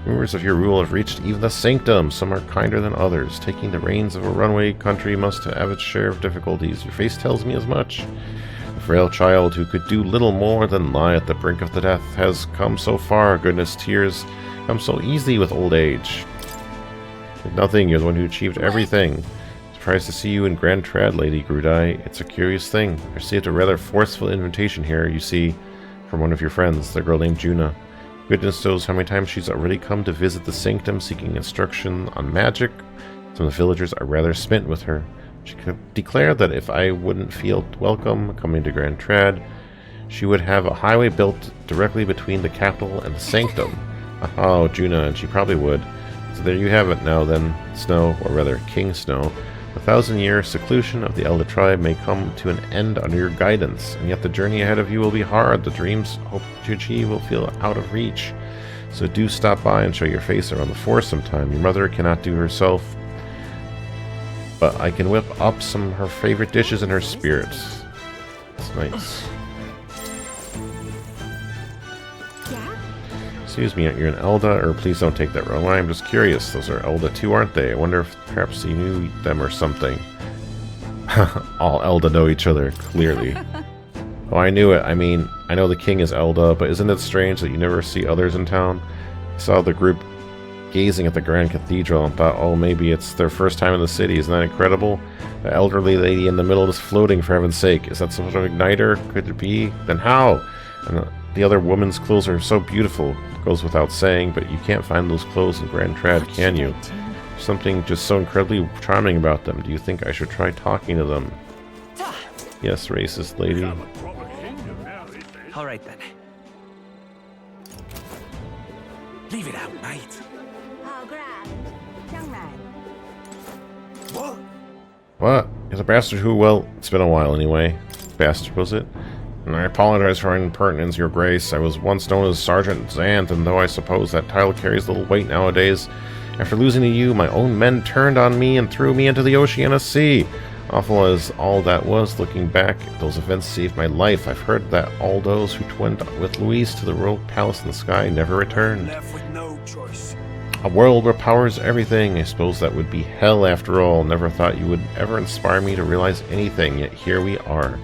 Rumors of your rule have reached even the sanctum. Some are kinder than others. Taking the reins of a runaway country must have its share of difficulties. Your face tells me as much. A frail child who could do little more than lie at the brink of the death has come so far. Goodness, tears come so easily with old age. With nothing, you're the one who achieved everything. Surprised to see you in Grand Trad, Lady Grudai. It's a curious thing. I received a rather forceful invitation here, you see, from one of your friends, the girl named Juna. Goodness knows how many times she's already come to visit the sanctum seeking instruction on magic. Some of the villagers are rather smitten with her. She declared that if I wouldn't feel welcome coming to Grand Trad, she would have a highway built directly between the capital and the sanctum. Oh, Juna, and she probably would. So there you have it now then, Snow, or rather King Snow. The 1,000-year seclusion of the Elder Tribe may come to an end under your guidance, and yet the journey ahead of you will be hard. The dreams hope to achieve will feel out of reach. So do stop by and show your face around the forest sometime. Your mother cannot do herself, but I can whip up some of her favorite dishes in her spirit. It's nice. Excuse me, you're an Elda, or please don't take that wrong way. I'm just curious. Those are Elda too, aren't they? I wonder if perhaps you knew them or something. All Elda know each other, clearly. Oh, I knew it. I mean, I know the king is Elda, but isn't it strange that you never see others in town? I saw the group gazing at the Grand Cathedral and thought, oh, maybe it's their first time in the city. Isn't that incredible? The elderly lady in the middle is floating, for heaven's sake. Is that some sort of igniter? Could it be? Then how? And the other woman's clothes are so beautiful. Goes without saying, but you can't find those clothes in Grand Trad, can you? Something just so incredibly charming about them. Do you think I should try talking to them? Yes, racist lady. All right then. Leave it out, mate. What? What? He's a bastard who, well, it's been a while anyway. Bastard, was it? And I apologize for any impertinence, Your Grace. I was once known as Sergeant Zant, and though I suppose that title carries little weight nowadays, after losing to you, my own men turned on me and threw me into the Oceana Sea. Awful as all that was, looking back, those events saved my life. I've heard that all those who went with Luis to the royal palace in the sky never returned. Left with no choice. A world where power is everything. I suppose that would be hell after all. Never thought you would ever inspire me to realize anything, yet here we are.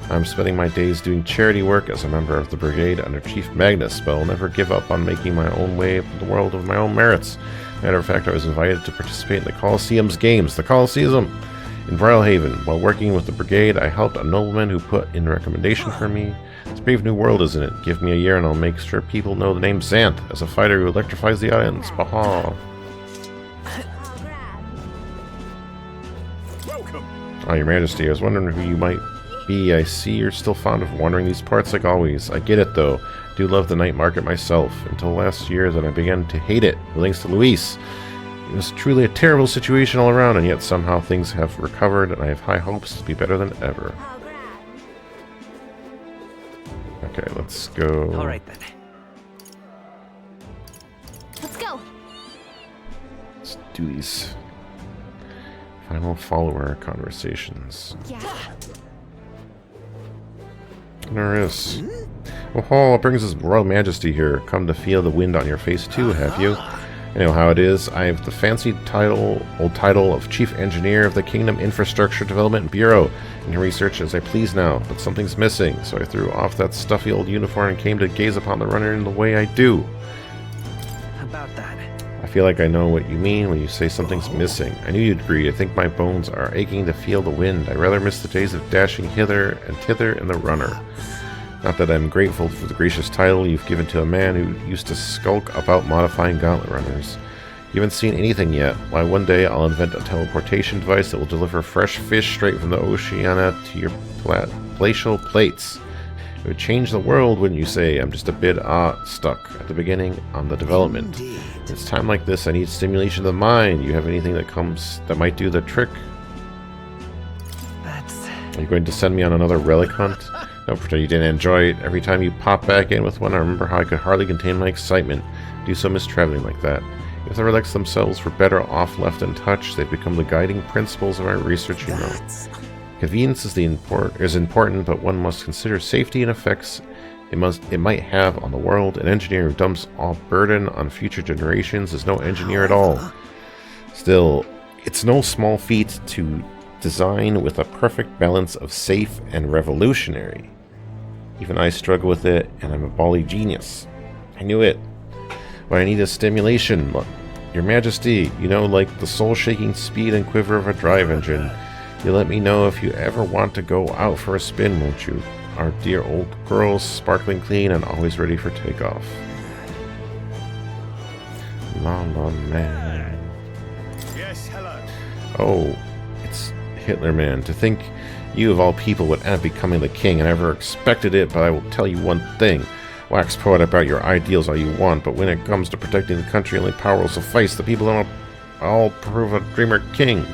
I'm spending my days doing charity work as a member of the brigade under Chief Magnus, but I'll never give up on making my own way in the world of my own merits. Matter of fact, I was invited to participate in the Colosseum's games. The Colosseum! In Brilhaven. While working with the brigade, I helped a nobleman who put in a recommendation for me. It's a brave new world, isn't it? Give me a year and I'll make sure people know the name Zant as a fighter who electrifies the audience. Baha! Welcome. Oh, Your Majesty, I was wondering who you might be. I see you're still fond of wandering these parts like always. I get it, though. I do love the night market myself. Until last year, then I began to hate it, thanks to Luis. It was truly a terrible situation all around, and yet somehow things have recovered, and I have high hopes to be better than ever. Okay, let's go. All right then. Let's go. Let's do these final follower conversations. Yeah. There is. Oh, it brings his Royal Majesty here. Come to feel the wind on your face too, have you? I know how it is. I have the fancy old title of Chief Engineer of the Kingdom Infrastructure Development Bureau, and can research as I please now, but something's missing, so I threw off that stuffy old uniform and came to gaze upon the runner in the way I do. About that. I feel like I know what you mean when you say something's missing. I knew you'd agree. I think my bones are aching to feel the wind. I rather miss the days of dashing hither and thither in the runner. Not that I'm grateful for the gracious title you've given to a man who used to skulk about modifying gauntlet runners. You haven't seen anything yet. Why, one day I'll invent a teleportation device that will deliver fresh fish straight from the Oceania to your glacial plates. It would change the world, wouldn't you say? I'm just a bit stuck at the beginning on the development. It's time like this I need stimulation of the mind. You have anything that might do the trick? Are you going to send me on another relic hunt? Don't pretend you didn't enjoy it. Every time you pop back in with one, I remember how I could hardly contain my excitement. I do so miss traveling like that. If the relics themselves were better off left untouched, they've become the guiding principles of my research, you know. Convenience is important, but one must consider safety and effects it might have on the world. An engineer who dumps all burden on future generations is no engineer at all. Still, it's no small feat to design with a perfect balance of safe and revolutionary. Even I struggle with it, and I'm a bally genius. I knew it. But I need a stimulation. Look, Your Majesty, you know, like the soul-shaking speed and quiver of a drive engine. You let me know if you ever want to go out for a spin, won't you? Our dear old girl's sparkling clean and always ready for takeoff. Lala Man. Yes, hello. Oh, it's Hitler Man. To think you of all people would end up becoming the king. I never expected it, but I will tell you one thing. Wax poet about your ideals all you want, but when it comes to protecting the country, only power will suffice. The people don't all prove a dreamer king.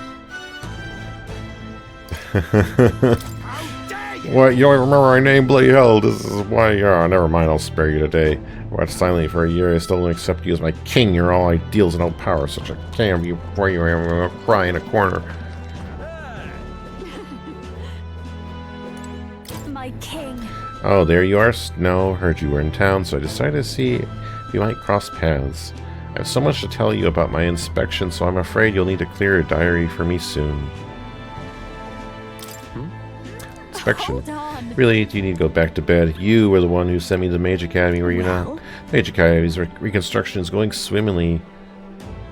What, you don't remember my name? Bloody hell, this is why, never mind, I'll spare you today. Watch silently for a year, I still don't accept you as my king. You're all ideals and no power, such a cam, you cry in a corner. My king. Oh, there you are, Snow. Heard you were in town, so I decided to see if we might cross paths. I have so much to tell you about my inspection, so I'm afraid you'll need to clear a diary for me soon. Inspection. Really, do you need to go back to bed? You were the one who sent me to the Mage Academy, were you not? Mage Academy's reconstruction is going swimmingly.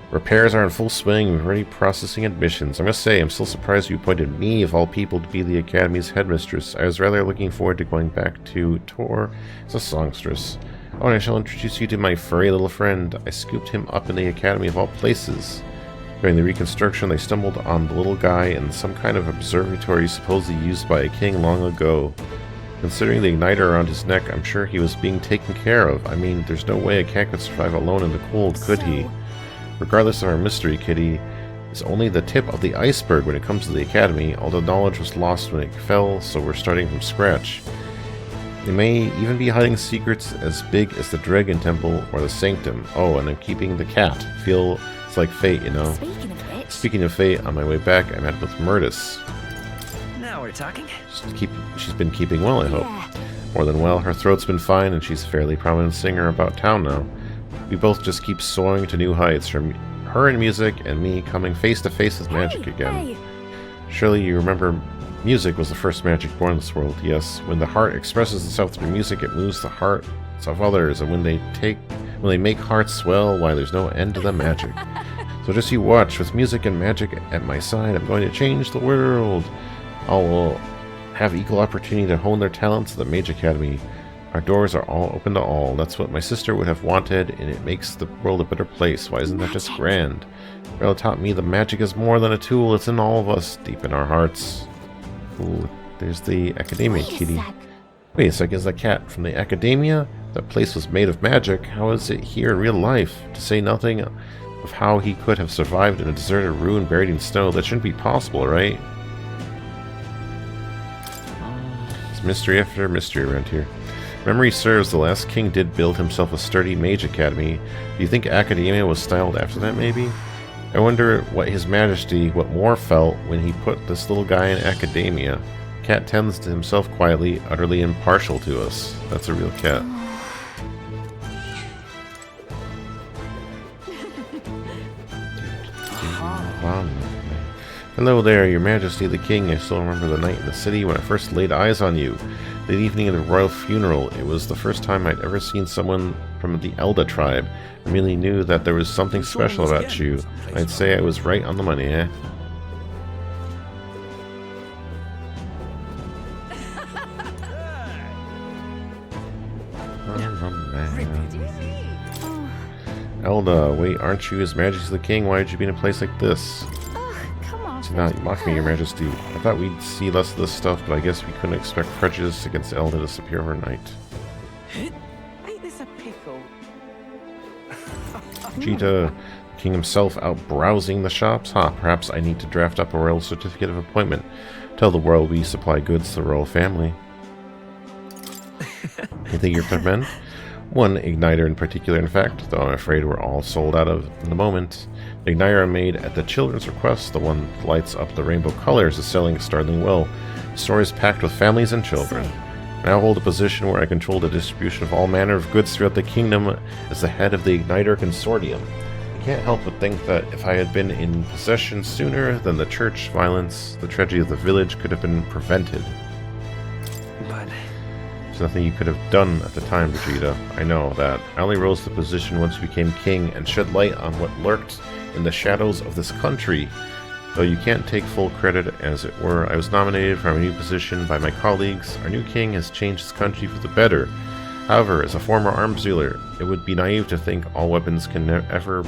Repairs are in full swing. We're already processing admissions. I must say, I'm still surprised you appointed me, of all people, to be the Academy's headmistress. I was rather looking forward to going back to Tor as a songstress. Oh, and I shall introduce you to my furry little friend. I scooped him up in the Academy of all places. During the reconstruction, they stumbled on the little guy in some kind of observatory supposedly used by a king long ago. Considering the igniter around his neck, I'm sure he was being taken care of. I mean, there's no way a cat could survive alone in the cold, could he? Regardless of our mystery, Kitty is only the tip of the iceberg when it comes to the Academy. All the knowledge was lost when it fell, so we're starting from scratch. They may even be hiding secrets as big as the Dragon Temple or the Sanctum. Oh, and I'm keeping the cat. Feel it's like fate, you know. Speaking of fate, on my way back, I met with Murtis. Now we're talking. She's been keeping well, I hope. More than well. Her throat's been fine, and she's a fairly prominent singer about town now. We both just keep soaring to new heights. Her in music, and me coming face to face with magic again. Surely you remember music was the first magic born in this world. Yes, when the heart expresses itself through music, it moves the hearts of others, and when they make hearts swell, why, there's no end to the magic. So just you watch. With music and magic at my side, I'm going to change the world. All will have equal opportunity to hone their talents at the Mage Academy. Our doors are all open to all. That's what my sister would have wanted, and it makes the world a better place. Why isn't that just grand? Bella taught me the magic is more than a tool. It's in all of us, deep in our hearts. Ooh, there's the Academia, Kitty. Wait a sec, is that cat from the Academia? That place was made of magic. How is it here in real life? To say nothing of how he could have survived in a deserted ruin buried in snow. That shouldn't be possible, right? It's mystery after mystery around here. Memory serves, the last king did build himself a sturdy mage academy. Do you think academia was styled after that, maybe? I wonder what His Majesty, what Moore felt when he put this little guy in academia. Cat tends to himself quietly, utterly impartial to us. That's a real cat. Hello there, Your Majesty the King. I still remember the night in the city when I first laid eyes on you. The evening of the royal funeral. It was the first time I'd ever seen someone from the Elda tribe. I really knew that there was something special about you. I'd say I was right on the money, eh? Elda, wait, aren't you His Majesty the King? Why did you be in a place like this? Do not mock me, Your Majesty. I thought we'd see less of this stuff, but I guess we couldn't expect prejudice against Elda to disappear overnight. Ain't this a pickle? Vegeta, the king himself out browsing the shops? Perhaps I need to draft up a royal certificate of appointment. Tell the world we supply goods to the royal family. Anything you recommend? One igniter in particular, in fact, though I'm afraid we're all sold out of in the moment. The igniter I made at the children's request, the one that lights up the rainbow colors, is selling startlingly well. The store is packed with families and children. I now hold a position where I control the distribution of all manner of goods throughout the kingdom as the head of the Igniter Consortium. I can't help but think that if I had been in possession sooner than the church violence, the tragedy of the village could have been prevented. But there's nothing you could have done at the time, Vegeta. I know that. I only rose to the position once you became king and shed light on what lurked in the shadows of this country. Though you can't take full credit, as it were, I was nominated for a new position by my colleagues. Our new king has changed his country for the better. However, as a former arms dealer, it would be naive to think all weapons can ever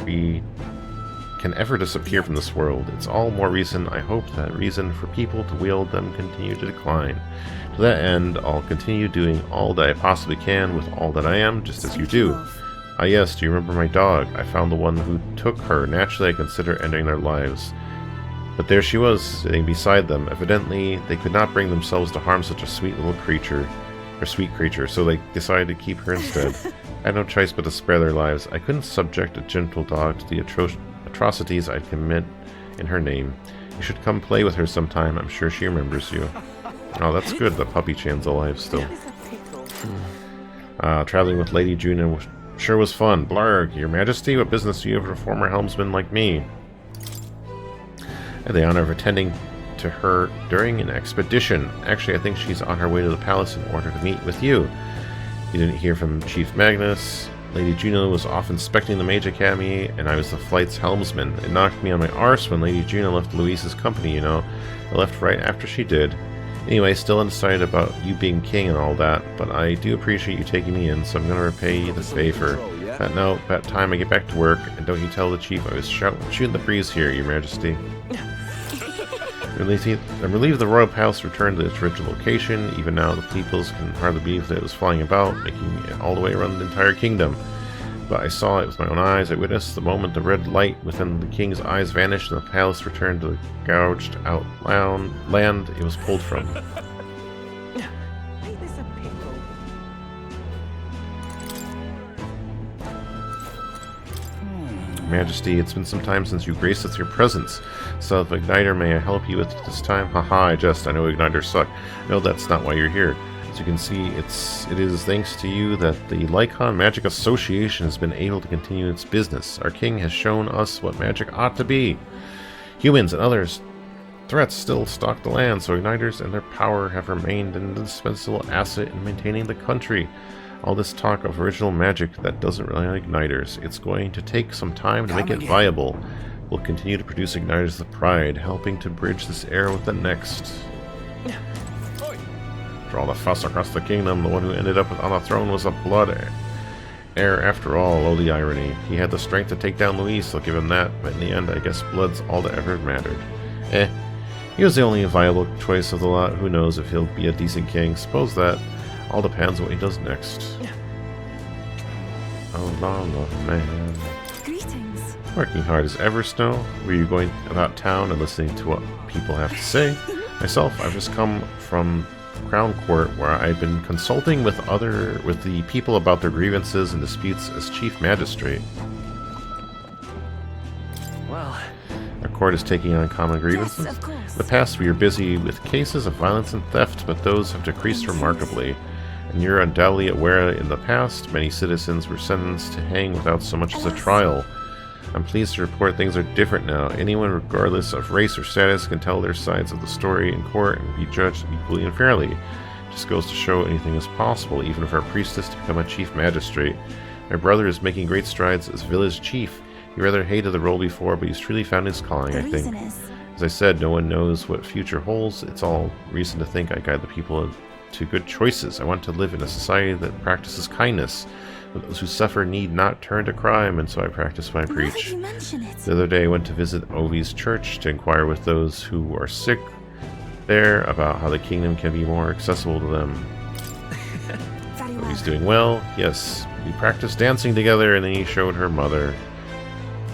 disappear from this world. It's all more reason, I hope, that reason for people to wield them continue to decline. To that end, I'll continue doing all that I possibly can with all that I am, just as you do. Ah yes, do you remember my dog? I found the one who took her. Naturally, I consider ending their lives. But there she was, sitting beside them. Evidently, they could not bring themselves to harm such a sweet little creature, so they decided to keep her instead. I had no choice but to spare their lives. I couldn't subject a gentle dog to the atrocities I'd commit in her name. You should come play with her sometime. I'm sure she remembers you. Oh, that's good. The puppy Chan's alive still. Traveling with Lady Juno sure was fun. Blarg, Your Majesty, what business do you have with a former helmsman like me? I had the honor of attending to her during an expedition. Actually, I think she's on her way to the palace in order to meet with you. You didn't hear from Chief Magnus. Lady Juno was off inspecting the Mage Academy, and I was the flight's helmsman. It knocked me on my arse when Lady Juno left Luis's company, you know. I left right after she did. Anyway, still undecided about you being king and all that, but I do appreciate you taking me in, so I'm going to repay you the favor. That time I get back to work, and don't you tell the chief I was shooting the breeze here, Your Majesty. I'm relieved the royal palace returned to its original location. Even now, the peoples can hardly believe that it was flying about, making it all the way around the entire kingdom. But I saw it with my own eyes. I witnessed the moment the red light within the king's eyes vanished and the palace returned to the gouged out land it was pulled from. Majesty, it's been some time since you graced us with your presence. Self-Igniter, may I help you with this time? Haha, I know Igniters suck. No, that's not why you're here. As you can see, it is thanks to you that the Lycon Magic Association has been able to continue its business. Our king has shown us what magic ought to be. Humans and others threats still stalk the land, so Igniters and their power have remained an indispensable asset in maintaining the country. All this talk of original magic that doesn't rely on Igniters. It's going to take some time to make it viable. We'll continue to produce Igniters with pride, helping to bridge this era with the next. For all the fuss across the kingdom, the one who ended up on the throne was a blood heir after all. Oh, the irony. He had the strength to take down Luis, so give him that, but in the end, I guess blood's all that ever mattered. He was the only viable choice of the lot. Who knows if he'll be a decent king. Suppose that all depends on what he does next. Oh, Lala Man. Greetings. Working hard as ever, Snow. Were you going about town and listening to what people have to say? Myself, I've just come from Crown Court, where I'd been consulting with the people about their grievances and disputes as Chief Magistrate. Well, Our court is taking on common grievances. Yes, of course. In the past, we were busy with cases of violence and theft, but those have decreased remarkably. And you're undoubtedly aware in the past, many citizens were sentenced to hang without so much as a trial. I'm pleased to report things are different now. Anyone, regardless of race or status, can tell their sides of the story in court and be judged equally and fairly. It just goes to show anything is possible, even for a priestess to become a chief magistrate. My brother is making great strides as village chief. He rather hated the role before, but he's truly found his calling, I think. As I said, no one knows what future holds. It's all reason to think I guide the people to good choices. I want to live in a society that practices kindness. Those who suffer need not turn to crime, and so I practice what I preach. The other day I went to visit Ovi's church to inquire with those who are sick there about how the kingdom can be more accessible to them. Ovi's doing well. Yes, we practiced dancing together, and then he showed her mother.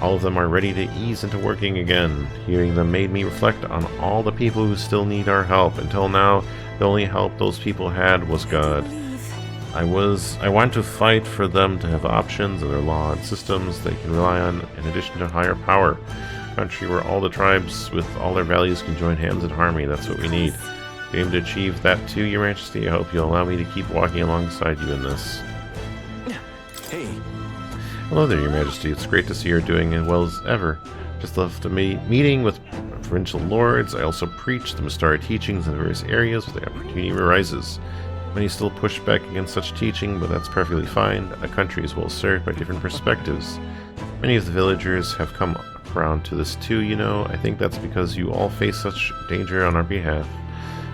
All of them are ready to ease into working again. Hearing them made me reflect on all the people who still need our help. Until now, the only help those people had was God. I want to fight for them to have options and their law and systems they can rely on in addition to higher power. A country where all the tribes with all their values can join hands in harmony. That's what we need. We aim to achieve that too, Your Majesty. I hope you'll allow me to keep walking alongside you in this. Hey. Hello there, Your Majesty. It's great to see you're doing as well as ever. Just left a meeting with provincial lords. I also preach the Mystara teachings in various areas where the opportunity arises. Many still push back against such teaching, but that's perfectly fine. A country is well served by different perspectives. Many of the villagers have come around to this too, you know. I think that's because you all face such danger on our behalf.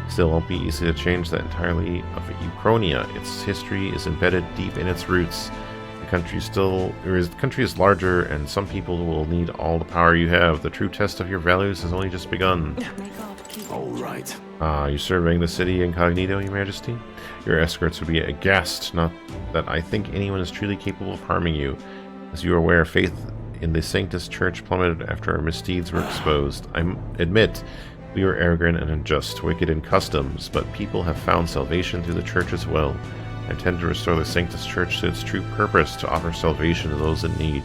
Still, it won't be easy to change that entirely of Uchronia. Its history is embedded deep in its roots. The country is larger, and some people will need all the power you have. The true test of your values has only just begun. All right. You're surveying the city incognito, Your Majesty? Your escorts would be aghast, not that I think anyone is truly capable of harming you. As you are aware, faith in the Sanctus Church plummeted after our misdeeds were exposed. I admit we were arrogant and unjust, wicked in customs, but people have found salvation through the Church as well. I intend to restore the Sanctus Church to its true purpose, to offer salvation to those in need.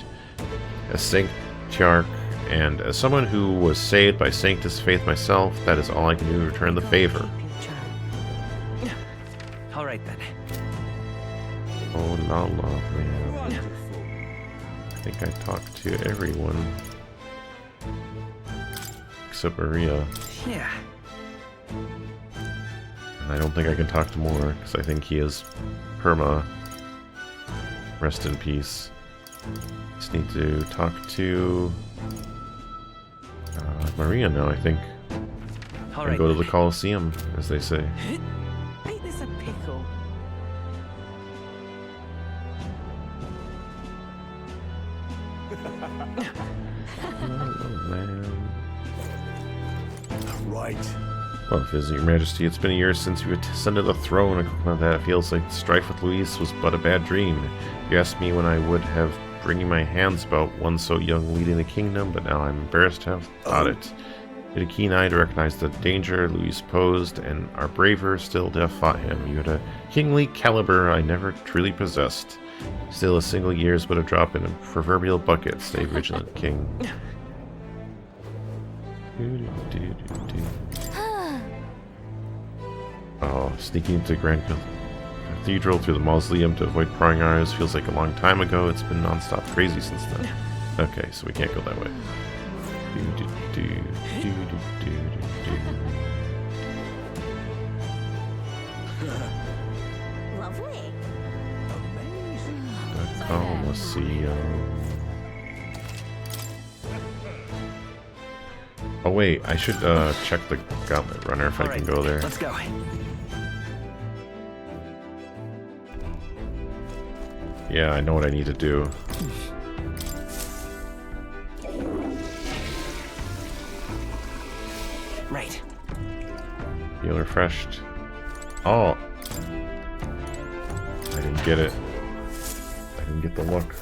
As Sanctiarch, and as someone who was saved by Sanctus faith myself, that is all I can do to return the favor. All right then. Oh, Lala Man. I think I talked to everyone. Except Maria. Yeah. And I don't think I can talk to more, because I think he is perma. Rest in peace. Just need to talk to Maria now, I think. And go to the Colosseum, as they say. Ain't this a pickle? Oh, man. Right. Well, Your Majesty, it's been a year since you ascended the throne. And that feels like the strife with Luis was but a bad dream. You asked me when I would have bringing my hands about one so young leading the kingdom, but now I'm embarrassed to have thought it. You had a keen eye to recognize the danger Luis posed, and are braver still to have fought him. You had a kingly caliber I never truly possessed. Still, a single year is but a drop in a proverbial bucket. Stay vigilant, King. Oh, sneaking into Grand Cathedral through the mausoleum to avoid prying eyes feels like a long time ago. It's been non-stop crazy since then. Okay, so we can't go that way. Lovely. The Colosseum. Oh wait, I should check the Gauntlet Runner if I can go there. Let's go. Yeah, I know what I need to do. Right. Feel refreshed. Oh! I didn't get it. I didn't get the look.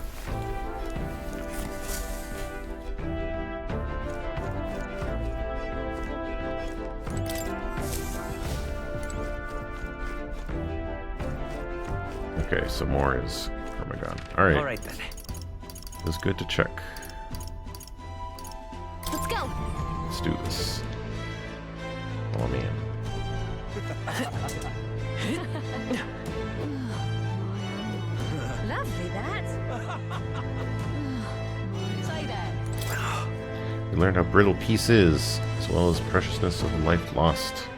Okay, so more is Parmegon. Alright. Alright then. It was good to check. Let's go. Let's do this. Oh man. Lovely, that. Say that. We learned how brittle peace is, as well as preciousness of the life lost.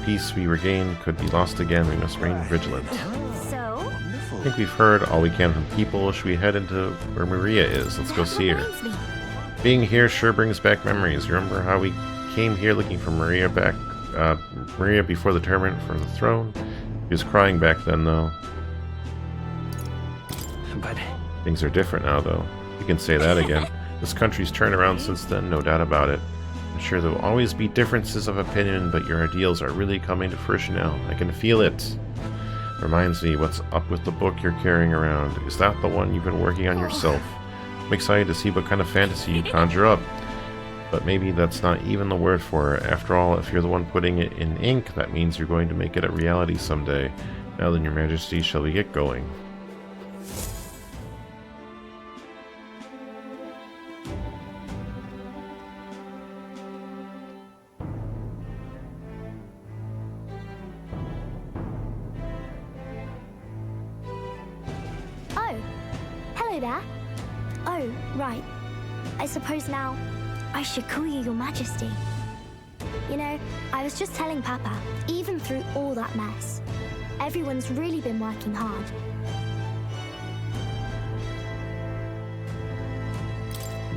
Peace we regain could be lost again. We must remain vigilant. So? I think we've heard all we can from people. Should we head into where Maria is? Let's go see her. Being here sure brings back memories. Remember how we came here looking for Maria before the tournament for the throne? He was crying back then, though. But things are different now, though. You can say that again. This country's turned around since then, no doubt about it. I'm sure there will always be differences of opinion, but your ideals are really coming to fruition now. I can feel it. Reminds me, what's up with the book you're carrying around? Is that the one you've been working on yourself? I'm excited to see what kind of fantasy you conjure up. But maybe that's not even the word for it. After all, if you're the one putting it in ink, that means you're going to make it a reality someday. Now then, your majesty, shall we get going? There? Oh, right. I suppose now I should call you Your Majesty. You know, I was just telling Papa, even through all that mess, everyone's really been working hard.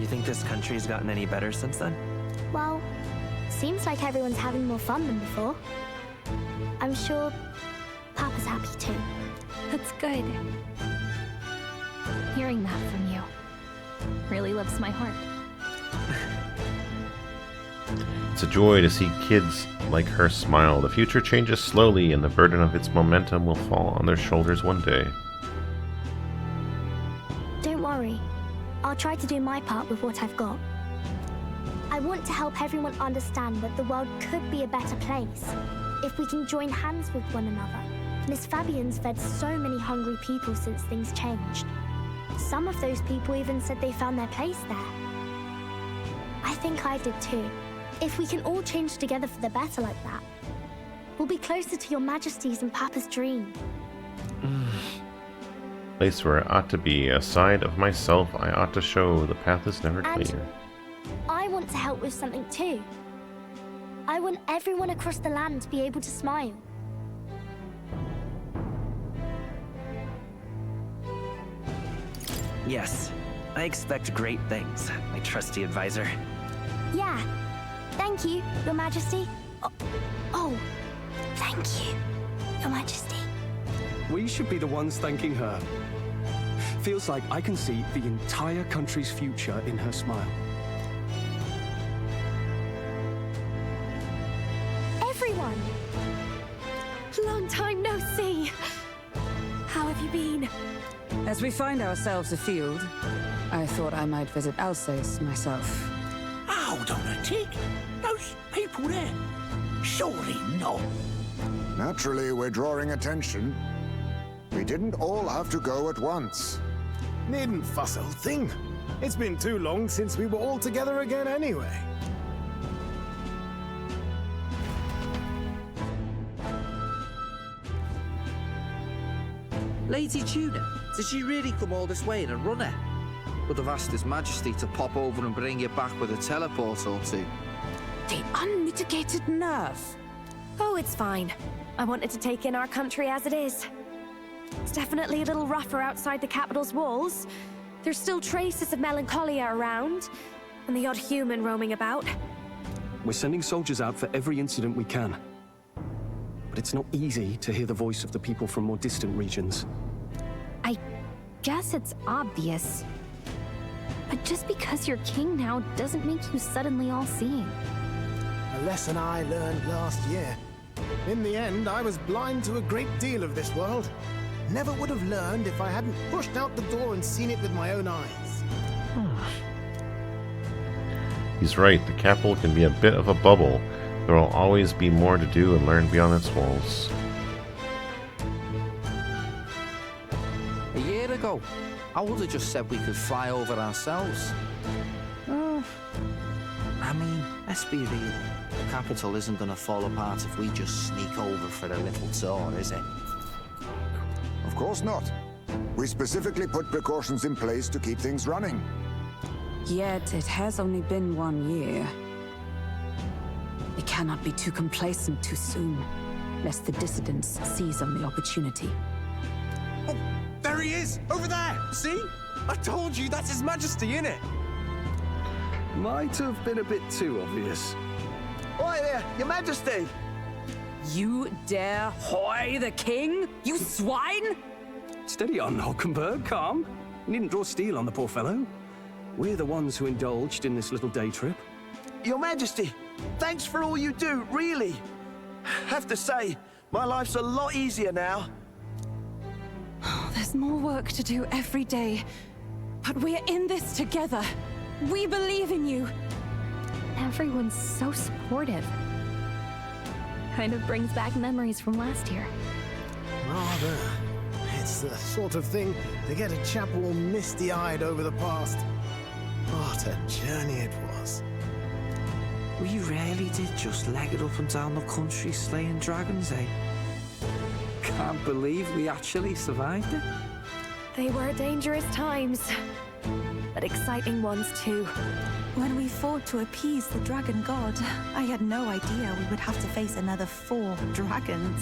you think this country's gotten any better since then? Well, seems like everyone's having more fun than before. I'm sure Papa's happy too. That's good. Hearing that from you really lifts my heart. It's a joy to see kids like her smile. The future changes slowly, and the burden of its momentum will fall on their shoulders one day. Don't worry. I'll try to do my part with what I've got. I want to help everyone understand that the world could be a better place if we can join hands with one another. Miss Fabian's fed so many hungry people since things changed. Some of those people even said they found their place there. I think I did too. If we can all change together for the better like that, we'll be closer to Your Majesty's and Papa's dream. Place where I ought to be, a side of myself I ought to show. The path is never clear. I want to help with something too. I want everyone across the land to be able to smile. Yes, I expect great things, my trusty advisor. Yeah. Thank you, Your Majesty. Oh, thank you, Your Majesty. We should be the ones thanking her. Feels like I can see the entire country's future in her smile. Everyone! Long time no see. How have you been? As we find ourselves afield, I thought I might visit Alsace myself. Hold on a tick. Those people there? Surely not. Naturally, we're drawing attention. We didn't all have to go at once. Needn't fuss, old thing. It's been too long since we were all together again anyway. Lady Tuna, did she really come all this way in a runner? Would have asked His Majesty to pop over and bring you back with a teleport or two. The unmitigated nerve. Oh, it's fine. I wanted to take in our country as it is. It's definitely a little rougher outside the capital's walls. There's still traces of melancholia around, and the odd human roaming about. We're sending soldiers out for every incident we can. But it's not easy to hear the voice of the people from more distant regions. I guess it's obvious. But just because you're king now doesn't make you suddenly all-seeing. A lesson I learned last year. In the end, I was blind to a great deal of this world. Never would have learned if I hadn't pushed out the door and seen it with my own eyes. He's right, the capital can be a bit of a bubble. There will always be more to do and learn beyond its walls. A year ago, I would have just said we could fly over ourselves. I mean, let's be real. The capital isn't going to fall apart if we just sneak over for a little tour, is it? Of course not. We specifically put precautions in place to keep things running. Yet it has only been 1 year. We cannot be too complacent too soon, lest the dissidents seize on the opportunity. Oh, there he is! Over there! See? I told you, that's His Majesty, innit? Might have been a bit too obvious. Oi there, Your Majesty! You dare hoy the king? You swine! Steady on, Hulkenberg, calm. You needn't draw steel on the poor fellow. We're the ones who indulged in this little day trip. Your Majesty, thanks for all you do, really. Have to say, my life's a lot easier now. There's more work to do every day, but we're in this together. We believe in you. Everyone's so supportive. Kind of brings back memories from last year. Rather. It's the sort of thing to get a chap all misty-eyed over the past. What a journey it was. We really did just leg it up and down the country slaying dragons, eh? Can't believe we actually survived it. They were dangerous times, but exciting ones too. When we fought to appease the dragon god, I had no idea we would have to face another 4 dragons.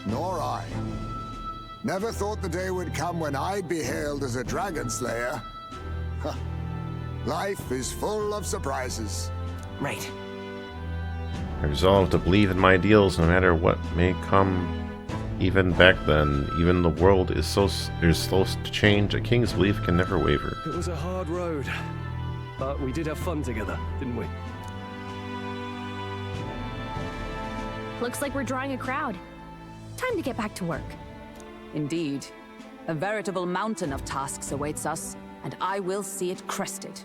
Nor I. Never thought the day would come when I'd be hailed as a dragon slayer. Huh. Life is full of surprises. Right. I resolved to believe in my ideals no matter what may come. Even back then, even the world is slow to change. A king's belief can never waver. It was a hard road, but we did have fun together, didn't we? Looks like we're drawing a crowd. Time to get back to work. Indeed. A veritable mountain of tasks awaits us, and I will see it crested.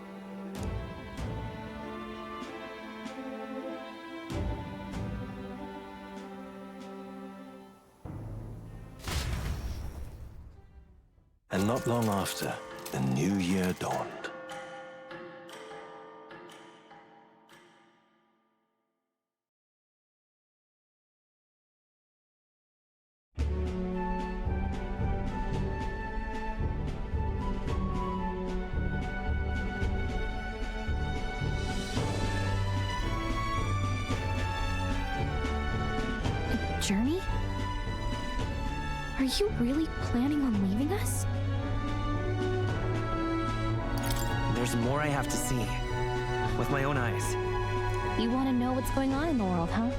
And not long after, the new year dawned. A journey? Are you really planning on leaving us? There's more I have to see. With my own eyes. You want to know what's going on in the world, huh?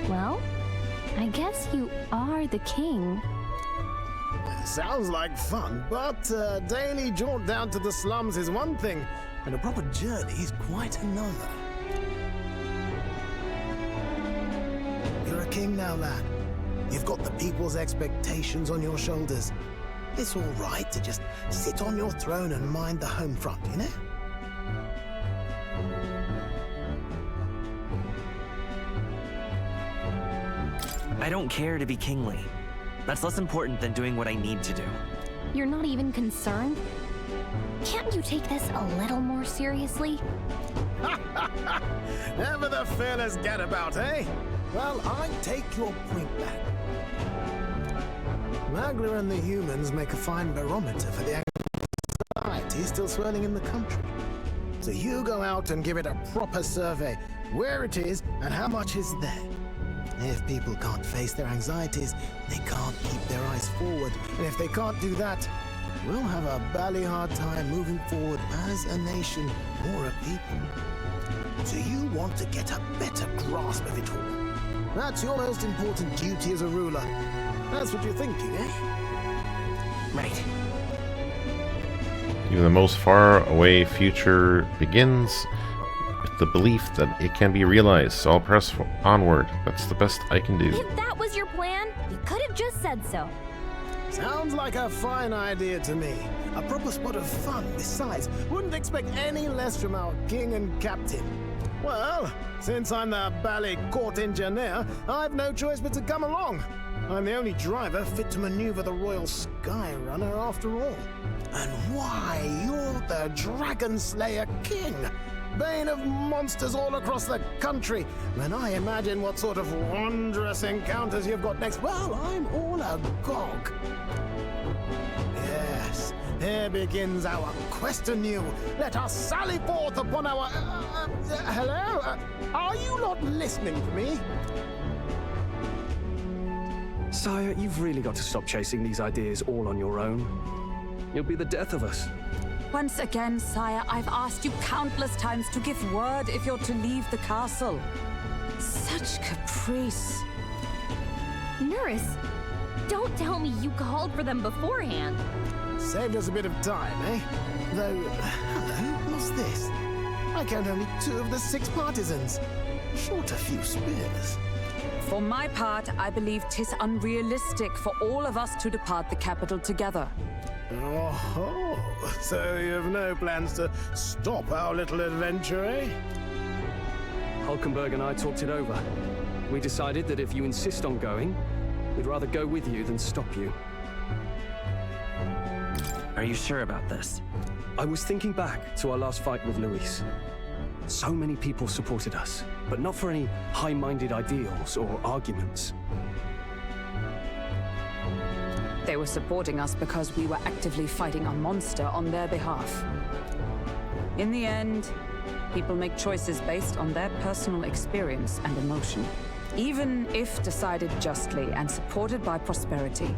Well, I guess you are the king. Sounds like fun, but a daily jaunt down to the slums is one thing, and a proper journey is quite another. You're a king now, lad. You've got the people's expectations on your shoulders. It's all right to just sit on your throne and mind the home front, you know? I don't care to be kingly. That's less important than doing what I need to do. You're not even concerned? Can't you take this a little more seriously? Never the fearless gadabout, eh? Well, I take your point back. Magla and the humans make a fine barometer for the anxiety still swirling in the country. So you go out and give it a proper survey, where it is and how much is there. If people can't face their anxieties, they can't keep their eyes forward. And if they can't do that, we'll have a bally hard time moving forward as a nation or a people. So you want to get a better grasp of it all. That's your most important duty as a ruler. That's what you're thinking, eh? Right. Even the most far away future begins with the belief that it can be realized, so I'll press onward. That's the best I can do. If that was your plan, you could have just said so. Sounds like a fine idea to me. A proper spot of fun, besides. Wouldn't expect any less from our king and captain. Well, since I'm the bally court engineer, I've no choice but to come along. I'm the only driver fit to maneuver the Royal Skyrunner after all. And why, you're the Dragon Slayer King, bane of monsters all across the country. When I imagine what sort of wondrous encounters you've got next, well, I'm all agog. Yes, here begins our quest anew. Let us sally forth upon our... hello? Are you not listening to me? Sire, you've really got to stop chasing these ideas all on your own. You'll be the death of us. Once again, sire, I've asked you countless times to give word if you're to leave the castle. Such caprice. Nurse, don't tell me you called for them beforehand. Saved us a bit of time, eh? Though, hello, what's this? I count only 2 of the 6 partisans. Short a few spears. For my part, I believe 'tis unrealistic for all of us to depart the capital together. Oh, so you have no plans to stop our little adventure, eh? Hulkenberg and I talked it over. We decided that if you insist on going, we'd rather go with you than stop you. Are you sure about this? I was thinking back to our last fight with Luis. So many people supported us, but not for any high-minded ideals or arguments. They were supporting us because we were actively fighting a monster on their behalf. In the end, people make choices based on their personal experience and emotion. Even if decided justly and supported by prosperity,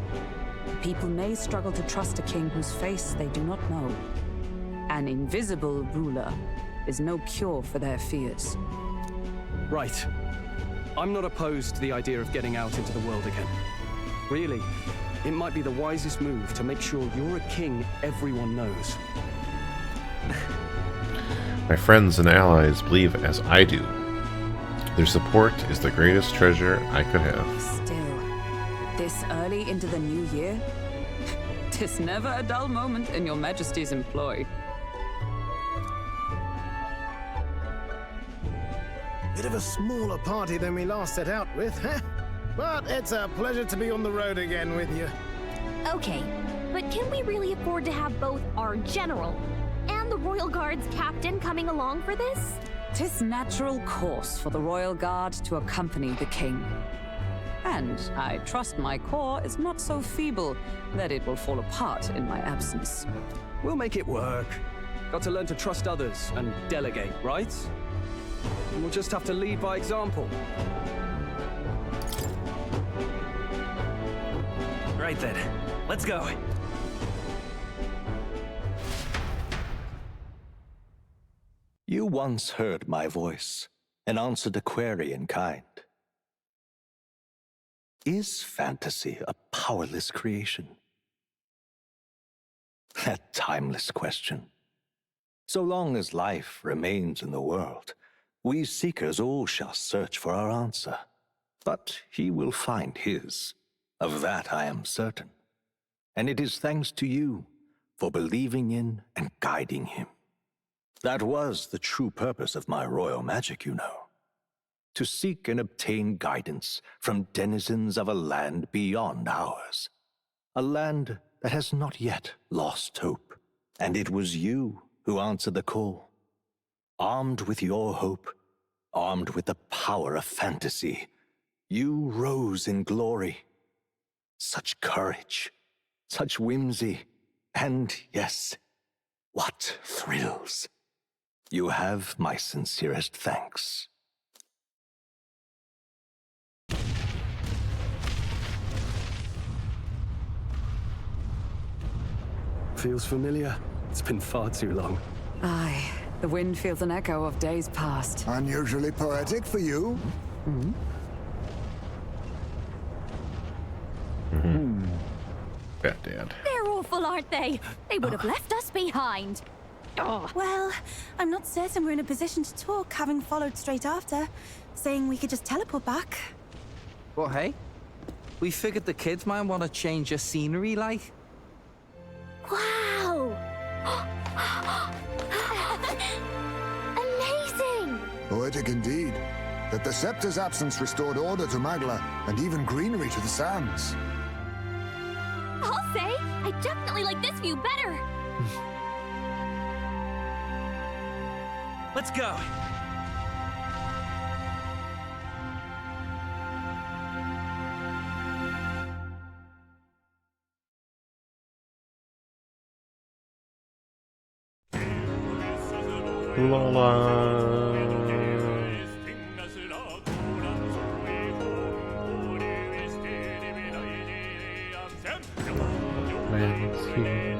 people may struggle to trust a king whose face they do not know. An invisible ruler is no cure for their fears. Right. I'm not opposed to the idea of getting out into the world again. Really, it might be the wisest move to make sure you're a king everyone knows. My friends and allies believe as I do. Their support is the greatest treasure I could have. Still, this early into the new year? 'Tis never a dull moment in your Majesty's employ. Bit of a smaller party than we last set out with, huh? But it's a pleasure to be on the road again with you. Okay, but can we really afford to have both our general and the Royal Guard's captain coming along for this? 'Tis natural course for the Royal Guard to accompany the king. And I trust my corps is not so feeble that it will fall apart in my absence. We'll make it work. Got to learn to trust others and delegate, right? And we'll just have to lead by example. Right then, let's go. You once heard my voice and answered a query in kind. Is fantasy a powerless creation? That timeless question. So long as life remains in the world, we seekers all shall search for our answer. But he will find his. Of that I am certain. And it is thanks to you for believing in and guiding him. That was the true purpose of my royal magic, you know. To seek and obtain guidance from denizens of a land beyond ours. A land that has not yet lost hope. And it was you who answered the call. Armed with your hope, armed with the power of fantasy, you rose in glory. Such courage, such whimsy, and yes, what thrills. You have my sincerest thanks. Feels familiar. It's been far too long. Aye, the wind feels an echo of days past. Unusually poetic for you. Bad dad. They're awful, aren't they? They would have left us behind. Well, I'm not certain we're in a position to talk, having followed straight after, saying we could just teleport back. Well, hey, we figured the kids might want to change your scenery, like. Wow! Amazing! Poetic indeed. that the scepter's absence restored order to Magla and even greenery to the sands. I'll say, I definitely like this view better. Let's go. Lala. Man is here.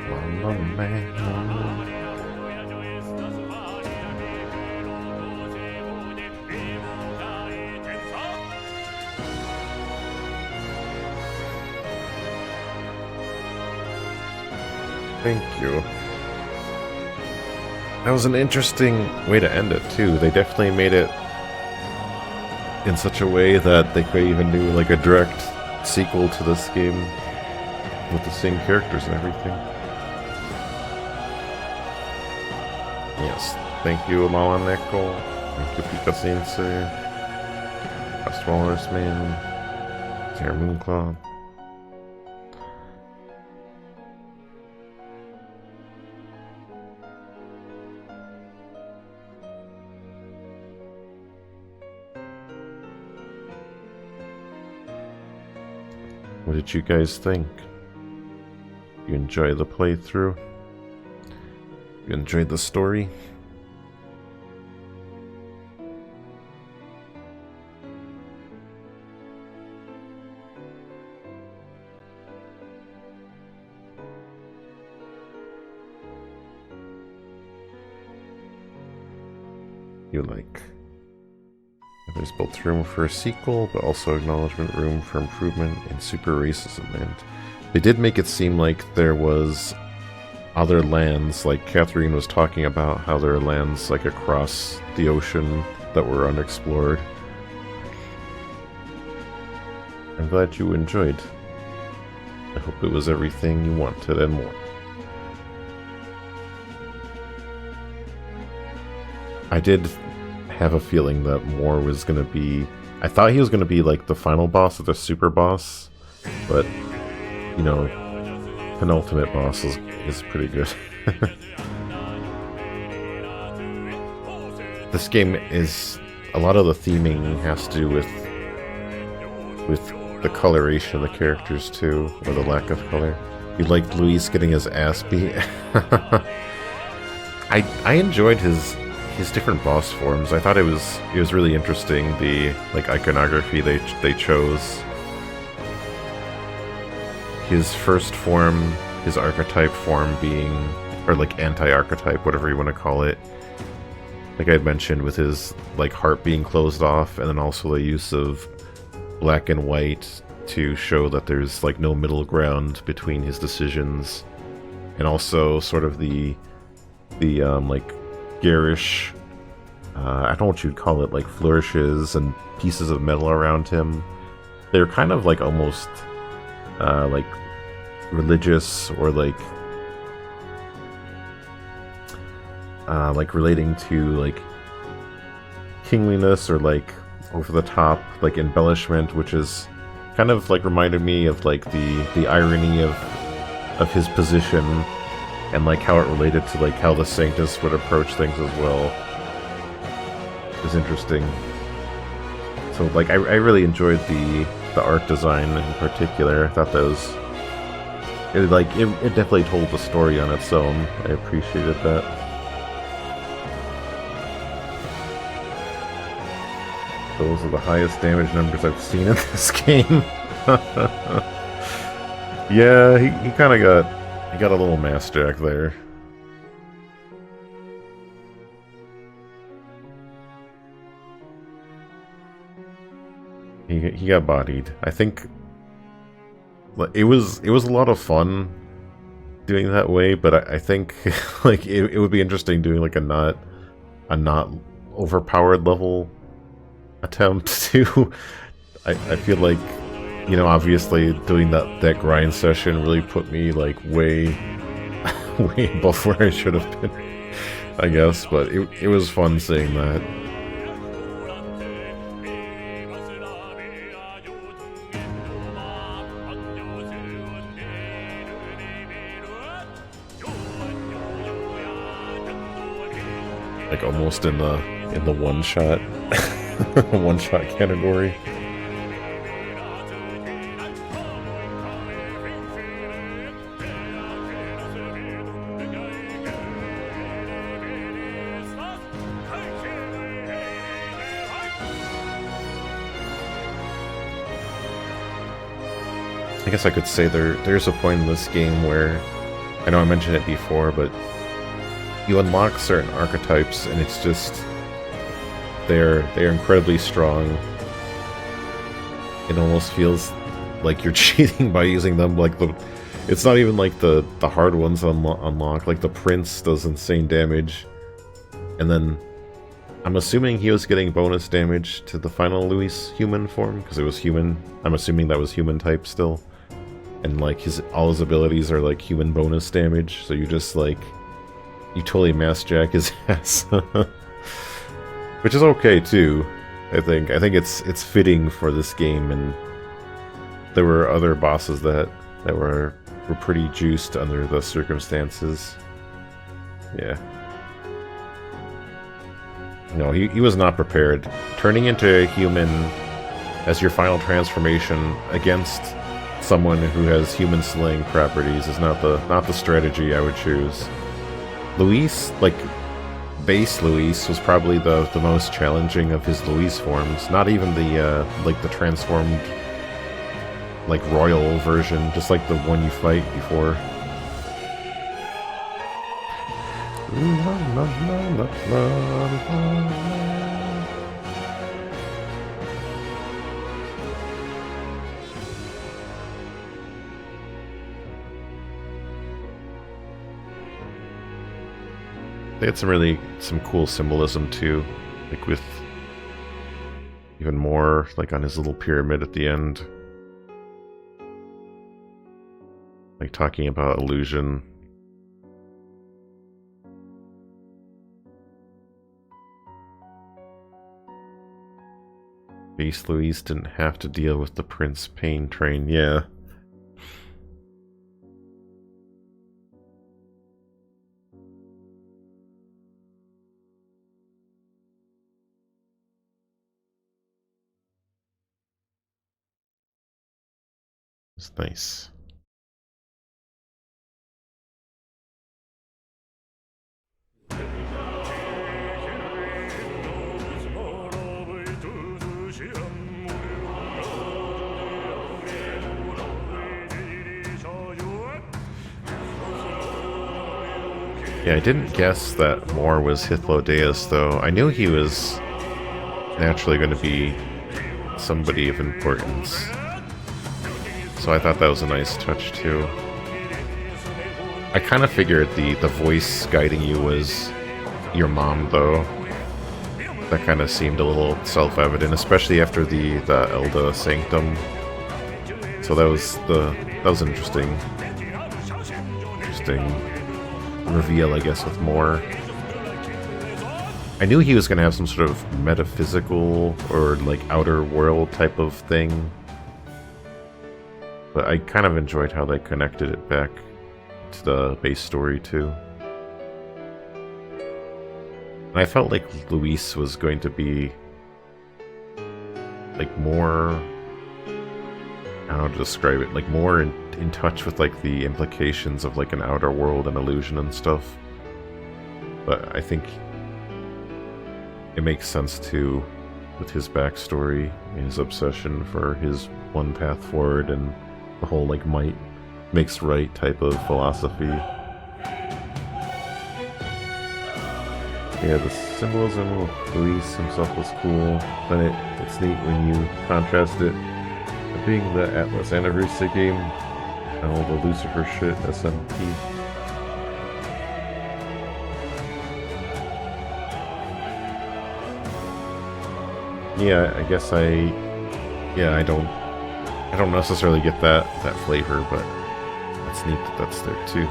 Lala Man. Thank you. That was an interesting way to end it, too. They definitely made it in such a way that they could even do like a direct sequel to this game with the same characters and everything. Yes, thank you, Lala Neko. Thank you, Pika Sensei. Walrus Man. Sarah Moonclaw. What did you guys think? You enjoy the playthrough? You enjoyed the story? You like? There's both room for a sequel, but also acknowledgement room for improvement and super racism. And they did make it seem like there was other lands, like Catherine was talking about how there are lands like across the ocean that were unexplored. I'm glad you enjoyed. I hope it was everything you wanted and more. I did have a feeling that Moore was going to be... I thought he was going to be like the final boss or the super boss, but, you know, penultimate boss is pretty good. This game is... a lot of the theming has to do with the coloration of the characters too, or the lack of color. You liked Luis getting his ass beat? I enjoyed his different boss forms. I thought it was really interesting, the like iconography they chose. His first form, his archetype form being, or like anti-archetype, whatever you want to call it, like I had mentioned, with his like heart being closed off, and then also the use of black and white to show that there's like no middle ground between his decisions, and also sort of the like garish, I don't know what you'd call it, like flourishes and pieces of metal around him. They're kind of like almost like religious, or like relating to like kingliness, or like over the top like embellishment, which is kind of like reminded me of like the irony of his position, and like how it related to like how the Sanctus would approach things as well. Is interesting. So like I really enjoyed the art design in particular. I thought that was it definitely told the story on its own. I appreciated that. Those are the highest damage numbers I've seen in this game. Yeah, he kind of got a little mass jack there. He got bodied. I think it was a lot of fun doing that way, but I think like it would be interesting doing like a not overpowered level attempt too. I feel like, you know, obviously doing that grind session really put me like way way above where I should have been, I guess, but it was fun seeing that. Like almost in the one shot one shot category. I guess I could say there's a point in this game where, I know I mentioned it before, but you unlock certain archetypes and it's just they're incredibly strong. It almost feels like you're cheating by using them. Like it's not even like the hard ones unlock. Like the Prince does insane damage, and then I'm assuming he was getting bonus damage to the final Luis human form because it was human. I'm assuming that was human type still, and like all his abilities are like human bonus damage. So you just like you totally mass jack his ass, which is okay too. I think it's fitting for this game, and there were other bosses that were pretty juiced under the circumstances. Yeah. No, he was not prepared. Turning into a human as your final transformation against someone who has human slaying properties is not the strategy I would choose. Luis, like base Luis, was probably the most challenging of his Luis forms. Not even the like the transformed like royal version, just like the one you fight before. They had some cool symbolism too, like with even more like on his little pyramid at the end, like talking about illusion. Base Luis didn't have to deal with the Prince pain train, yeah. It's nice. Yeah, I didn't guess that Moore was Hythlodaeus, though. I knew he was naturally going to be somebody of importance. So I thought that was a nice touch, too. I kind of figured the voice guiding you was your mom, though. That kind of seemed a little self-evident, especially after the Elda Sanctum. So that was interesting. Interesting reveal, I guess, with Moore. I knew he was going to have some sort of metaphysical or like outer world type of thing, but I kind of enjoyed how they connected it back to the base story too. And I felt like Luis was going to be like more, I don't know how to describe it, like more in touch with like the implications of like an outer world and illusion and stuff. But I think it makes sense too with his backstory, his obsession for his one path forward, and the whole like might makes right type of philosophy. Yeah, the symbolism of Luis himself was cool, but it's neat when you contrast it being the Atlas Anniversary game and all the Lucifer shit, SMT. Yeah, I guess I don't necessarily get that flavor, but it's neat that that's there too.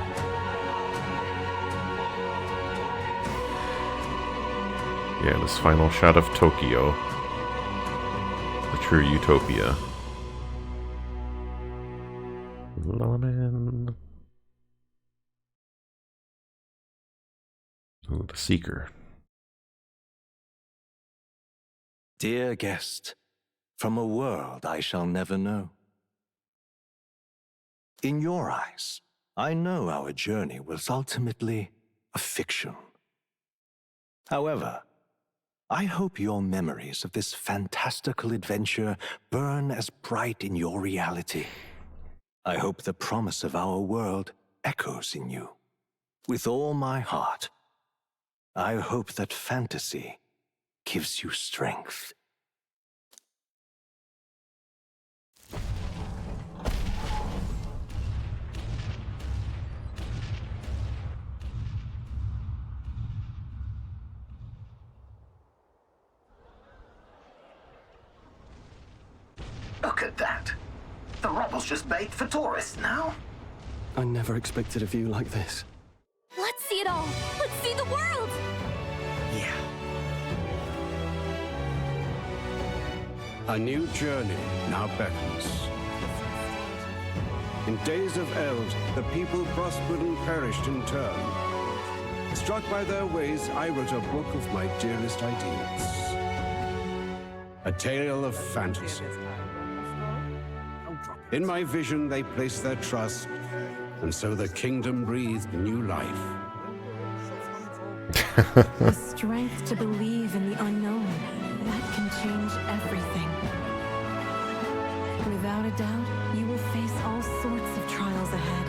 Yeah, this final shot of Tokyo, the true utopia. Lala Man. Ooh, the Seeker. Dear guest, from a world I shall never know. In your eyes, I know our journey was ultimately a fiction. However, I hope your memories of this fantastical adventure burn as bright in your reality. I hope the promise of our world echoes in you. With all my heart, I hope that fantasy gives you strength. Look at that. The rubble's just bait for tourists now. I never expected a view like this. Let's see it all. Let's see the world. Yeah. A new journey now beckons. In days of eld, the people prospered and perished in turn. Struck by their ways, I wrote a book of my dearest ideals. A tale of fantasy. In my vision, they placed their trust, and so the kingdom breathed new life. The strength to believe in the unknown, that can change everything. Without a doubt, you will face all sorts of trials ahead.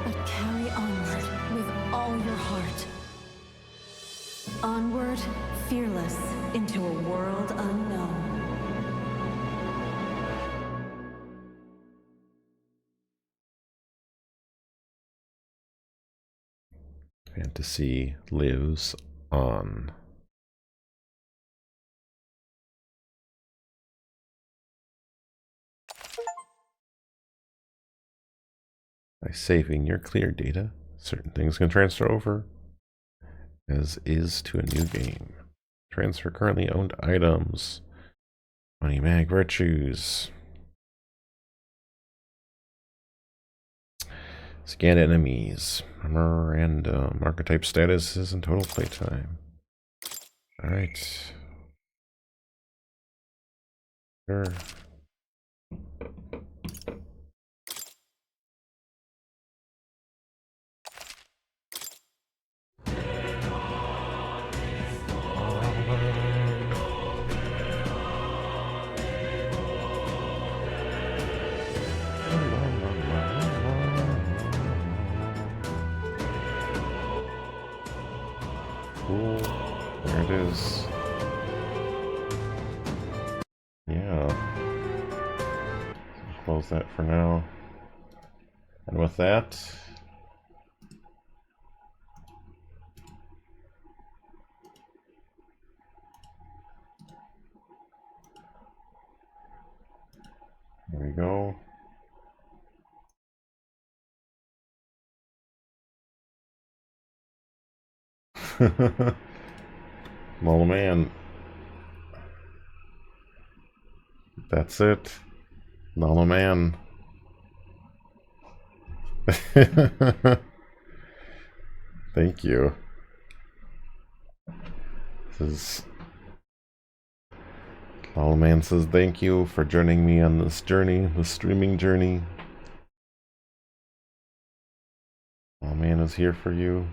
But carry onward with all your heart. Onward, fearless, into a world unknown. Fantasy lives on. By saving your clear data, certain things can transfer over, as is to a new game. Transfer currently owned items. Money mag virtues. Scan enemies. Memorandum. Archetype statuses and total playtime. Alright. Sure. Cool. There it is. Yeah. Close that for now. And with that, there we go. Lala Man. That's it. Lala Man. Thank you. Lala Man says thank you for joining me on this journey, the streaming journey. Lala Man is here for you.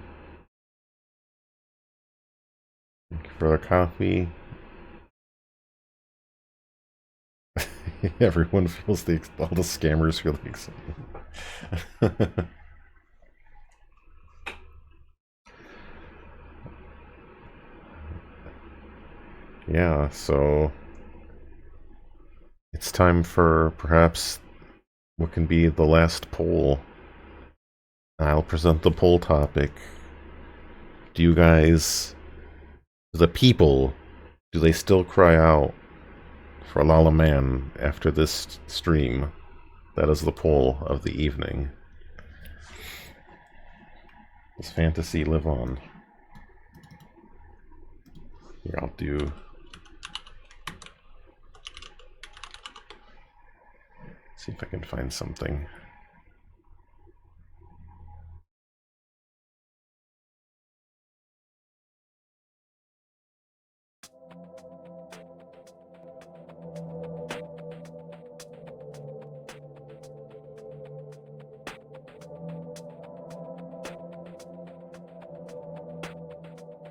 Thank you for the coffee. Everyone feels all the scammers feel the excitement. Yeah, so it's time for perhaps what can be the last poll. I'll present the poll topic. Do you guys The people, do they still cry out for Lala Man after this stream? That is the poll of the evening. Does fantasy live on? Here, I'll do... See if I can find something.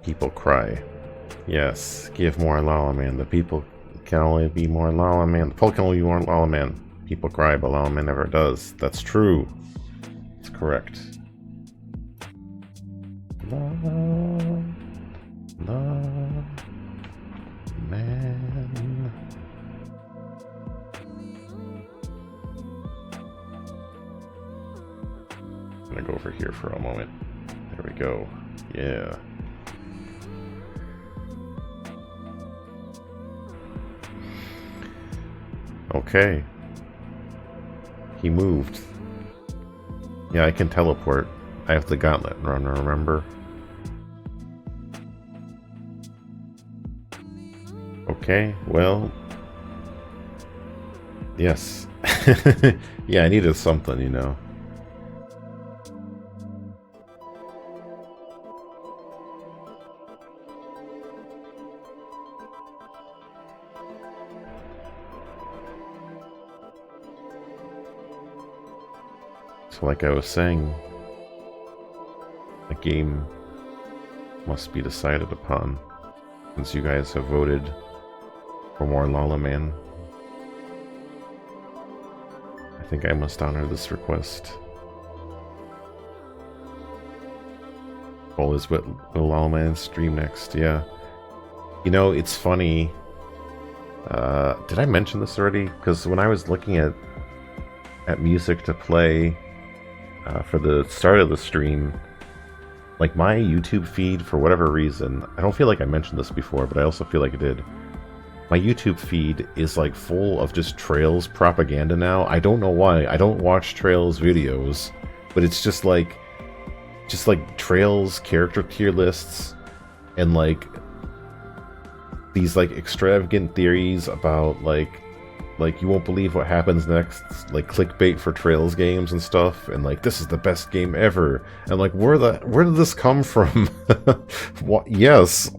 People cry. Yes, give more Lala Man. The people can only be more Lala Man. The folk can only be more Lala Man. People cry, but Lala Man never does. That's true. It's correct. Lala Man. I'm gonna go over here for a moment. There we go. Yeah. Okay. He moved. Yeah, I can teleport. I have the gauntlet runner, remember? Okay, well... Yes. Yeah, I needed something, you know. So like I was saying, a game must be decided upon, since you guys have voted for more Lala Man. I think I must honor this request. Poll is what will Lala Man stream next, yeah. You know, it's funny. Did I mention this already? Because when I was looking at music to play for the start of the stream, like my YouTube feed, for whatever reason, I don't feel like I mentioned this before, but I also feel like I did. My YouTube feed is like full of just Trails propaganda now. I don't know why. I don't watch Trails videos, but it's just like Trails character tier lists and like these like extravagant theories about like you won't believe what happens next, like clickbait for Trails games and stuff, and like this is the best game ever, and like where did this come from? What? Yes,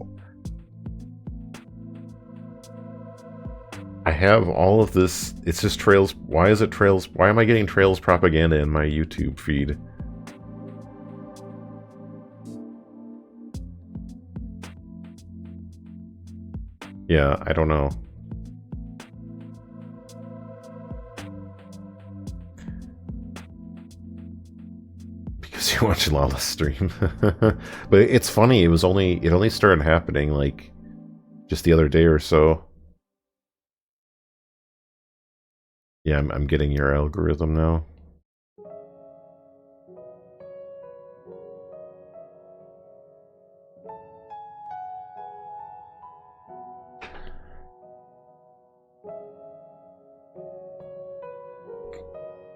I have all of this. It's just Trails. Why is it Trails? Why am I getting Trails propaganda in my YouTube feed? Yeah, I don't know. Because you watch Lala's stream. But it's funny, it only started happening like just the other day or so. Yeah, I'm getting your algorithm now.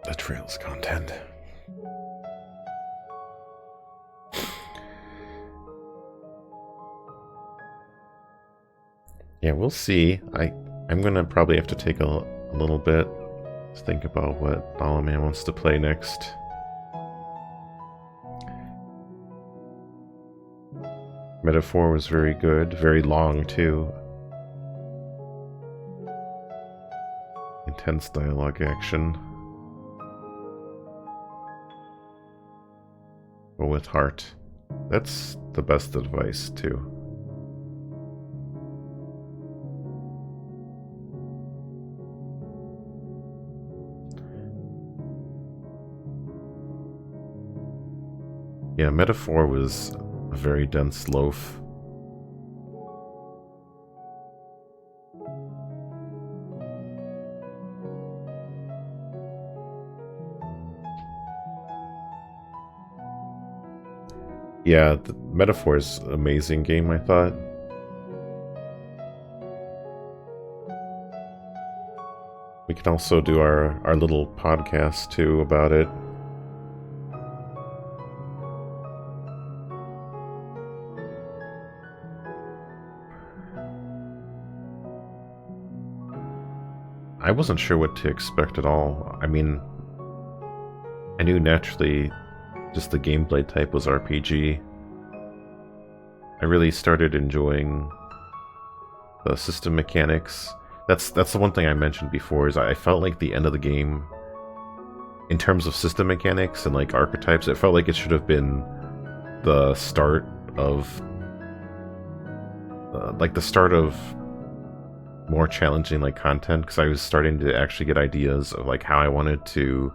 The Trails content. Yeah, we'll see. I'm gonna probably have to take a little bit to think about what Lala Man wants to play next. Metaphor was very good, very long too. Intense dialogue action. But with heart. That's the best advice too. Yeah, Metaphor was a very dense loaf. Yeah, the Metaphor's amazing game, I thought. We can also do our little podcast too about it. I wasn't sure what to expect at all. I mean, I knew naturally just the gameplay type was RPG. I really started enjoying the system mechanics. That's the one thing I mentioned before, is I felt like the end of the game, in terms of system mechanics and like archetypes, it felt like it should have been the start of more challenging like content, because I was starting to actually get ideas of like how I wanted to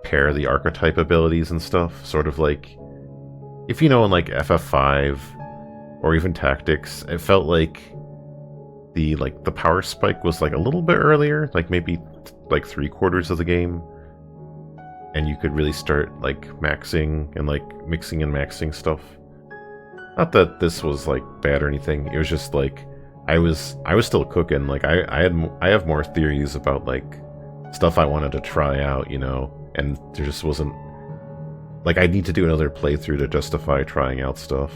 pair the archetype abilities and stuff. Sort of like, if you know, in like FF5 or even Tactics, it felt like the power spike was like a little bit earlier, like maybe like 3/4 of the game, and you could really start like maxing and like mixing and maxing stuff. Not that this was like bad or anything. It was just like I was still cooking. Like I have more theories about like stuff I wanted to try out, you know, and there just wasn't, like, I need to do another playthrough to justify trying out stuff.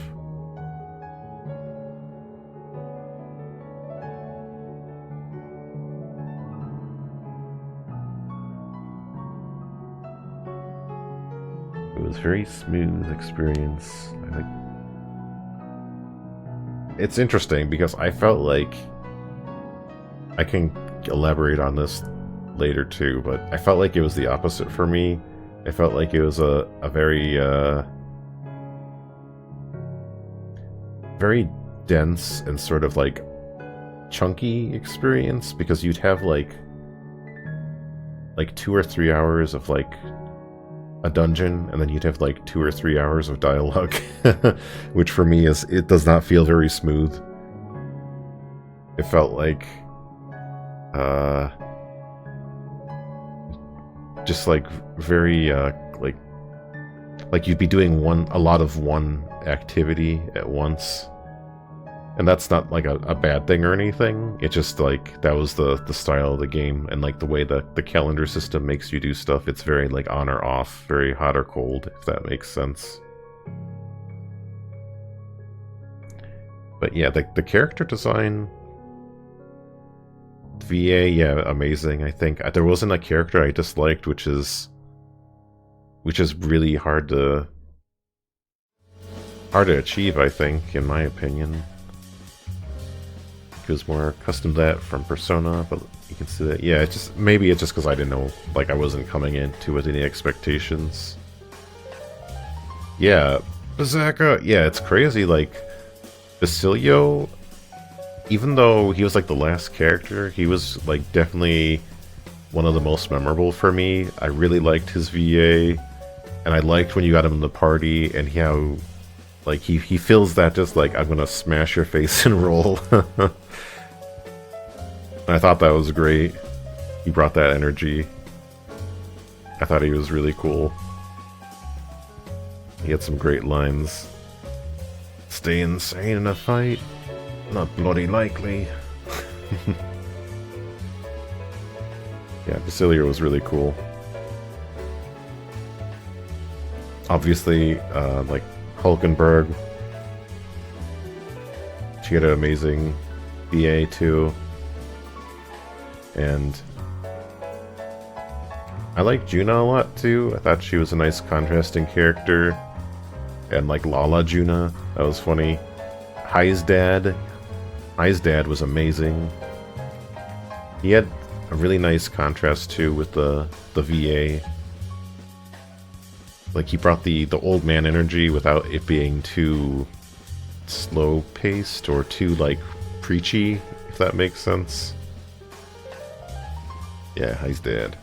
It was a very smooth experience. It's interesting because I felt like, I can elaborate on this later too, but I felt like it was the opposite for me. I felt like it was a very very dense and sort of like chunky experience, because you'd have like 2 or 3 hours of like a dungeon, and then you'd have like 2 or 3 hours of dialogue, which for me it does not feel very smooth. It felt like just like very like you'd be doing a lot of one activity at once, and that's not like a bad thing or anything. It's just like that was the style of the game, and like the way that the calendar system makes you do stuff. It's very like on or off, very hot or cold, if that makes sense. But yeah, the character design, VA, yeah, amazing. I think there wasn't a character I disliked, which is really hard to achieve, I think, in my opinion. He was more accustomed to that from Persona, but you can see that, yeah, maybe it's just because I didn't know, like, I wasn't coming into with any expectations. Yeah, Bazaka, yeah, it's crazy, like, Basilio, even though he was like the last character, he was like definitely one of the most memorable for me. I really liked his VA, and I liked when you got him in the party, and how like he feels that just like, I'm gonna smash your face and roll. I thought that was great. He brought that energy. I thought he was really cool. He had some great lines. Stay insane in a fight? Not bloody likely. Yeah, Basilio was really cool. Obviously, like Hulkenberg. She had an amazing BA too. And I like Juna a lot too. I thought she was a nice contrasting character. And like Lala Juna, that was funny. Hai's dad was amazing. He had a really nice contrast too with the VA. Like he brought the old man energy without it being too slow paced or too like preachy, if that makes sense. Yeah, Hai's dad.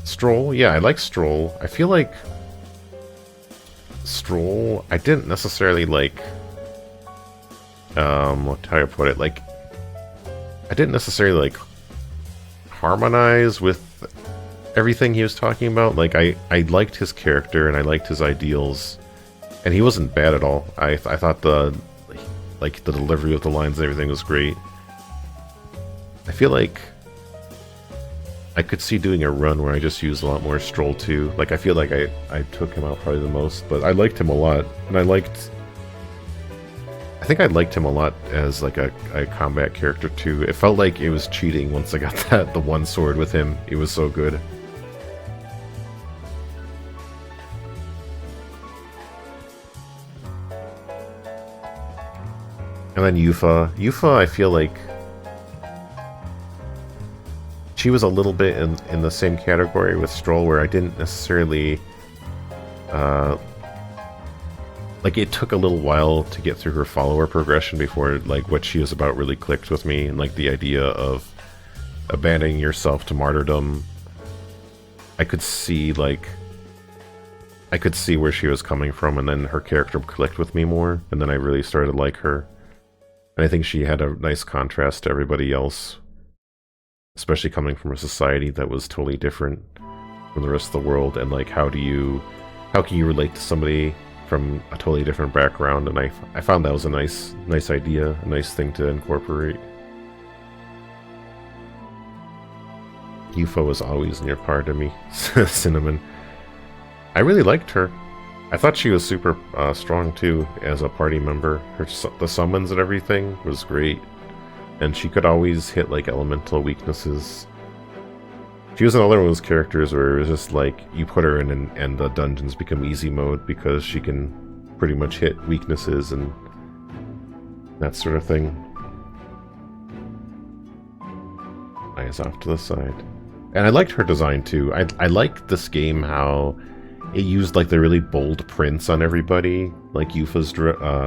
Stroll, yeah, I like Stroll. I feel like Stroll, I didn't necessarily like, how do I put it, like, I didn't necessarily like harmonize with everything he was talking about. Like, I liked his character and I liked his ideals, and he wasn't bad at all. I thought the delivery of the lines and everything was great. I feel like I could see doing a run where I just used a lot more Stroll too. Like, I feel like I took him out probably the most, but I liked him a lot. And I think I liked him a lot as like a combat character too. It felt like it was cheating once I got the one sword with him. It was so good. And then Yufa. Yufa, I feel like she was a little bit in the same category with Stroll, where I didn't necessarily like, it took a little while to get through her follower progression before like what she was about really clicked with me, and like the idea of abandoning yourself to martyrdom. I could see where she was coming from, and then her character clicked with me more, and then I really started to like her. And I think she had a nice contrast to everybody else, especially coming from a society that was totally different from the rest of the world. And like, how can you relate to somebody from a totally different background? And I found that was a nice idea, a nice thing to incorporate. Yufa was always near par to me. Cinnamon. I really liked her. I thought she was super strong too as a party member. The summons and everything was great. And she could always hit like elemental weaknesses. She was another one of those characters where it was just like, you put her in and the dungeons become easy mode because she can pretty much hit weaknesses and that sort of thing. Eyes off to the side. And I liked her design too. I liked this game how it used like the really bold prints on everybody. Like Yufa's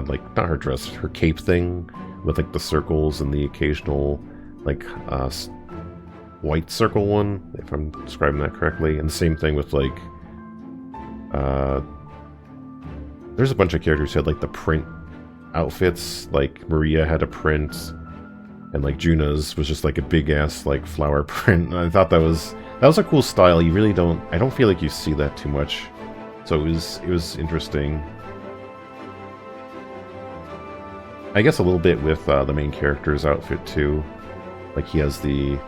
like, not her dress, her cape thing with like the circles and the occasional like white circle one, if I'm describing that correctly. And the same thing with like there's a bunch of characters who had like the print outfits. Like Maria had a print, and like Juna's was just like a big ass like flower print. And I thought that was a cool style. You really I don't feel like you see that too much. So it was interesting. I guess a little bit with the main character's outfit too. Like, he has the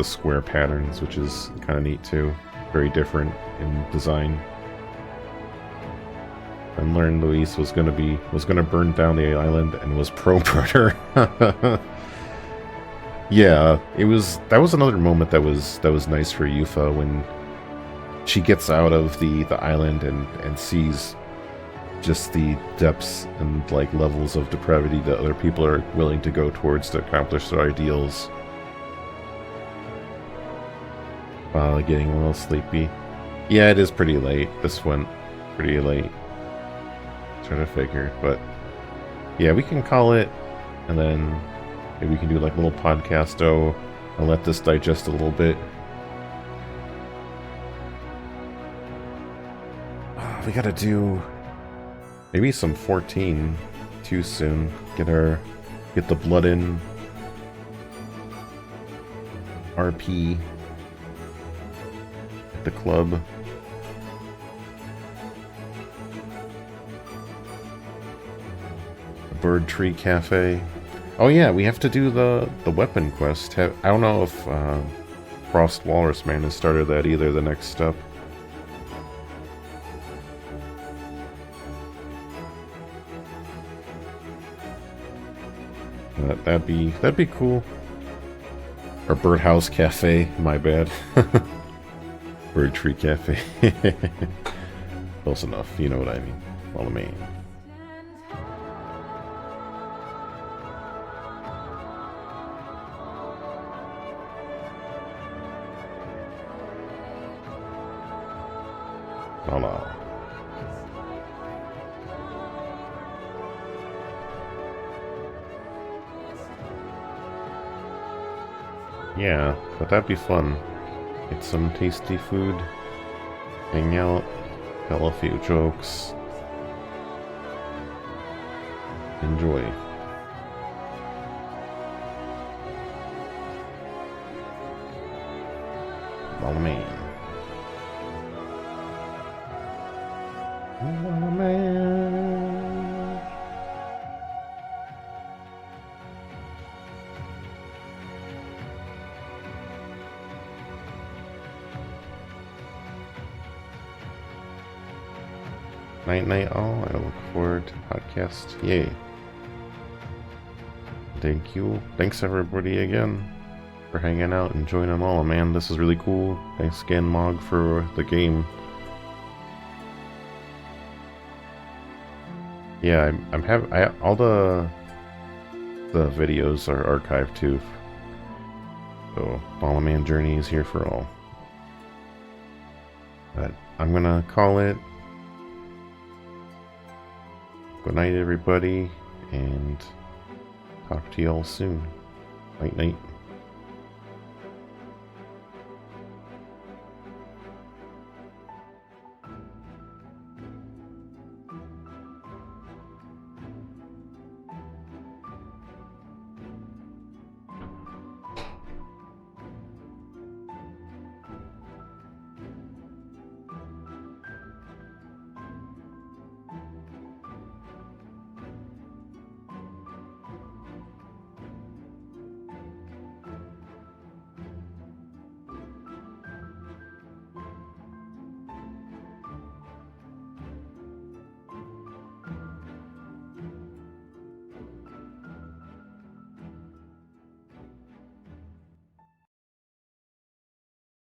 square patterns, which is kind of neat too. Very different in design. And learned Luis was gonna burn down the island and was pro-murder. Yeah, that was another moment that was nice for Yufa when she gets out of the island and sees just the depths and like levels of depravity that other people are willing to go towards to accomplish their ideals. Getting a little sleepy. Yeah, it is pretty late. This went pretty late. Trying to figure, but yeah, we can call it, and then maybe we can do like a little podcast-o and let this digest a little bit. We gotta do maybe some 14 too soon. Get the blood in. RP at the club. Bird Tree Cafe. Oh yeah, we have to do the weapon quest. I don't know if Frost Walrus Man has started that either, the next step. That'd be cool. Or Birdhouse Cafe, my bad. Bird Tree Cafe. Close enough, you know what I mean. Lala Man. Lala. Yeah, but that'd be fun. Get some tasty food, hang out, tell a few jokes, enjoy. Lala Man. Lala Man. night all. I look forward to podcast. Yay. Thank you. Thanks everybody again for hanging out and joining Lala Man. This is really cool. Thanks again, Mog, for the game. Yeah, all the videos are archived too. So Lala Man Journey is here for all. But I'm gonna call it. Good night, everybody, and talk to y'all soon. Night, night.